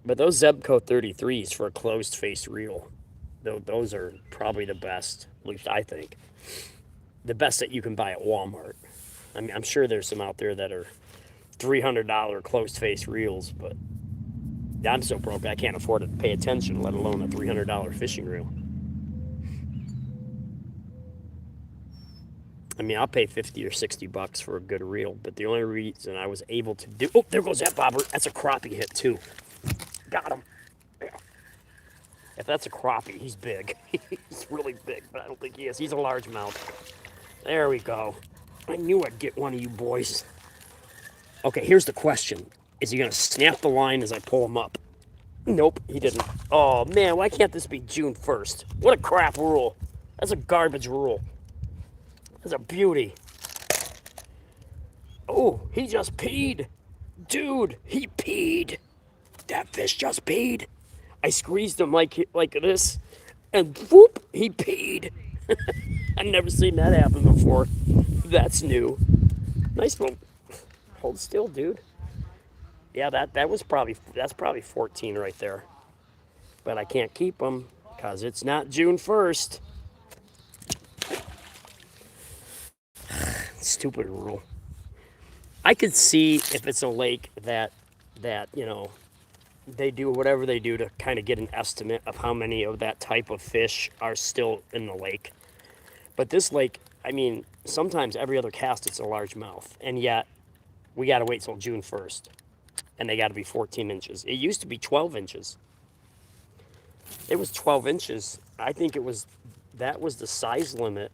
But those Zebco 33s for a closed face reel, those are probably the best, at least I think. The best that you can buy at Walmart. I mean, I'm sure there's some out there that are $300 closed face reels, but I'm so broke I can't afford to pay attention, let alone a $300 fishing reel. I mean, I'll pay 50 or 60 bucks for a good reel, but the only reason I was able to do... Oh, there goes that bobber. That's a crappie hit, too. Got him. Yeah. If that's a crappie, he's big. He's really big, but I don't think he is. He's a largemouth. There we go. I knew I'd get one of you boys. Okay, here's the question. Is he going to snap the line as I pull him up? Nope, he didn't. Oh, man, why can't this be June 1st? What a crap rule. That's a garbage rule. That's a beauty. Oh, he just peed. Dude, he peed. That fish just peed. I squeezed him like this, and whoop, he peed. I've never seen that happen before. That's new. Nice one. Hold still, dude. Yeah, that's probably 14 right there. But I can't keep them because it's not June 1st. Stupid rule. I could see if it's a lake that they do whatever they do to kind of get an estimate of how many of that type of fish are still in the lake. But this lake, I mean, sometimes every other cast it's a largemouth, and yet we got to wait till June 1st, and they got to be 14 inches. It used to be 12 inches. It was 12 inches. I think that was the size limit,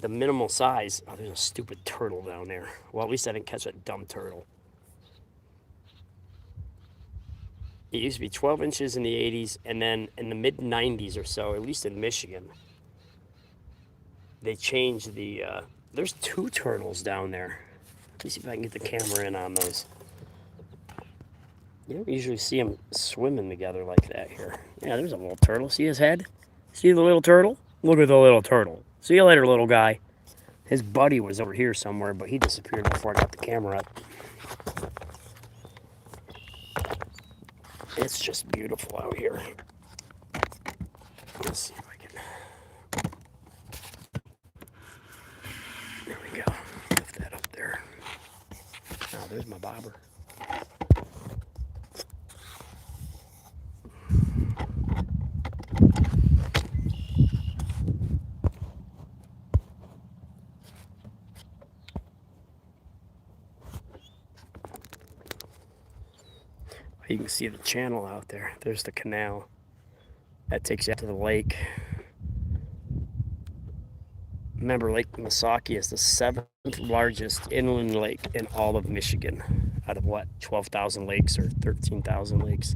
the minimal size. Oh, there's a stupid turtle down there. Well, at least I didn't catch that dumb turtle. It used to be 12 inches in the 80s, and then in the mid 90s or so, at least in Michigan, they changed the, there's two turtles down there. Let me see if I can get the camera in on those. You don't usually see them swimming together like that here. Yeah, there's a little turtle. See his head? See the little turtle? Look at the little turtle. See you later, little guy. His buddy was over here somewhere, but he disappeared before I got the camera up. It's just beautiful out here. Let's see if I can... There we go. Lift that up there. Oh, there's my bobber. You can see the channel out there. There's the canal. That takes you out to the lake. Remember, Lake Missaukee is the 7th largest inland lake in all of Michigan. Out of what, 12,000 lakes or 13,000 lakes?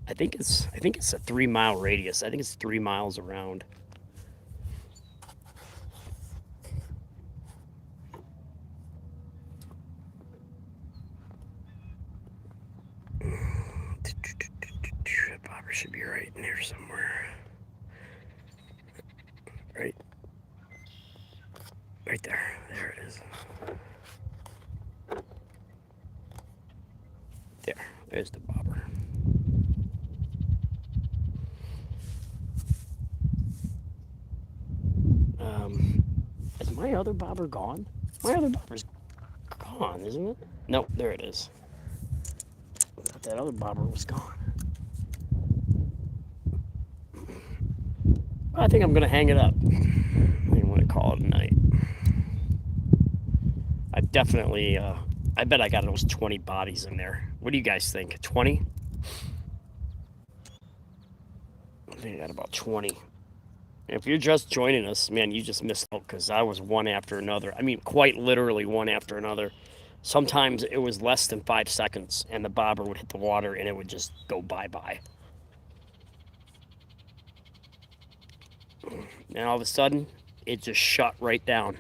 I think it's a 3-mile radius. I think it's 3 miles around. Bobber should be right in here somewhere. Right there. There it is. There's the bobber. Is my other bobber gone? My other bobber's gone, isn't it? Nope, there it is. I thought that other bobber was gone. I think I'm gonna hang it up. I want to call it a night. I definitely, I bet I got those 20 bodies in there. What do you guys think? 20? I think I got about 20. If you're just joining us, man, you just missed out because I was one after another. I mean, quite literally one after another. Sometimes it was less than 5 seconds, and the bobber would hit the water, and it would just go bye-bye. And all of a sudden, it just shut right down.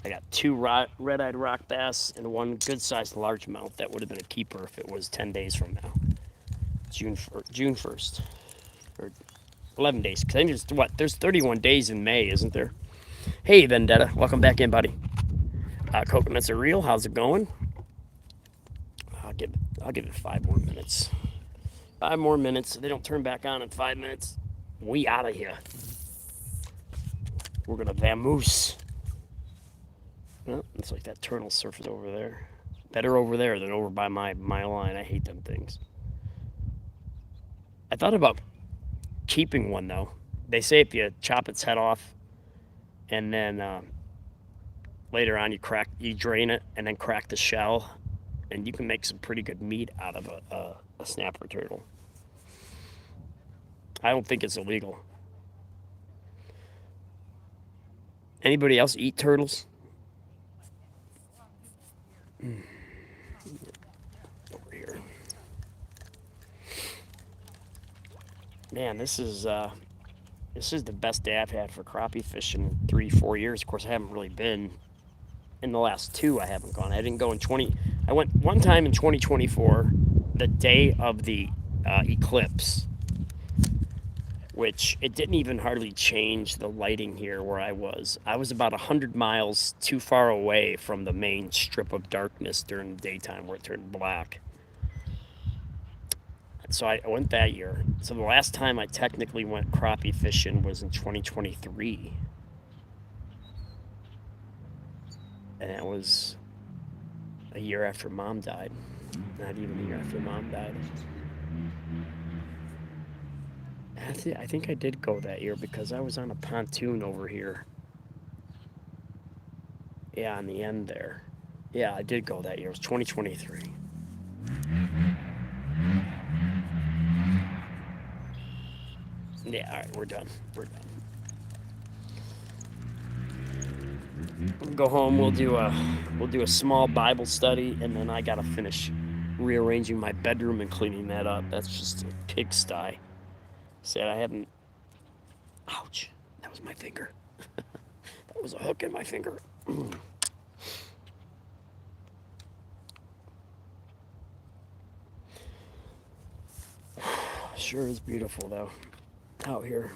I got 2 red-eyed rock bass and 1 good-sized largemouth. That would have been a keeper if it was 10 days from now. June 1st. Or 11 days. Because I just, there's 31 days in May, isn't there? Hey, Vendetta. Welcome back in, buddy. Coconuts are real. How's it going? I'll give it 5 more minutes. 5 more minutes. If they don't turn back on in 5 minutes, we out of here. We're gonna vamoose. Well, it's like that turtle surfing over there. Better over there than over by my line. I hate them things. I thought about keeping one though. They say if you chop its head off, and then later on you drain it, and then crack the shell, and you can make some pretty good meat out of a snapper turtle. I don't think it's illegal. Anybody else eat turtles? Over here. Man, this is the best day I've had for crappie fishing in 3-4 years. Of course, I haven't really been in the last 2. I haven't gone. I didn't go in 20. I went one time in 2024, the day of the eclipse, which it didn't even hardly change the lighting here where I was. I was about 100 miles too far away from the main strip of darkness during the daytime where it turned black. So I went that year. So the last time I technically went crappie fishing was in 2023. And that was a year after Mom died. Not even a year after Mom died. I think I did go that year because I was on a pontoon over here. Yeah, on the end there. Yeah, I did go that year. It was 2023. Yeah, all right, we're done. We'll go home. We'll do a small Bible study, and then I gotta finish rearranging my bedroom and cleaning that up. That's just a pigsty. Said I haven't. Ouch! That was my finger. That was a hook in my finger. Sure is beautiful though, out here.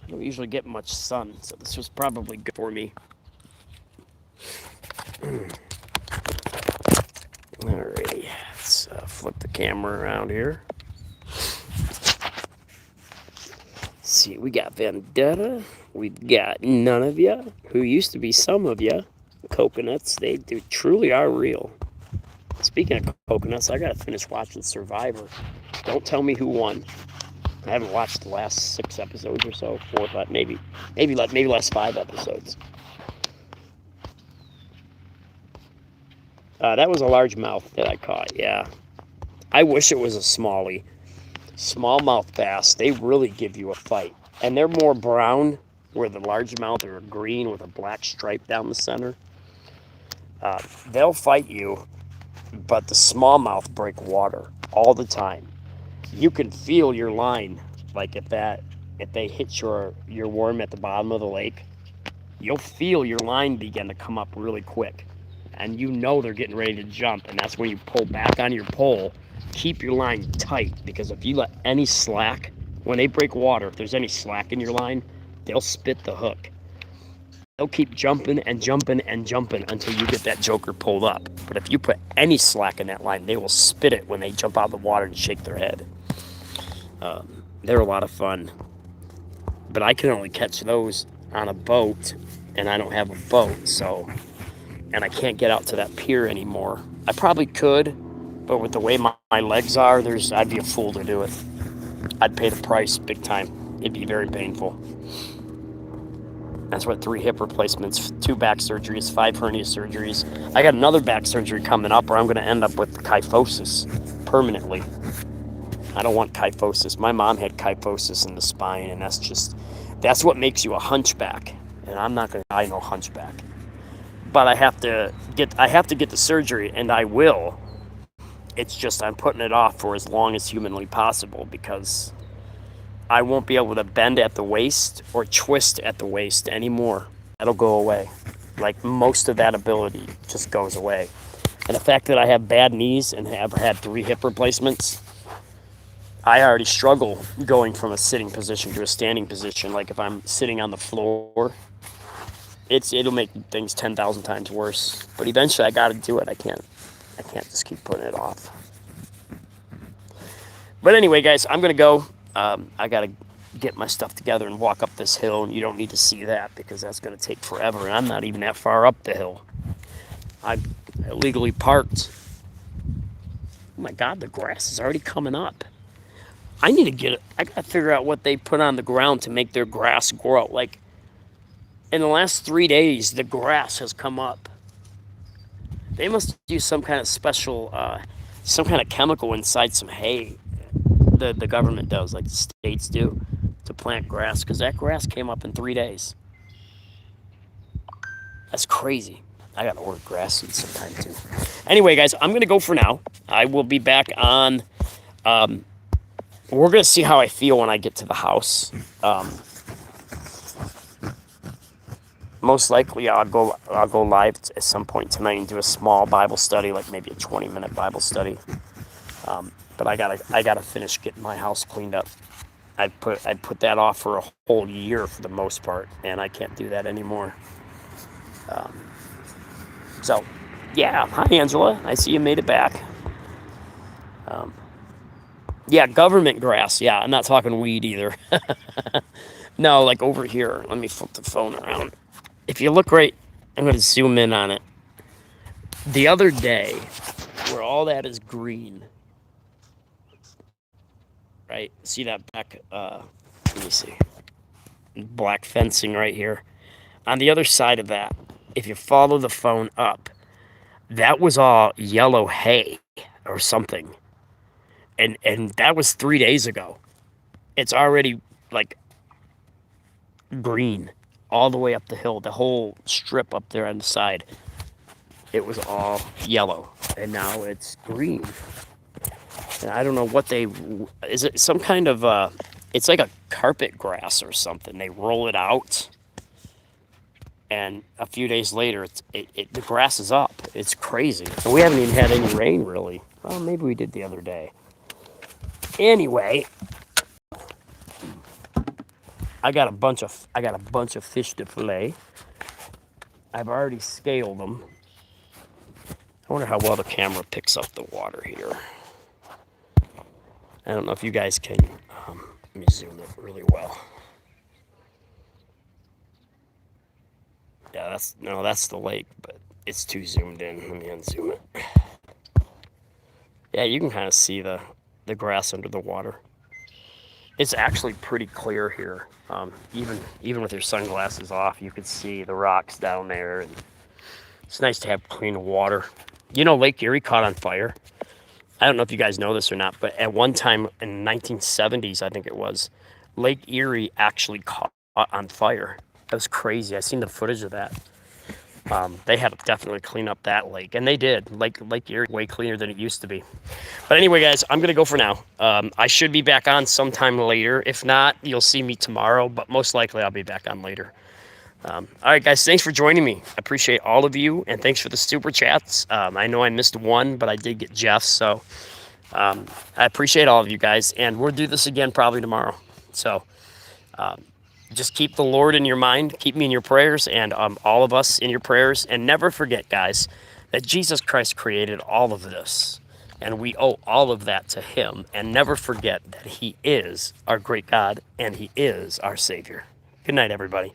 I don't usually get much sun, so this was probably good for me. Alrighty, let's flip the camera around here. Let's see, we got Vendetta. We've got none of ya, who used to be some of ya. Coconuts, they truly are real. Speaking of coconuts, I gotta finish watching Survivor. Don't tell me who won. I haven't watched the last 6 episodes or so, 4, but maybe last 5 episodes. That was a largemouth that I caught, yeah. I wish it was a smallie. Smallmouth bass, they really give you a fight. And they're more brown, where the largemouth are green with a black stripe down the center. They'll fight you, but the smallmouth break water all the time. You can feel your line, like if they hit your worm at the bottom of the lake, you'll feel your line begin to come up really quick. And you know they're getting ready to jump, and that's when you pull back on your pole. Keep your line tight, because if you let any slack, when they break water, if there's any slack in your line, they'll spit the hook. They'll keep jumping and jumping and jumping until you get that joker pulled up. But if you put any slack in that line, they will spit it when they jump out of the water and shake their head. They're a lot of fun. But I can only catch those on a boat, and I don't have a boat, so... And I can't get out to that pier anymore. I probably could, but with the way my legs are, I'd be a fool to do it. I'd pay the price big time. It'd be very painful. That's what 3 hip replacements, 2 back surgeries, 5 hernia surgeries. I got another back surgery coming up where I'm going to end up with kyphosis permanently. I don't want kyphosis. My mom had kyphosis in the spine, and that's what makes you a hunchback. And I'm not going to die no hunchback. But I have to get the surgery, and I will. It's just I'm putting it off for as long as humanly possible because I won't be able to bend at the waist or twist at the waist anymore. That'll go away. Like most of that ability just goes away. And the fact that I have bad knees and have had 3 hip replacements, I already struggle going from a sitting position to a standing position. Like if I'm sitting on the floor, it'll make things 10,000 times worse. But eventually I got to do it. I can't just keep putting it off. But anyway, guys, I'm going to go. I got to get my stuff together and walk up this hill, and you don't need to see that because that's going to take forever, and I'm not even that far up the hill. I illegally parked. Oh my God, the grass is already coming up. I got to figure out what they put on the ground to make their grass grow. Like, in the last 3 days, the grass has come up. They must use some kind of special, some kind of chemical inside some hay. The government does, like the states do, to plant grass, because that grass came up in 3 days. That's crazy. I gotta order grass seeds sometime too. Anyway, guys, I'm gonna go for now. I will be back on. We're gonna see how I feel when I get to the house. Most likely, I'll go live at some point tonight and do a small Bible study, like maybe a 20-minute Bible study. But I gotta finish getting my house cleaned up. I put that off for a whole year for the most part, and I can't do that anymore. So, yeah. Hi, Angela. I see you made it back. Yeah, government grass. Yeah, I'm not talking weed either. No, like over here. Let me flip the phone around. If you look right, I'm going to zoom in on it. The other day, where all that is green, right? See that back, let me see. Black fencing right here. On the other side of that, if you follow the phone up, that was all yellow hay or something. And that was 3 days ago. It's already like green all the way up the hill. The whole strip up there on the side, it was all yellow, and now it's green. And I don't know what is it some kind of, it's like a carpet grass or something. They roll it out, and a few days later, the grass is up. It's crazy. And we haven't even had any rain, really. Well, maybe we did the other day. Anyway, I got a bunch of fish to fillet. I've already scaled them. I wonder how well the camera picks up the water here. I don't know if you guys can. Let me zoom it really well. Yeah, that's the lake, but it's too zoomed in. Let me unzoom it. Yeah, you can kind of see the grass under the water. It's actually pretty clear here. Even with your sunglasses off, you could see the rocks down there, and it's nice to have clean water. You know, Lake Erie caught on fire. I don't know if you guys know this or not, but at one time in the 1970s, I think it was, Lake Erie actually caught on fire. That was crazy. I seen the footage of that. They had to definitely clean up that lake, and they did. Lake Erie, way cleaner than it used to be. But anyway, guys, I'm going to go for now. I should be back on sometime later. If not, you'll see me tomorrow, but most likely I'll be back on later. All right, guys, thanks for joining me. I appreciate all of you, and thanks for the super chats. I know I missed one, but I did get Jeff's, so I appreciate all of you guys, and we'll do this again probably tomorrow. So just keep the Lord in your mind, keep me in your prayers, and all of us in your prayers, and never forget, guys, that Jesus Christ created all of this, and we owe all of that to him, and never forget that he is our great God, and he is our Savior. Good night, everybody.